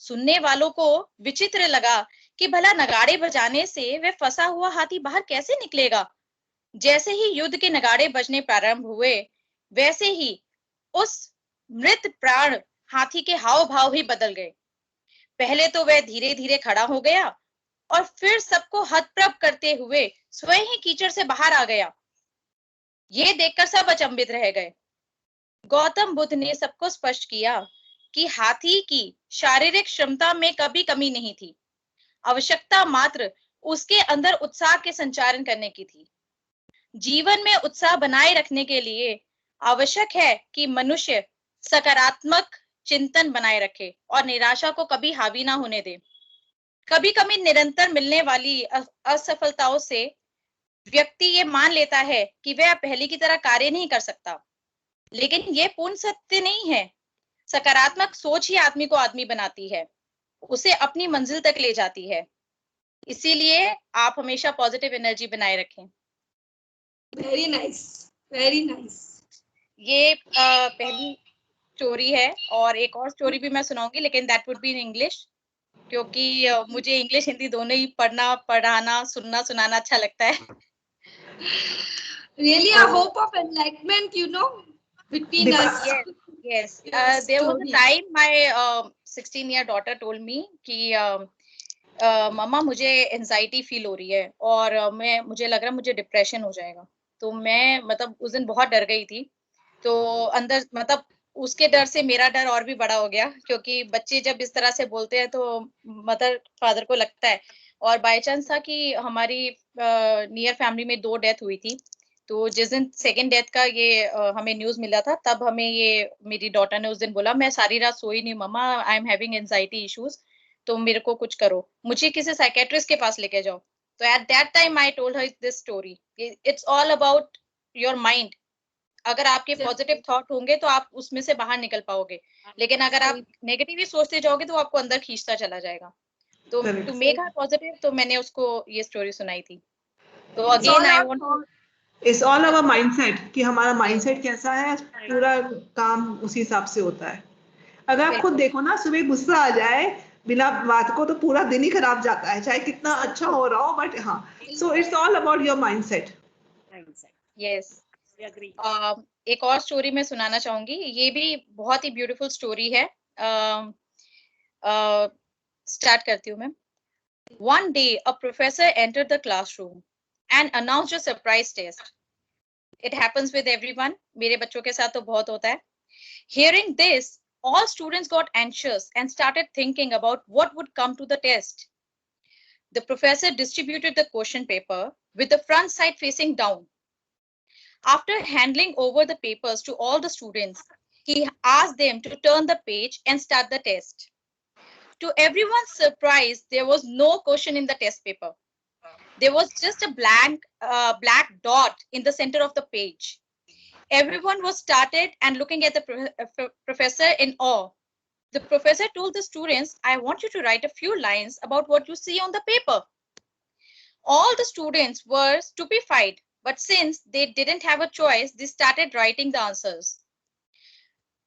सुनने वालों को विचित्र लगा कि भला नगाड़े बजाने से वह फंसा हुआ हाथी बाहर कैसे निकलेगा। जैसे ही युद्ध के नगाड़े बजने प्रारंभ हुए, वैसे ही उस मृत प्राण हाथी के हाव भाव ही बदल गए। पहले तो वह धीरे धीरे खड़ा हो गया और फिर सबको हतप्रभ करते हुए स्वयं ही कीचड़ से बाहर आ गया। ये देखकर सब अचंभित रह गए। गौतम बुद्ध ने सबको स्पष्ट किया कि हाथी की शारीरिक क्षमता में कभी कमी नहीं थी, आवश्यकता मात्र उसके अंदर उत्साह के संचारण करने की थी। जीवन में उत्साह बनाए रखने के लिए आवश्यक है कि मनुष्य सकारात्मक चिंतन बनाए रखे और निराशा को कभी हावी ना होने दे। कभी कभी निरंतर मिलने वाली असफलताओं से व्यक्ति ये मान लेता है कि वह पहले की तरह कार्य नहीं कर सकता, लेकिन यह पूर्ण सत्य नहीं है। सकारात्मक सोच ही आदमी को आदमी बनाती है, उसे अपनी मंजिल तक ले जाती है। इसीलिए आप हमेशा पॉजिटिव एनर्जी बनाए रखें। Very nice, very nice. ये पहली स्टोरी है और एक और स्टोरी भी मैं सुनाऊंगी, लेकिन that would be in English, क्योंकि मुझे इंग्लिश हिंदी दोनों ही पढ़ना, पढ़ाना, सुनना, सुनाना अच्छा लगता है। Really a hope of enlightenment, you know, between us. Yes. There was a time my 16-year daughter told me कि मम्मा मुझे एंजाइटी फील हो रही है और मुझे लग रहा है मुझे डिप्रेशन हो जाएगा। तो मैं मतलब उस दिन बहुत डर गई थी। तो अंदर मतलब उसके डर से मेरा डर और भी बड़ा हो गया, क्योंकि बच्चे जब इस तरह से बोलते हैं तो मदर फादर को लगता है। और बाय चांस था कि हमारी नियर फैमिली में 2 डेथ हुई थी। तो जिस दिन सेकंड डेथ का ये हमें न्यूज मिला था, तब हमें ये मेरी डॉटर ने उस दिन बोला, मैं सारी रात सोई नहीं मम्मा, I am having anxiety issues, तो मेरे को कुछ करो, मुझे किसी साइकेट्रिस्ट के पास लेके जाओ। तो at that time I told her this story. It's all about your mind. अगर आपके पॉजिटिव थॉट होंगे तो आप उसमें से बाहर निकल पाओगे, लेकिन अगर आप नेगेटिव ही सोचते जाओगे तो आपको अंदर खींचता चला जाएगा। तो टू मेक हर पॉजिटिव, तो मैंने उसको ये स्टोरी सुनाई थी। तो again I want to, it's all our mindset कि हमारा माइंडसेट कैसा है, पूरा काम उसी हिसाब से होता है। अगर आप खुद देखो ना, सुबह गुस्सा आ जाए बिना बात को तो पूरा दिन ही खराब जाता है, चाहे कितना अच्छा हो रहा हो, बट हाँ, so it's all about your mindset. Yes. एक और स्टोरी मैं सुनाना चाहूंगी, ये भी बहुत ही ब्यूटीफुल स्टोरी है। स्टार्ट करती हूँ मैं। One day, a professor entered the classroom and announced a surprise test. It happens with everyone. मेरे बच्चों के साथ तो बहुत होता है। Hearing this, all students got anxious and started thinking about what would come to the test. The professor distributed the question paper with the front side facing down. After handing over the papers to all the students, he asked them to turn the page and start the test. To everyone's surprise, there was no question in the test paper. There was just a black dot in the center of the page. Everyone was started and looking at the professor in awe. The professor told the students, I want you to write a few lines about what you see on the paper. All the students were stupefied, but since they didn't have a choice, they started writing the answers.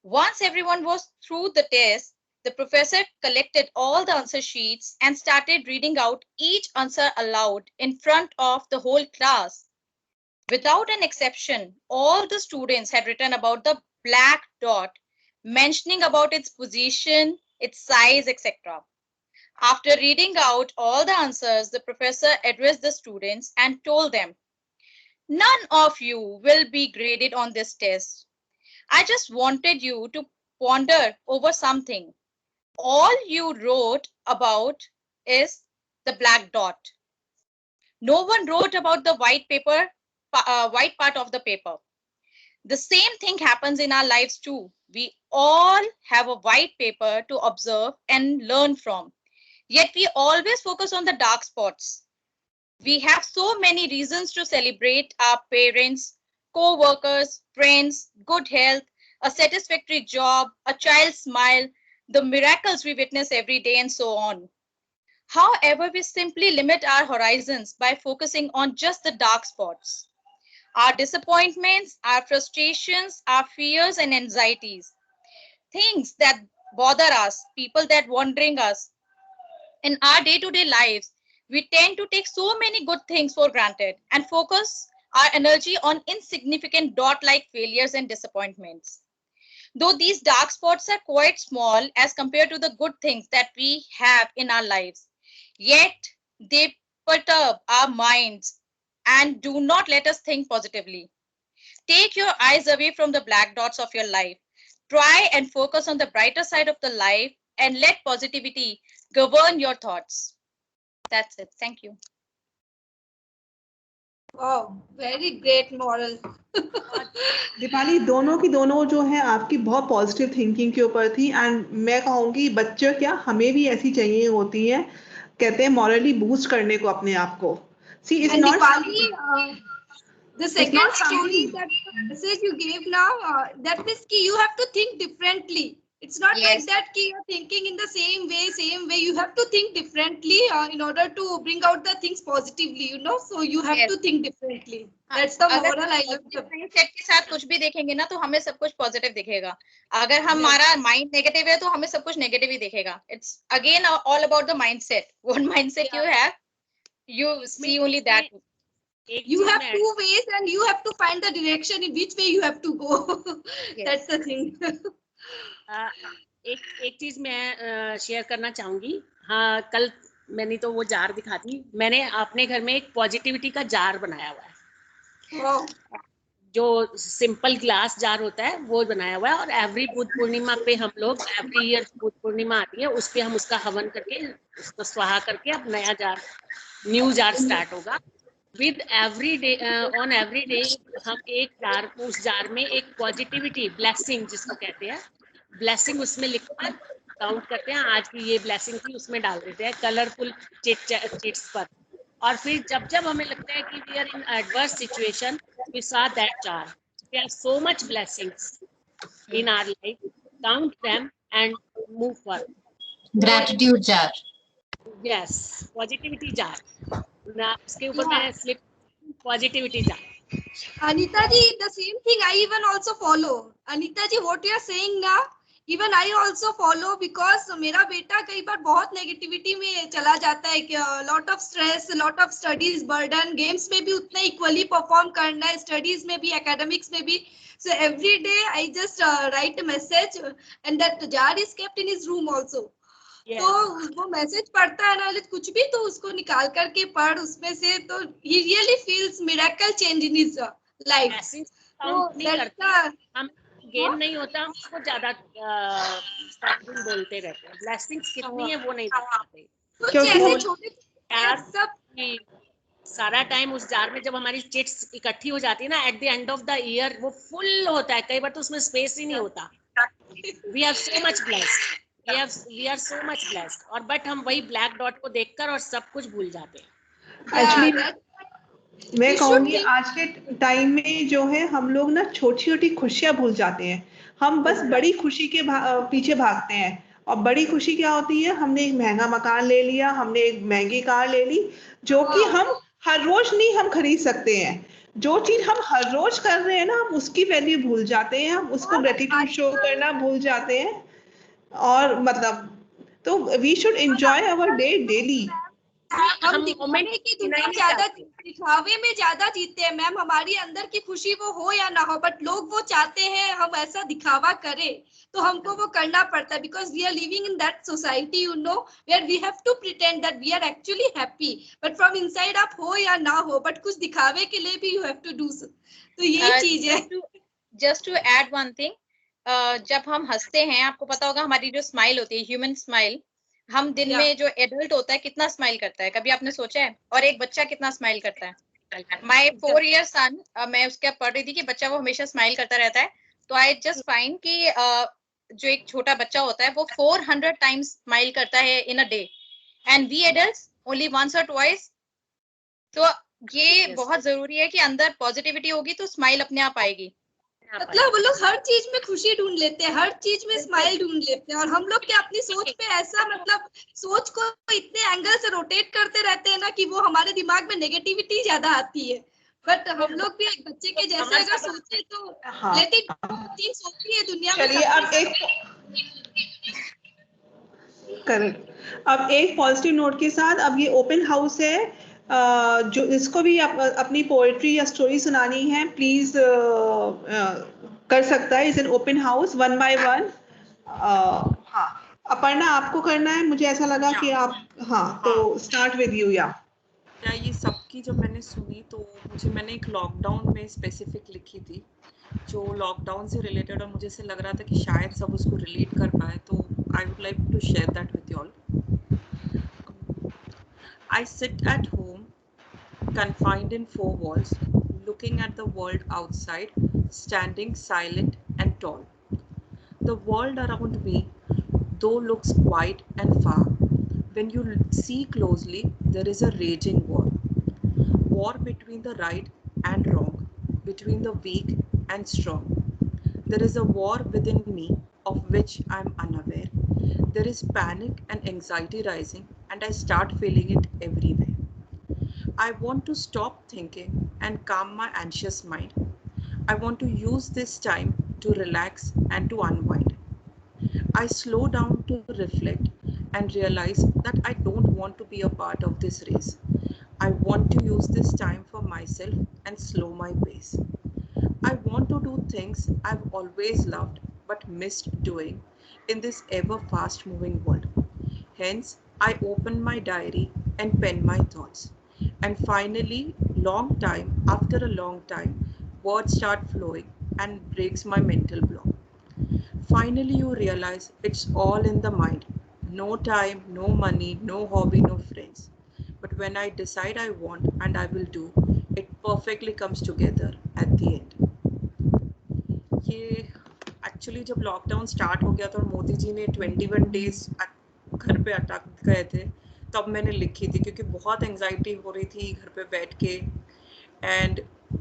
Once everyone was through the test, the professor collected all the answer sheets and started reading out each answer aloud in front of the whole class. Without an exception, all the students had written about the black dot, mentioning about its position, its size, etc. After reading out all the answers, the professor addressed the students and told them, none of you will be graded on this test. I just wanted you to ponder over something. All you wrote about is the black dot. No one wrote about the white part of the paper. The same thing happens in our lives too. We all have a white paper to observe and learn from. Yet we always focus on the dark spots. We have so many reasons to celebrate our parents, co-workers, friends, good health, a satisfactory job, a child's smile, the miracles we witness every day, and so on. However, we simply limit our horizons by focusing on just the dark spots. Our disappointments, our frustrations, our fears and anxieties, things that bother us, people that wandering us. In our day-to-day lives, we tend to take so many good things for granted and focus our energy on insignificant dot-like failures and disappointments. Though these dark spots are quite small as compared to the good things that we have in our lives, yet they perturb our minds and do not let us think positively. Take your eyes away from the black dots of your life. Try and focus on the brighter side of the life and let positivity govern your thoughts. That's it. Thank you. Wow, very great moral. Deepali, दोनों की दोनों जो है आपकी बहुत positive thinking के ऊपर थी, एंड मैं कहूंगी बच्चे क्या, हमें भी ऐसी चाहिए होती है, कहते हैं मॉरली बूस्ट करने को अपने आप को. See, it's not Dipali, the second story, that message you gave now, that means ki you have to think differently. It's not like that ki you're thinking in the same way. You have to think differently in order to bring out the things positively, you know. So you have to think differently. That's the moral I love. Mindset के साथ कुछ भी देखेंगे ना तो हमें सब कुछ पॉजिटिव दिखेगा. अगर हमारा माइंड नेगेटिव है तो हमें सब कुछ नेगेटिव ही दिखेगा. It's again all about the mindset. What mindset you have, you see only that. You have two ways and you have to find the direction in which way you have to go. That's the thing. एक चीज मैं share करना चाहूंगी. हाँ, कल मैंने तो वो जार दिखा दी. मैंने अपने घर में एक पॉजिटिविटी का जार बनाया हुआ है. जो सिंपल ग्लास जार होता है वो बनाया हुआ है, और एवरी बुध पूर्णिमा पे हम लोग, एवरी ईयर बुध पूर्णिमा आती है, उस पे हम उसका हवन करके, उसको स्वाहा करके अब नया जार, न्यू जार स्टार्ट होगा. With every day, on every day हम एक जार, उस जार में एक पॉजिटिविटी, ब्लेसिंग जिसको कहते हैं, ब्लेसिंग उसमें लिखकर काउंट करते हैं. आज की ये ब्लेसिंग थी, उसमें डाल देते हैं कलरफुल चिट्स पर. और फिर जब हमें लगता है कि we are in adverse situation, we saw that jar. There are so much blessings in our life. Count them and move forward. Gratitude jar. Yes, positivity jar. ना उसके ऊपर मैंने slip positivity jar. Anita ji, the same thing I even also follow. Anita ji, what you are saying now, even I also follow, because मेरा बेटा कई बार बहुत negativity में चला जाता है. Lot of stress, lot of studies burden, games में भी उतना इक्वली परफॉर्म करना है, स्टडीज में भी, एकेडमिक्स में भी. So every day I just write a message and that jar is kept in his room also. तो वो मैसेज पढ़ता है ना, कुछ भी तो उसको निकाल करके पढ़ उसमें से, तो he really feels miracle change in his life. हम गेम नहीं होता, हम उसको ज्यादा बोलते रहते हैं. ब्लेसिंग्स कितनी है वो नहीं बताते. ऐसे छोटे सब सारा टाइम उस जार में जब हमारी चिट्स इकट्ठी हो जाती है ना, at the end of the year वो फुल होता है. कई बार तो उसमें स्पेस ही नहीं होता. We are so much blessed. We are so much blessed. और बट हम वही ब्लैक डॉट को देखकर और सब कुछ भूल जाते हैं. मैं कहूँगी आज के टाइम में जो है हम लोग ना छोटी छोटी खुशियां भूल जाते हैं, हम बस बड़ी खुशी के पीछे भागते हैं। और बड़ी खुशी क्या होती है, हमने एक महंगा मकान ले लिया, हमने एक महंगी कार ले ली, जो कि हम हर रोज नहीं हम खरीद सकते हैं। जो चीज हम हर रोज कर रहे हैं ना, हम उसकी वैल्यू भूल जाते हैं, हम उसको ग्रेटिट्यूड शो करना भूल जाते हैं। और मतलब तो we should enjoy our day daily. हम दिखावे की दुनिया ज्यादा दिखावे में ज्यादा जीते हैं मैम। हमारी अंदर की खुशी वो हो या ना हो, बट लोग वो चाहते हैं हम ऐसा दिखावा करें, तो हमको वो करना पड़ता है, because we are living in that society you know, where we have to pretend that we are actually happy, but from inside आप हो या ना हो, बट कुछ दिखावे के लिए भी यू हैव टू डू। तो यही चीज है। Just to add one thing, जब हम हंसते हैं, आपको पता होगा हमारी जो स्माइल होती है, ह्यूमन स्माइल, हम दिन में जो एडल्ट होता है कितना स्माइल करता है, कभी आपने सोचा है? और एक बच्चा कितना स्माइल करता है? माय 4 year सन, मैं उसके पढ़ रही थी कि बच्चा वो हमेशा स्माइल करता रहता है, तो आई जस्ट फाइंड कि जो एक छोटा बच्चा होता है वो 400 टाइम्स स्माइल करता है in a day, and we adults only once और ट्वाइस। तो ये बहुत जरूरी है कि अंदर पॉजिटिविटी होगी तो स्माइल अपने आप आएगी। मतलब वो लोग हर चीज में खुशी ढूंढ लेते हैं, हर चीज में स्माइल ढूंढ लेते हैं, और हम लोग क्या अपनी सोच पे ऐसा मतलब सोच को इतने एंगल से रोटेट करते रहते हैं ना कि वो हमारे दिमाग में नेगेटिविटी ज्यादा आती है। बट हम लोग भी एक बच्चे के जैसे अगर सोचे तो लेट इट थिंग्स होती है दुनिया में। चलिए अब एक पॉजिटिव नोट के साथ, अब ये ओपन हाउस है, जो इसको भी अपनी पोएट्री या स्टोरी सुनानी है, प्लीज कर सकता है। Is an open house 1 by 1। हाँ अपर्णा आपको करना है, मुझे ऐसा लगा कि आप तो स्टार्ट विद यू। या ये सबकी जब मैंने सुनी तो मैंने एक लॉकडाउन में स्पेसिफिक लिखी थी, जो लॉकडाउन से रिलेटेड, और मुझे ऐसे लग रहा था कि शायद सब उसको रिलेट कर पाए, तो I would like to share that with you all. I sit at home, confined in 4 walls, looking at the world outside, standing silent and tall. The world around me, though, looks quiet and far. When you see closely, there is a raging war. War between the right and wrong, between the weak and strong. There is a war within me of which I am unaware. There is panic and anxiety rising, and I start feeling it everywhere. I want to stop thinking and calm my anxious mind. I want to use this time to relax and to unwind. I slow down to reflect and realize that I don't want to be a part of this race. I want to use this time for myself and slow my pace. I want to do things I've always loved but missed doing in this ever fast moving world. Hence, I open my diary and pen my thoughts. And finally, after a long time, words start flowing and breaks my mental block. Finally, you realize it's all in the mind. No time, no money, no hobby, no friends. But when I decide I want and I will do, it perfectly comes together at the end. ये actually जब lockdown start हो गया था और मोदी जी ने 21 days घर पे अटक गए थे, तब मैंने लिखी थी, क्योंकि बहुत एंजाइटी हो रही थी घर पे बैठ के, एंड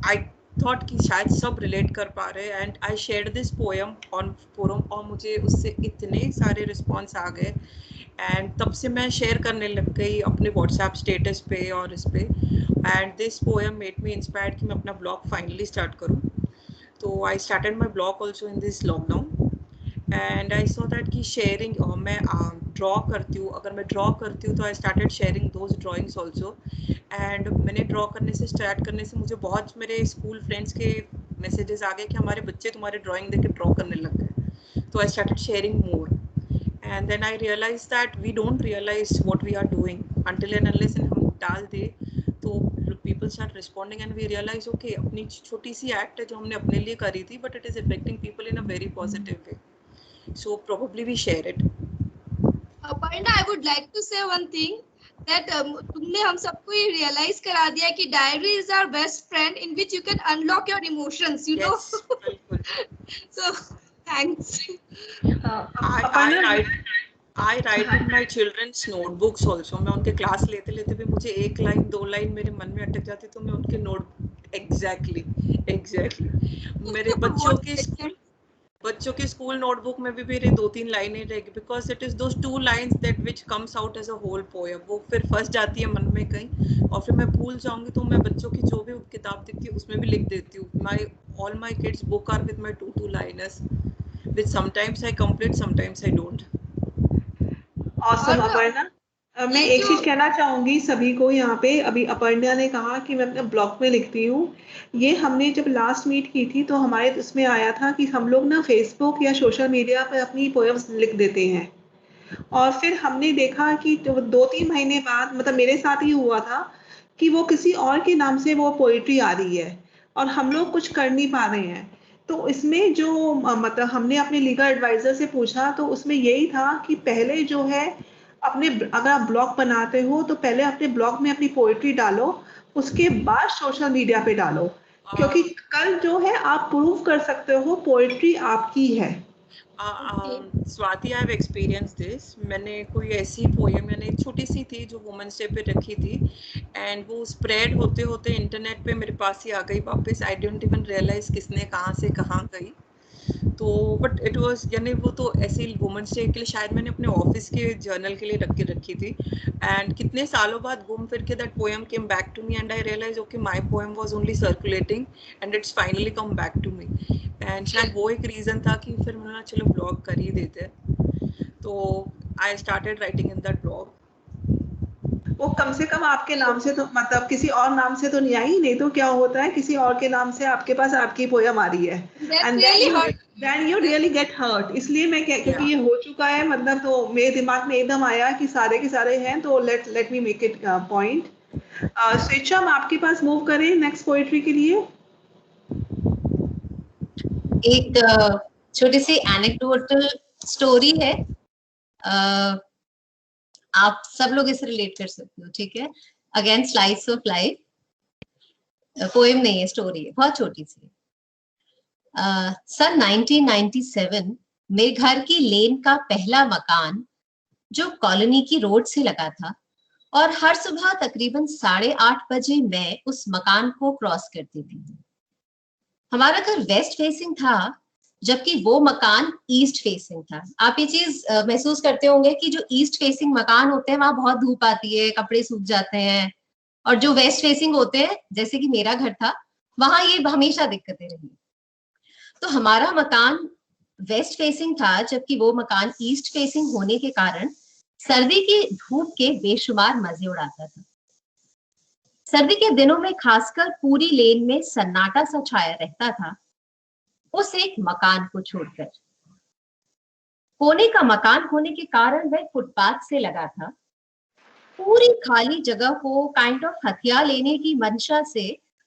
आई थॉट कि शायद सब रिलेट कर पा रहे हैं, and I shared this poem on forum, और मुझे उससे इतने सारे रिस्पॉन्स आ गए, एंड तब से मैं शेयर करने लग गई अपने व्हाट्सएप स्टेटस पे और इस पे, and this poem made me inspired कि मैं अपना ब्लॉग फाइनली स्टार्ट करूँ। तो I started my blog also in this lockdown, and I saw that कि शेयरिंग, मैं ड्रॉ करती हूँ, अगर मैं ड्रॉ करती हूँ तो I started sharing those drawings also, and मैंने ड्रॉ करने से स्टार्ट करने से मुझे बहुत मेरे स्कूल फ्रेंड्स के मैसेजेस आ गए कि हमारे बच्चे तुम्हारे ड्रॉइंग देख के ड्रॉ करने लग गए, तो I started sharing more, and then I realise that we don't realise what we are doing until and unless हम डाल दे तो people start responding and we realize okay, अपनी छोटी सी एक्ट है जो हमने अपने लिए करी थी, but it is affecting people in a very positive way, so probably we share it. Aparna, I would like to say one thing that तुमने हम सबको ये realize करा दिया कि diary is our best friend in which you can unlock your emotions, you know. So thanks. I write in my children's notebooks also. मैं उनके class लेते लेते भी मुझे एक लाइन 2 लाइन मेरे मन में अटक जाती तो मैं उनके नोट एग्जैक्टली मेरे बच्चों की स्कूल नोटबुक में भी मेरे 2-3 लाइनें रहेगी because it is those 2 lines that which comes out as a whole poem. वो फिर फंस जाती है मन में कहीं और फिर मैं भूल जाऊंगी तो मैं बच्चों की जो भी किताब दिखती है उसमें भी लिख देती हूँ. All my kids book are with my 2 liners which sometimes I complete, sometimes I don't. Awesome, Aparna. मैं एक चीज कहना चाहूंगी सभी को यहाँ पे. अभी अपर्णा ने कहा कि मैं अपने ब्लॉग में लिखती हूँ. ये हमने जब लास्ट मीट की थी तो हमारे इसमें आया था कि हम लोग ना फेसबुक या सोशल मीडिया पर अपनी पोएम्स लिख देते हैं और फिर हमने देखा कि 2-3 महीने बाद, मतलब मेरे साथ ही हुआ था कि वो किसी और के नाम से वो पोइट्री आ रही है और हम लोग कुछ कर नहीं पा रहे हैं. तो इसमें जो मतलब हमने अपने लीगल एडवाइजर से पूछा तो उसमें यही था कि पहले जो है अपने, अगर आप ब्लॉग बनाते हो तो पहले अपने ब्लॉग में अपनी पोइट्री डालो, उसके बाद सोशल मीडिया पे डालो, क्योंकि कल जो है आप प्रूव कर सकते हो पोइट्री आपकी है. Swati, I have experience this. मैंने कोई ऐसी पोएम, मैंने एक छोटी सी थी जो वुमेन्स डे पे रखी थी एंड वो स्प्रेड होते होते इंटरनेट पे मेरे पास ही आ गई वापस. आई डोंट इवन रियलाइज किसने कहाँ से कहाँ गई. तो बट इट वाज, यानी वो तो ऐसे वुमेन्स डे के लिए शायद मैंने अपने ऑफिस के जर्नल के लिए रख के रखी थी एंड कितने सालों बाद घूम फिर के that poem came back to me and I realise okay my poem was only circulating and it's finally come back to me. And शायद वो एक रीज़न था कि फिर मैंने चलो ब्लॉग कर ही देते. तो I started writing in that blog. वो कम से कम आपके नाम से तो, मतलब किसी और नाम से तो नहीं आई. नहीं तो क्या होता है किसी और के नाम से आपके पास आपकी पोयम आ रही है and then you really get hurt. इसलिए मैं क्योंकि ये हो चुका है, मतलब तो मेरे दिमाग में एकदम आया कि सारे के सारे हैं तो let me make it point. स्वेच्छा, हम आपके पास मूव करें नेक्स्ट पोएट्री के लिए. एक छोटी सी एनेक्डोटल स्टोरी है. आप सब लोग इसे रिलेट कर सकते हो, ठीक है. Again slice of life. Poem नहीं है, स्टोरी है, बहुत छोटी सी. सन 1997 मेरे घर की लेन का पहला मकान जो कॉलोनी की रोड से लगा था और हर सुबह तकरीबन 8:30 बजे मैं उस मकान को क्रॉस करती थी. हमारा घर वेस्ट फेसिंग था जबकि वो मकान ईस्ट फेसिंग था. आप ये चीज महसूस करते होंगे कि जो ईस्ट फेसिंग मकान होते हैं वहां बहुत धूप आती है, कपड़े सूख जाते हैं, और जो वेस्ट फेसिंग होते हैं जैसे कि मेरा घर था वहां ये हमेशा दिक्कतें रही. तो हमारा मकान वेस्ट फेसिंग था जबकि वो मकान ईस्ट फेसिंग होने के कारण सर्दी की धूप के बेशुमार मजे उड़ाता था. सर्दी के दिनों में खासकर पूरी लेन में सन्नाटा सा छाया रहता था उस एक मकान को छोड़कर. कोने का मकान होने के कारण वह फुटपाथ से लगा था. पूरी खाली जगह को काइंड ऑफ हथिया लेने की मंशा से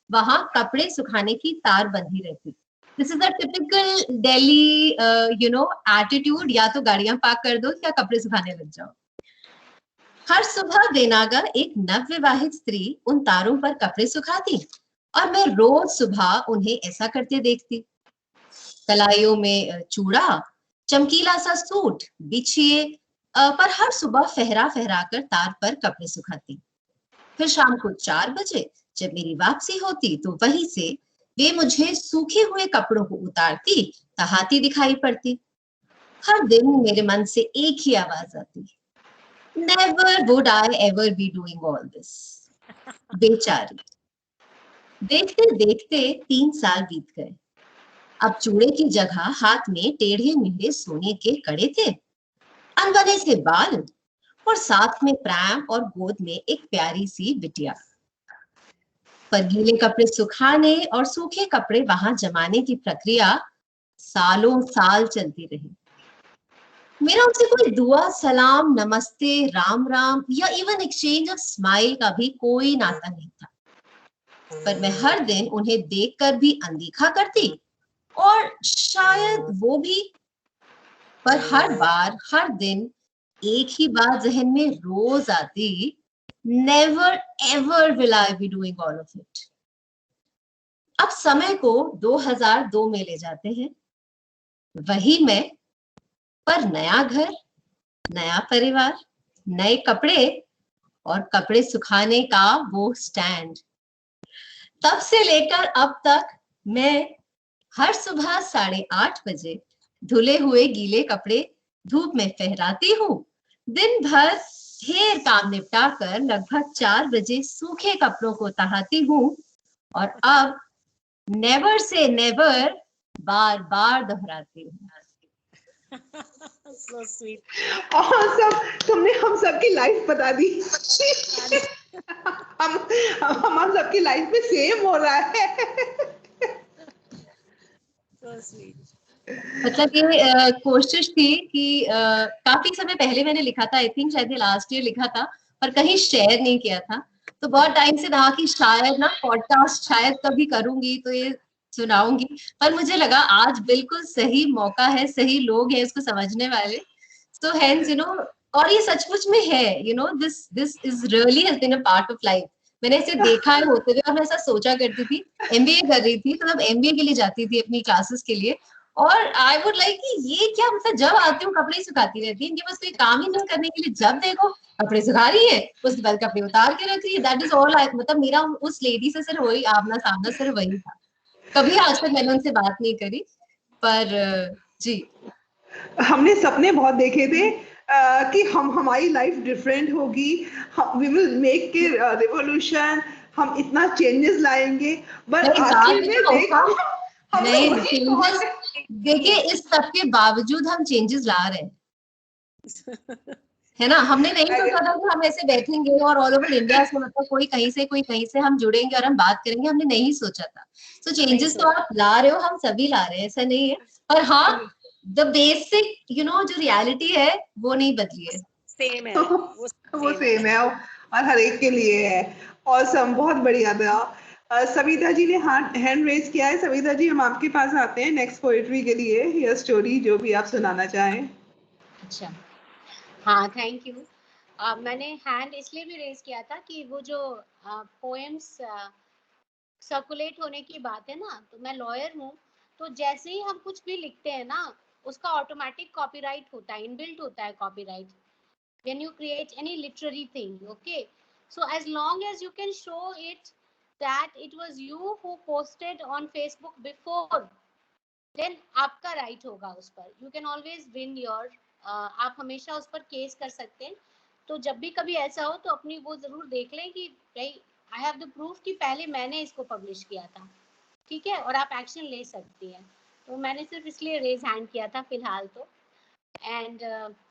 वहां कपड़े सुखाने की तार बंधी रहती. This is a typical Delhi attitude, या तो गाड़ियां पार्क कर दो या कपड़े सुखाने लग जाओ. हर सुबह बेनागा एक नवविवाहित स्त्री उन तारों पर कपड़े सुखाती और मैं रोज सुबह उन्हें ऐसा करते देखती. कलाइयों में चूड़ा, चमकीला सा सूट, बिछिए पर हर सुबह फहरा फहरा कर तार पर कपड़े सुखाती. फिर शाम को 4 बजे जब मेरी वापसी होती तो वहीं से वे मुझे सूखे हुए कपड़ों को उतारती तहाती दिखाई पड़ती. हर दिन मेरे मन से एक ही आवाज आती, Never would I ever be doing all this. बेचारी. देखते देखते 3 साल बीत गए. अब चूड़े की जगह हाथ में टेढ़े मेढ़े सोने के कड़े थे, अनबने से बाल और साथ में प्रैम और गोद में एक प्यारी सी बिटिया. पर गीले कपड़े सुखाने और सूखे कपड़े वहां जमाने की प्रक्रिया सालों साल चलती रही. मेरा उनसे कोई दुआ, सलाम, नमस्ते, राम राम या इवन एक्सचेंज ऑफ स्माइल का भी कोई नाता नहीं था. पर मैं हर दिन उन्हें देखकर भी अनदेखा करती और शायद वो भी. पर हर बार हर दिन एक ही बात जहन में रोज आती, never ever will I be doing all of it. अब समय को 2002 में ले जाते हैं. वही मैं, पर नया घर, नया परिवार, नए कपड़े और कपड़े सुखाने का वो स्टैंड। तब से लेकर अब तक मैं हर सुबह 8:30 बजे धुले हुए गीले कपड़े धूप में फहराती हूँ। दिन भर ढेर काम निपटा कर लगभग 4 बजे सूखे कपड़ों को तहाती हूँ और अब नेवर से नेवर बार बार दोहराती हूँ। So sweet. और सब तुमने हम सबकी लाइफ बता दी। हम सबकी लाइफ में सेम हो रहा है। So sweet. मतलब ये कोशिश थी कि काफी समय पहले मैंने लिखा था, आई थिंक शायद लास्ट ईयर लिखा था, पर कहीं शेयर नहीं किया था। तो बहुत टाइम से रहा कि शायद ना पॉडकास्ट शायद कभी करूंगी तो ये सुनाऊंगी, पर मुझे लगा आज बिल्कुल सही मौका है, सही लोग हैं इसको समझने वाले। सो हेंस और ये सचमुच में है, this is really has been a part of life. मैंने इसे देखा है होते हुए और मैं ऐसा सोचा करती थी। एमबीए कर रही थी, तो तब एमबीए के लिए जाती थी अपनी क्लासेस के लिए, और आई वुड लाइक कि ये क्या, मतलब जब आती हूँ कपड़े सुखाती रहती है, इनके पास कोई काम ही नहीं करने के लिए, जब देखो कपड़े सुखा रही है, उसके बाद कपड़े उतार के रख रही है। That is all. मतलब मेरा उस लेडी से सिर्फ वही आमना सामना सिर्फ वही था। कभी आज तक मैंने उनसे बात नहीं करी, पर जी हमने सपने बहुत देखे थे कि हमारी लाइफ डिफरेंट होगी, वी विल मेक के रिवॉल्यूशन, हम इतना चेंजेस लाएंगे, पर आखिर में देखो हम तो नहीं, वही पहुंच चेंजेस देखिए, इस सब के बावजूद हम चेंजेस ला रहे हैं, है ना। हमने नहीं सोचा था कि हम ऐसे बैठेंगे और ऑल ओवर इंडिया से, मतलब कोई कहीं से हम जुड़ेंगे और हम बात करेंगे, हमने नहीं सोचा था। तो चेंजेस तो आप ला रहे हो, हम सभी ला रहे हैं, ऐसा नहीं है। पर हाँ, द बेसिक जो रियलिटी है वो नहीं बदली है, सेम है, वो सेम है और हर एक के लिए है। ऑसम, बहुत बढ़िया था। सविता जी ने हैंड रेज किया है। सविता जी, हम आपके पास आते हैं नेक्स्ट पोएट्री के लिए, या स्टोरी जो भी आप सुनाना चाहें। अच्छा, हाँ, थैंक यू। मैंने हैंड इसलिए भी रेज किया था कि वो जो पोएम्स सर्कुलेट होने की बात है ना, तो मैं लॉयर हूँ, तो जैसे ही हम कुछ भी लिखते हैं ना, उसका ऑटोमेटिक कॉपीराइट होता है, इनबिल्ट होता है copyright when you create any literary thing. Okay, so as long as you can show it that it was you who posted on Facebook before, then आपका राइट होगा उस पर, you can always win your आप हमेशा उस पर case कर सकते हैं। तो जब भी कभी ऐसा हो तो अपनी वो जरूर देख लें कि भाई आई हैव द प्रूफ कि पहले मैंने इसको पब्लिश किया था, ठीक है, और आप एक्शन ले सकती हैं। तो मैंने सिर्फ इसलिए रेज हैंड किया था फिलहाल तो। And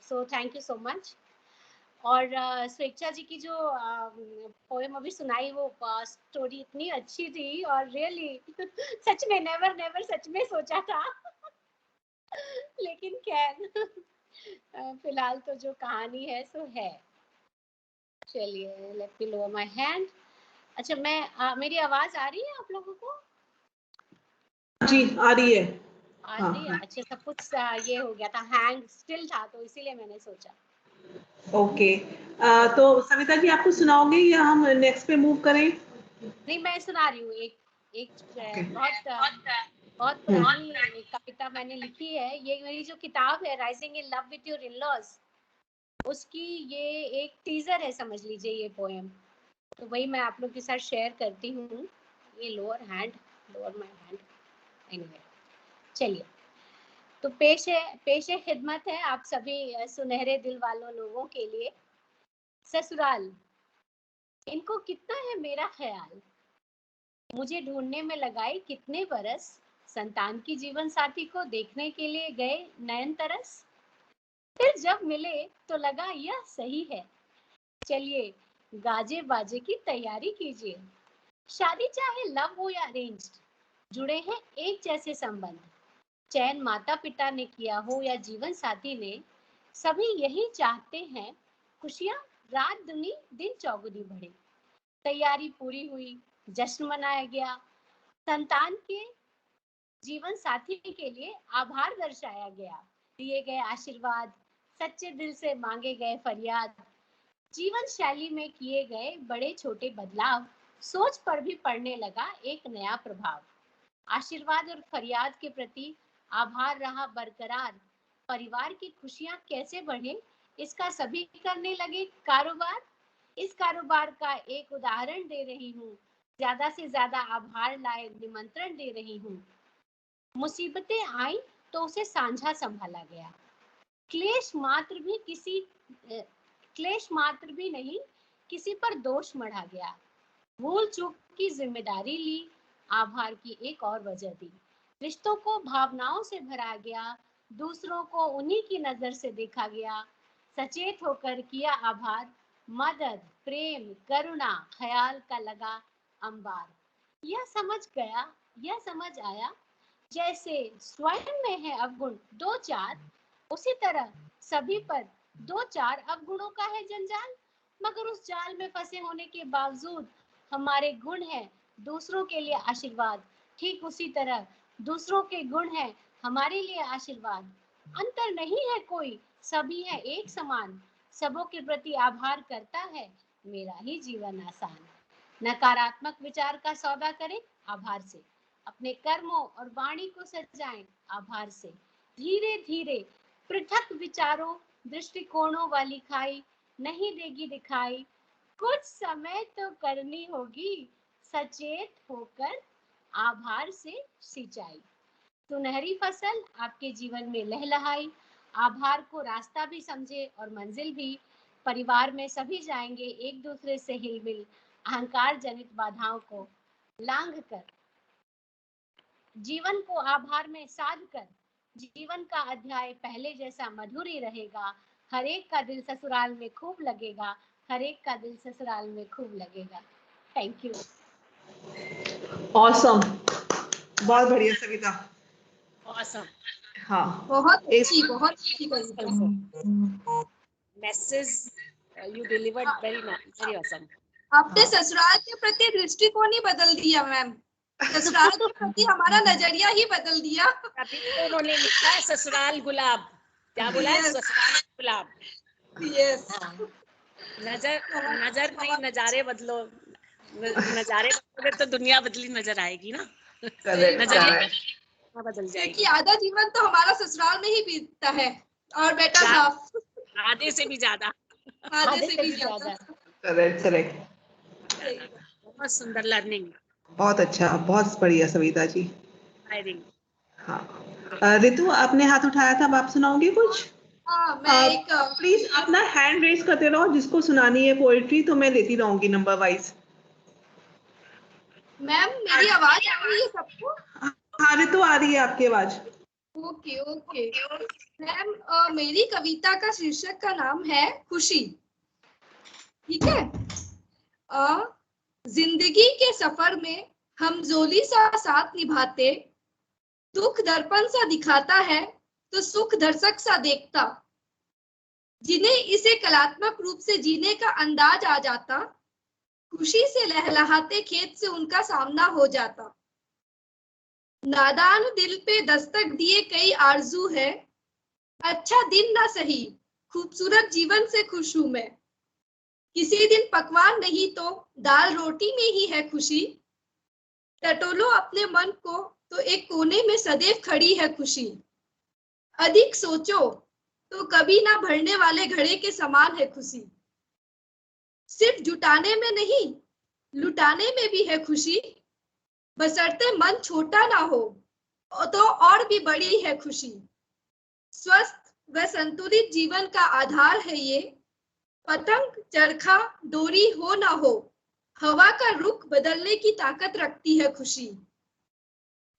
so thank you so much. और स्वेच्छा जी की जो पोएम अभी सुनाई, वो स्टोरी इतनी अच्छी थी, और रियली सच में नेवर नेवर सच में सोचा था लेकिन खैर फिलहाल तो जो कहानी है सो है। चलिए, let me lower my hand. अच्छा, मैं मेरी आवाज आ रही है आप लोगों को? जी, आ रही है। आ रही है। अच्छा, सब कुछ ये हो गया था, हैंग स्टिल था, तो इसीलिए मैंने सोचा। ओके, तो सविता जी आपको सुनाओगे या हम नेक्स्ट पे मूव करें? नहीं, मैं सुना रही हूँ। एक बहुत पुरानी कविता मैंने लिखी है। ये मेरी जो किताब है rising in love with your in-laws, उसकी ये एक टीजर है, समझ लीजिए, ये पोएम। तो वही मैं आप लोग के साथ शेयर करती हूँ। ये लोअर माय हैंड। एनीवे, चलिए, तो पेश है खिदमत है आप सभी सुनहरे दिल वालों लोगों के लिए। ससुराल, इनको कितना है मेरा ख्याल, मुझे ढूंढने में लगाए कितने बरस, संतान की जीवन साथी को देखने के लिए गए नयन तरस, फिर जब मिले तो लगा यह सही है, चलिए गाजे बाजे की तैयारी कीजिए। शादी चाहे लव हो या अरेंज्ड, जुड़े हैं एक जैसे संबंध, चयन माता पिता ने किया हो या जीवन साथी ने, सभी यही चाहते हैं खुशियां रात दुनी दिन चौगुनी बढ़े। तैयारी पूरी हुई, जश्न मनाया गया, संतान के जीवन साथी के लिए आभार दर्शाया गया, दिए गए आशीर्वाद, सच्चे दिल से मांगे गए फरियाद, जीवन शैली में किए गए बड़े छोटे बदलाव, सोच पर भी पड़ने लगा एक नया प्रभाव। आशीर्वाद और फरियाद के प्रति आभार रहा बरकरार, परिवार की खुशियां कैसे बढ़े इसका सभी करने लगे कारोबार। इस कारोबार का एक उदाहरण दे रही हूँ, ज्यादा से ज्यादा आभार लाए निमंत्रण दे रही हूँ। मुसीबतें आई तो उसे साझा संभाला गया। क्लेश मात्र भी नहीं किसी पर दोष मढ़ा गया। भूल चूक की जिम्मेदारी ली, आभार की एक और वजह दी। रिश्तों को भावनाओं से भरा गया, दूसरों को उन्हीं की नजर से देखा गया। सचेत होकर किया आभार, मदद, प्रेम, करुणा, ख्याल का लगा अंबार। यह समझ आया, जैसे स्वयं में है अवगुण 2-4, उसी तरह सभी पर 2-4 अवगुणों का है जंजाल। मगर उस जाल में फंसे होने के बावजूद हमारे गुण हैं दूसरों के लिए आशीर्वाद। ठीक उसी तरह दूसरों के गुण हैं हमारे लिए आशीर्वाद। अंतर नहीं है कोई, सभी है एक समान। सबों के प्रति आभार करता है मेरा ही जीवन आसान। नकारात्मक विचार का सौदा करें आभार से, अपने कर्मों और वाणी को सजाएं आभार से। धीरे धीरे पृथक विचारों दृष्टिकोणों वाली खाई नहीं देगी दिखाई। कुछ समय तो करनी होगी सचेत होकर आभार से सिंचाई। सुनहरी फसल आपके जीवन में लहलहाई। आभार को रास्ता भी समझे और मंजिल भी। परिवार में सभी जाएंगे एक दूसरे से हिलमिल, अहंकार जनित बाधाओं को लांघ कर, जीवन को आभार में साध कर। जीवन का अध्याय पहले जैसा मधुर ही रहेगा। हर एक का दिल ससुराल में खूब लगेगा, हर एक का दिल ससुराल में खूब लगेगा। Thank you. ऑसम, बहुत बढ़िया सविता। ऑसम। हाँ, बहुत अच्छी कविता। Message you delivered very nice, very awesome. आपने ससुराल के प्रति दृष्टिकोण ही बदल दिया मैम। ससुराल के प्रति हमारा नजरिया ही बदल दिया। अभी तो उन्होंने लिखा है ससुराल गुलाब। क्या बोला है? ससुराल गुलाब। यस। नजर नहीं, नजारे बदलो। नजारे बदलोगे तो दुनिया बदली नजर आएगी ना। नजर बदल जाएगी। कि आधा जीवन तो हमारा ससुराल में ही बीतता है और बेटा साफ आधे से भी ज्यादा। करेक्ट। बहुत सुंदर लर्निंग। बहुत अच्छा, बहुत बढ़िया सविता जी। हाँ, रितु आपने हाथ उठाया था, अब आप सुनाओगे कुछ? प्लीज अपना हैंड रेज करते रहो, जिसको सुनानी है पोएट्री तो मैं लेती रहूंगी नंबर वाइज। मैम मेरी आवाज आ रही है सबको? हाँ रितु, आ रही है आपकी आवाज। ओके मैम, मेरी कविता का शीर्षक का नाम है खुशी। ठीक है। जिंदगी के सफर में हम जोली सा साथ निभाते, दुख दर्पण सा दिखाता है तो सुख दर्शक सा देखता। जिन्हें इसे कलात्मक रूप से जीने का अंदाज आ जाता, खुशी से लहलहाते खेत से उनका सामना हो जाता। नादान दिल पे दस्तक दिए कई आरजू है, अच्छा दिन ना सही खूबसूरत जीवन से खुश हूं मैं। किसी दिन पकवान नहीं तो दाल रोटी में ही है खुशी, टटोलो अपने मन को तो एक कोने में सदैव खड़ी है खुशी। अधिक सोचो तो कभी ना भरने वाले घड़े के समान है खुशी। सिर्फ जुटाने में नहीं लुटाने में भी है खुशी, बशर्ते मन छोटा ना हो तो और भी बड़ी है खुशी। स्वस्थ व संतुलित जीवन का आधार है ये, पतंग चरखा डोरी हो ना हो, हवा का रुख बदलने की ताकत रखती है खुशी।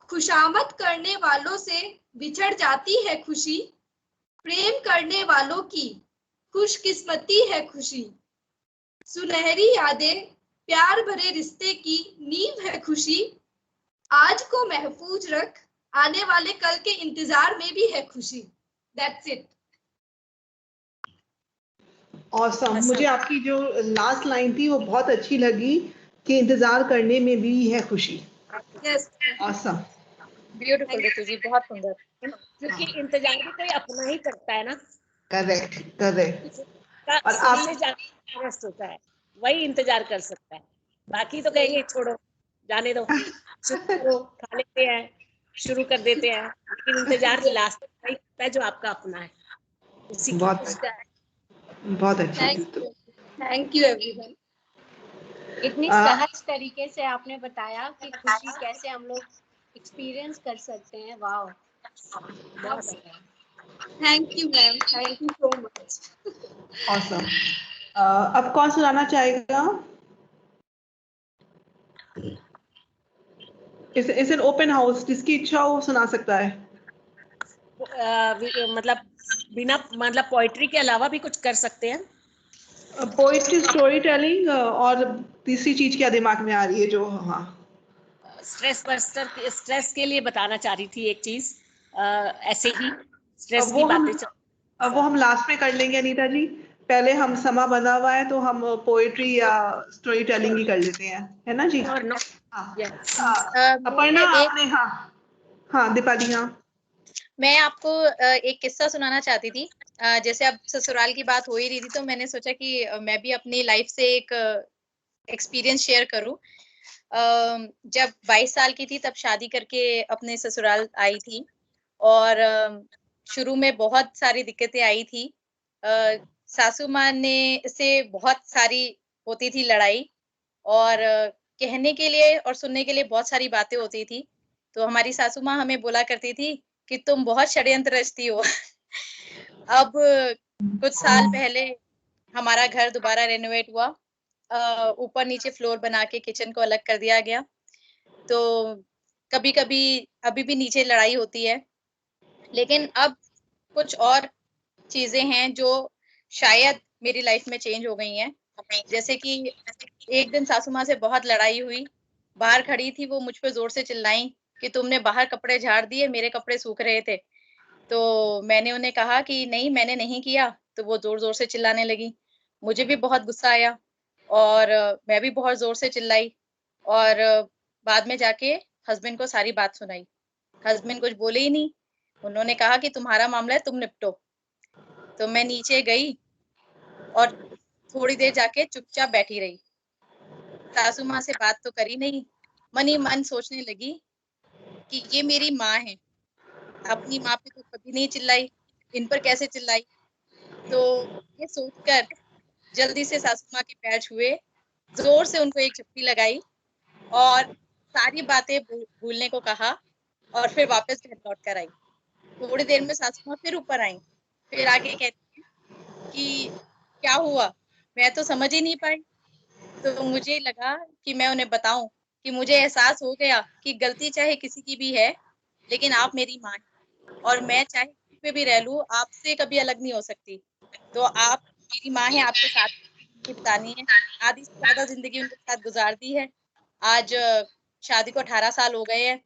खुशामद करने वालों से बिछड़ जाती है खुशी, प्रेम करने वालों की खुशकिस्मती है खुशी। सुनहरी यादें प्यार भरे रिश्ते की नींव है खुशी, आज को महफूज रख आने वाले कल के इंतजार में भी है खुशी। That's it. Awesome. मुझे आपकी जो लास्ट लाइन थी वो बहुत अच्छी लगी कि इंतजार करने में भी है खुशी। Yes. Awesome. ब्यूटीफुल रितु जी, बहुत सुंदर। क्योंकि इंतजार भी कोई अपना ही करता है ना। करेक्ट। और आपसे ज्यादा रेस्ट होता है, वही इंतजार कर सकता है। बाकी तो कहेंगे छोड़ो जाने दो, खा लेते हैं, शुरू कर देते हैं, लेकिन इंतजार लास्ट तक वही करता है जो आपका अपना है। बहुत अच्छी थी। Thank you everyone. इतनी सहज तरीके से आपने बताया कि खुशी कैसे हम लोग एक्सपीरियंस कर सकते हैं। वाओ, बहुत बढ़िया। Thank you ma'am, thank you so much. Awesome. अब कौन सुनाना चाहेगा? इस एन ओपन हाउस, जिसकी इच्छा हो सुना सकता है। मतलब बिना मतलब पोइट्री के अलावा भी कुछ कर सकते हैं? पोइट्री, स्टोरी टेलिंग, और तीसरी चीज क्या दिमाग में आ रही है जो? हाँ, स्ट्रेस बस्टर, स्ट्रेस के लिए बताना चाह रही थी एक चीज, ऐसे ही स्ट्रेस की वो बातें। हम लास्ट में कर लेंगे अनीता जी। पहले हम समा बना हुआ है तो हम पोइट्री या स्टोरी टेलिंग ही कर लेते हैं, है ना जी? और नो, अपर्णा आपने, हाँ दीपाली, हाँ मैं आपको एक किस्सा सुनाना चाहती थी। जैसे अब ससुराल की बात हो ही रही थी तो मैंने सोचा कि मैं भी अपनी लाइफ से एक एक्सपीरियंस शेयर करूं। जब 22 साल की थी तब शादी करके अपने ससुराल आई थी और शुरू में बहुत सारी दिक्कतें आई थी। सासू माँ ने से बहुत सारी होती थी लड़ाई और कहने के लिए और सुनने के लिए बहुत सारी बातें होती थी। तो हमारी सासू माँ हमें बोला करती थी कि तुम बहुत षड्यंत्र रचती हो। अब कुछ साल पहले हमारा घर दोबारा रेनोवेट हुआ। ऊपर नीचे फ्लोर बना के किचन को अलग कर दिया गया। तो कभी-कभी अभी भी नीचे लड़ाई होती है। लेकिन अब कुछ और चीज़ें हैं जो शायद मेरी लाइफ में चेंज हो गई हैं। जैसे कि एक दिन सासू माँ से बहुत लड़ाई हुई। बाहर खड़ी थी, वो मुझ पे ज़ोर से चिल्लाईं कि तुमने बाहर कपड़े झाड़ दिए, मेरे कपड़े सूख रहे थे। तो मैंने उन्हें कहा कि नहीं, मैंने नहीं किया। तो वो ज़ोर-ज़ोर से चिल्लाने लगी। मुझे भी बहुत गुस्सा आया और मैं भी बहुत ज़ोर से चिल्लाई और बाद में जाके हस्बैंड को सारी बात सुनाई। हस्बैंड कुछ बोले ही नहीं। उन्होंने कहा कि तुम्हारा मामला है, तुम निपटो। तो मैं नीचे गई और थोड़ी देर जाके चुपचाप बैठी रही। सासू माँ से बात तो करी नहीं। मन ही मन सोचने लगी कि ये मेरी माँ है। अपनी माँ पे तो कभी नहीं चिल्लाई, इन पर कैसे चिल्लाई? तो ये सोचकर जल्दी से सासू माँ के पैर छुए, ज़ोर से उनको एक झपकी लगाई और सारी बातें भूलने को कहा और फिर वापस घर लौट कर आई। थोड़ी देर में सासू माँ फिर ऊपर आईं। फिर आके कहती हैं कि क्या हुआ? मैं तो समझ ही नहीं पाई। तो मुझे लगा कि मैं उन्हें बताऊँ कि मुझे एहसास हो गया कि गलती चाहे किसी की भी है, लेकिन आप मेरी माँ हैं और मैं चाहे कहीं पे भी रह लूँ, आपसे कभी अलग नहीं हो सकती। तो आप मेरी माँ हैं, आपके साथ ज़िंदगी बितानी है। आधी से ज़्यादा ज़िंदगी उनके साथ गुज़ार दी है। आज शादी को 18 साल हो गए हैं।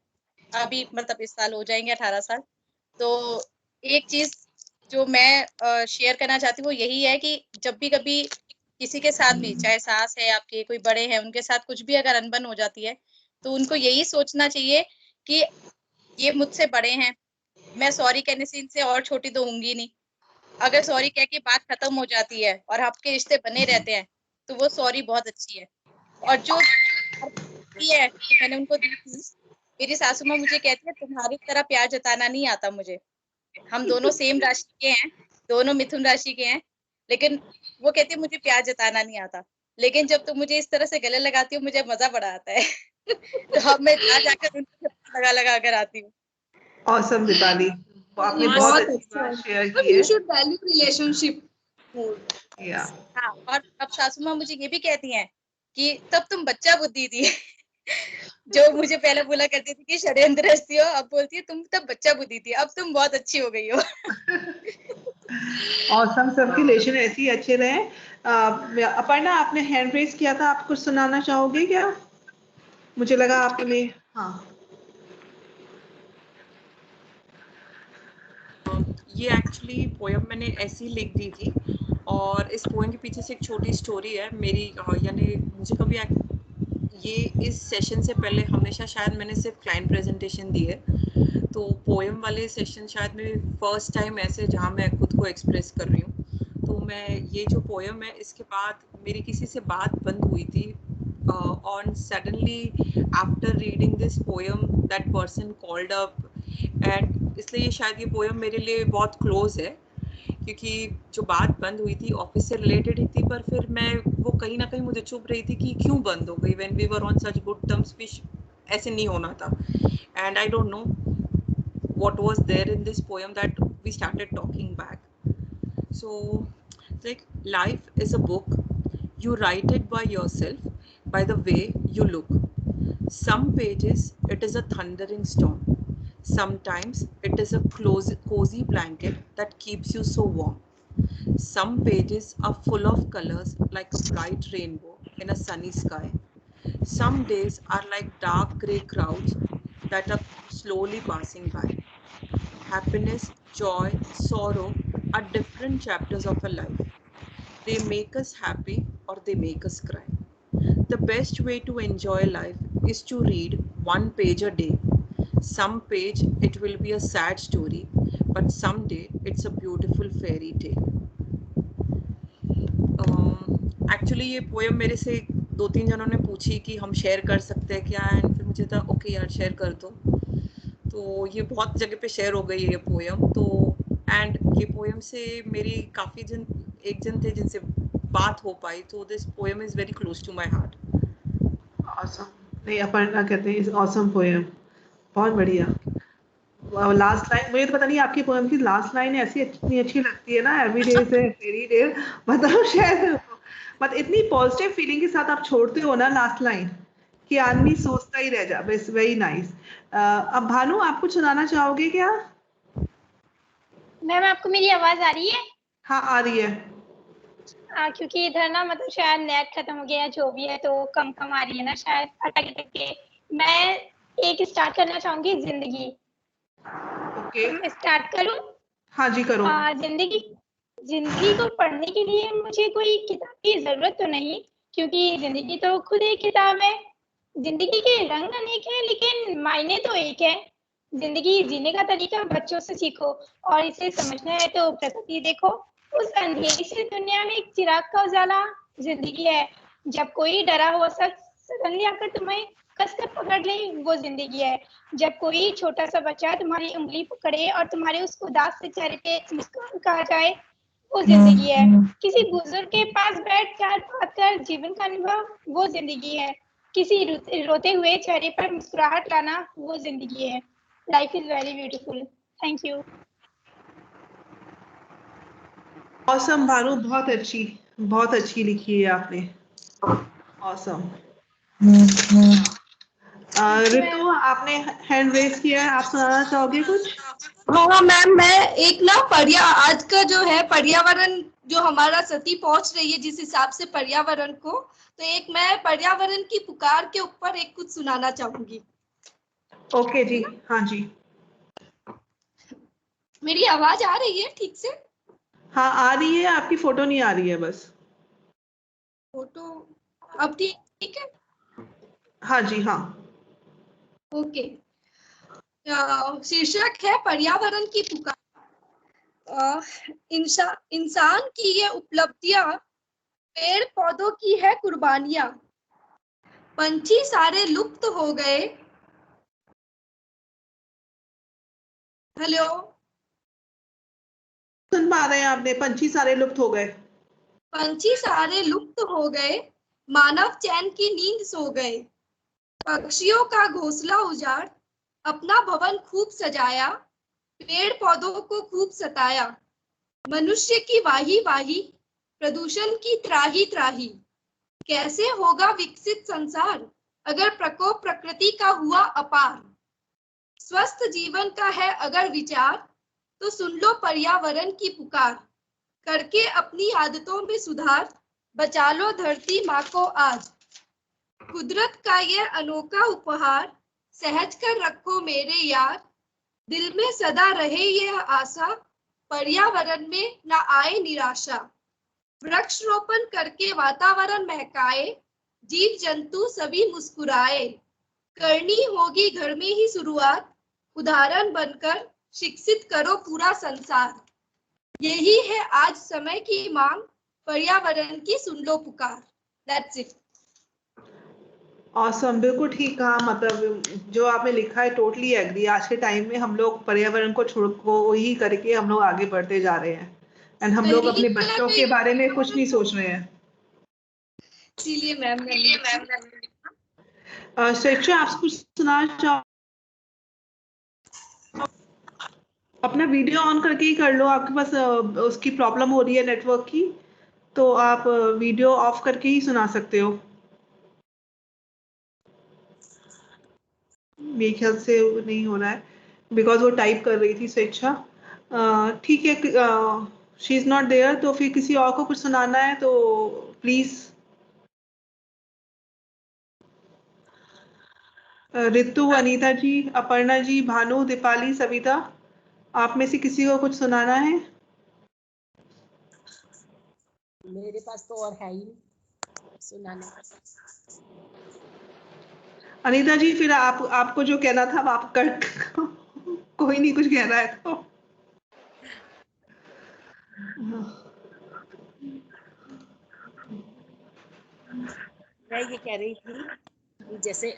अभी मतलब इस साल हो जाएँगे 18 साल। तो एक चीज़ जो मैं शेयर करना चाहती हूँ वो यही है कि जब भी कभी किसी के साथ भी, चाहे सास है आपके, कोई बड़े हैं, उनके साथ कुछ भी अगर अनबन हो जाती है, तो उनको यही सोचना चाहिए कि ये मुझसे बड़े हैं, मैं सॉरी कहने से इनसे और छोटी तो होंगी नहीं। अगर सॉरी कह के बात खत्म हो जाती है और आपके रिश्ते बने रहते हैं, तो वो सॉरी बहुत अच्छी है। और जो है कि मैंने उनको दी थी, मेरी सासू माँ मुझे कहती है तुम्हारी तरह प्यार जताना नहीं आता मुझे। हम दोनों सेम राशि के हैं, दोनों मिथुन राशि के हैं, लेकिन वो कहती है मुझे प्यार जताना नहीं आता। लेकिन जब तुम मुझे इस तरह से गले लगाती हो मुझे मज़ा बड़ा आता है। तो अब मैं जाकर उनको लगा कर आती हूँ। ऑसम दीपाली, आपने बहुत अच्छी बात शेयर की यू है। शुड वैल्यू रिलेशनशिप मोर। या हाँ, और अब सासू माँ मुझे ये भी कहती हैं कि तब तुम बच्चा बुद्धि थी। जो मुझे पहले बोला करती थी कि षड्यंत्र रचती हो, अब बोलती है तुम तब बच्चा बुद्धि थी, अब तुम बहुत अच्छी हो गई हो। ऑसम, सबके रिलेशन ऐसे ही अच्छे रहे। अपर्णा, आपने हैंड रेज किया था, आप कुछ सुनाना चाहोगे क्या? मुझे लगा आपने, हाँ। ये एक्चुअली पोएम मैंने ऐसी लिख दी थी और इस पोएम के पीछे से एक छोटी स्टोरी है मेरी। यानी मुझे कभी ये इस सेशन से पहले हमेशा शायद मैंने सिर्फ क्लाइंट प्रेजेंटेशन दी है, तो पोएम वाले सेशन शायद मेरी फर्स्ट टाइम ऐसे जहाँ मैं खुद को एक्सप्रेस कर रही हूँ। तो मैं ये जो पोएम है इसके बाद मेरी किसी से बात बंद हुई थी on suddenly after reading this poem that person called up, and इसलिए शायद ये पोएम मेरे लिए बहुत क्लोज है। क्योंकि जो बात बंद हुई थी ऑफिस से रिलेटेड ही थी, पर फिर मैं वो कहीं ना कहीं मुझे चुभ रही थी कि क्यों बंद हो गई when we were on such good terms, भी ऐसे नहीं होना था. And I don't know what was there in this poem that we started talking back. So like life is a book, you write it by yourself, by the way you look. Some pages it is a thundering storm, sometimes it is a cozy blanket that keeps you so warm. Some pages are full of colors like a bright rainbow in a sunny sky. Some days are like dark grey clouds that are slowly passing by. Happiness, joy, sorrow are different chapters of a life. They make us happy or they make us cry. The best way to enjoy life is to read one page a day. Some page it will be a sad story, but someday it's a beautiful fairy tale. Actually ये poem मेरे से 2-3 जनों ने पूछी कि हम share कर सकते हैं क्या, एंड फिर मुझे था ओके यार शेयर कर दो. तो ये बहुत जगह पे शेयर हो गई है ये पोएम. तो एंड ये पोएम से मेरी काफ़ी एक जन थे जिनसे बात हो पाई, तो this poem is very close to my heart. Awesome. नहीं, अपर्णा कहते हैं ऑसम पोएम, बहुत बढ़िया. लास्ट लाइन मुझे तो पता नहीं आपकी पोएम की लास्ट लाइन ऐसी इतनी अच्छी लगती है ना, एवरी डे से फेरी डे, मतलब शायद मतलब इतनी पॉजिटिव फीलिंग के साथ आप छोड़ते हो ना लास्ट लाइन कि आदमी सोचता ही रह जा. बस वेरी नाइस. अब भानु आप कुछ सुनाना चाहोगे क्या? मैम आपको मेरी आवाज आ रही है? हाँ आ रही है. क्योंकि इधर ना मतलब शायद नेट खत्म हो गया है, जो भी है तो कम आ रही है ना, शायद अटक के. मैं एक स्टार्ट करना चाहूंगी, जिंदगी. ओके स्टार्ट करूं? हाँ जी करो. जिंदगी को पढ़ने के लिए मुझे कोई किताब की जरूरत तो नहीं, क्योंकि जिंदगी तो खुद एक किताब है. जिंदगी के रंग अनेक हैं लेकिन मायने तो एक है. जिंदगी जीने का तरीका बच्चों से सीखो, और इसे समझना है तो प्रकृति देखो. उस अंधेरी सी दुनिया में एक चिराग का उजाला जिंदगी है. जब कोई डरा हुआ शख्स सडनली आकर तुम्हें कसकर पकड़ ले, वो जिंदगी है. जब कोई छोटा सा बच्चा तुम्हारी उंगली पकड़े और तुम्हारे उस उदास से चेहरे पे मुस्कुराहट कहा जाए, वो जिंदगी है. किसी बुजुर्ग के पास बैठ कर बात कर जीवन का अनुभव, वो जिंदगी है. किसी रोते हुए चेहरे पर मुस्कुराहट लाना, वो जिंदगी है. Life is very beautiful. Thank you. Awesome Bhanu, बहुत अच्छी लिखी है आपने. ऑसम. रितु आपने हैंड रेज किया है, आप सुनाना चाहोगे कुछ? हाँ मैम, मैं एक ना आज का जो है पर्यावरण, जो हमारा सती पहुंच रही है जिस हिसाब से पर्यावरण को, तो एक मैं पर्यावरण की पुकार के ऊपर एक कुछ सुनाना चाहूंगी. ओके जी. हाँ जी. मेरी आवाज आ रही है ठीक से? हाँ आ रही है, आपकी फोटो नहीं आ रही है बस. फोटो अब ठीक है? हाँ जी. हाँ ओके. शीर्षक है पर्यावरण की पुकार. इंसान की ये उपलब्धियां, पेड़ पौधों की है कुर्बानियां. पंछी सारे लुप्त हो गए. हेलो, सुन पा रहे हैं आपने? पंछी सारे लुप्त हो गए. पंछी सारे लुप्त हो गए, मानव चैन की नींद सो गए. पक्षियों का घोंसला उजाड़, अपना भवन खूब सजाया. पेड़ पौधों को खूब सताया. मनुष्य की वाही वाही, प्रदूषण की त्राही त्राही. कैसे होगा विकसित संसार अगर प्रकोप प्रकृति का हुआ अपार. स्वस्थ जीवन का है अगर विचार, तो सुन लो पर्यावरण की पुकार. करके अपनी आदतों में सुधार, बचा लो धरती माँ को आज. कुदरत का ये अनोखा उपहार, सहज कर रखो मेरे यार. दिल में सदा रहे यह आशा, पर्यावरण में न आए निराशा. वृक्ष रोपण करके वातावरण महकाए, जीव जंतु सभी मुस्कुराए. करनी होगी घर में ही शुरुआत, उदाहरण बनकर शिक्षित करो पूरा संसार. यही है आज समय की मांग, पर्यावरण की सुन लो पुकार. That's it. ऑसम. बिल्कुल ठीक कहा. मतलब जो आपने लिखा है टोटली एग्री. आज के टाइम में हम लोग पर्यावरण को छोड़ को ही करके हम लोग आगे बढ़ते जा रहे हैं. एंड हम लोग अपने बच्चों के बारे में कुछ नहीं सोच रहे हैं। इसीलिए मैम स्वेच्छा आप कुछ सुनाना चाहो? अपना वीडियो ऑन करके ही कर लो, आपके पास उसकी प्रॉब्लम हो रही है नेटवर्क की, तो आप वीडियो ऑफ करके ही सुना सकते हो। मेरे ख्याल से नहीं हो रहा है बिकॉज वो टाइप कर रही थी स्वेच्छा। ठीक है, शी इज नॉट देयर, तो फिर किसी और को कुछ सुनाना है तो प्लीज। रितु, अनीता जी, अपर्णा जी, भानु, दीपाली, सविता, आप में से किसी को कुछ सुनाना है? मेरे पास तो और है ही सुनाने। अनीता जी, फिर आपको जो कहना था आप कर कोई नहीं कुछ कह रहा है तो मैं ये कह रही थी कि जैसे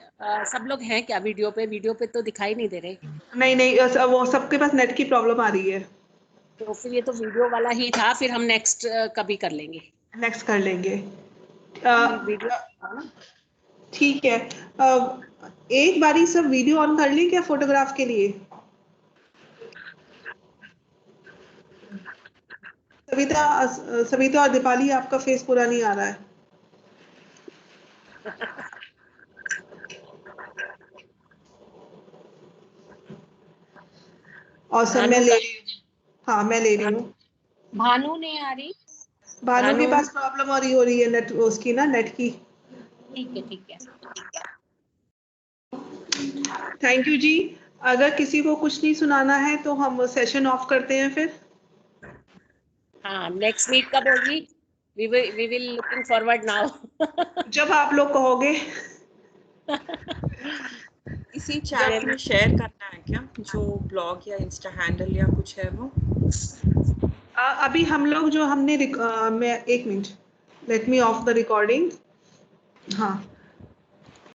सब लोग हैं क्या वीडियो पे तो दिखाई नहीं दे रहे। नहीं, वो सबके पास नेट की प्रॉब्लम आ रही है। तो फिर ये तो वीडियो वाला ही था, फिर हम नेक्स्ट कभी कर लेंगे। नेक्स्ट कर लेंगे। वीडियो ठीक है, एक बारी सब वीडियो ऑन कर लें क्या फोटोग्राफ के लिए? सविता और दीपाली, आपका फेस पूरा नहीं आ रहा है। और सब मैं ले रही हूँ। हाँ, मैं ले रही हूँ। भानु नहीं आ रही। भानु के पास प्रॉब्लम हो रही है नेट, उसकी ना नेट की। ठीक है। थैंक यू जी। अगर किसी को कुछ नहीं सुनाना है तो हम सेशन ऑफ करते हैं फिर। हाँ, नेक्स्ट मीट कब होगी? We will looking forward now. जब आप लोग कहोगे। इसी चैनल में शेयर करना है क्या, जो ब्लॉग या इंस्टा हैंडल या कुछ है वो? अभी हम लोग जो हमने मैं एक minute, let me of the recording. हाँ,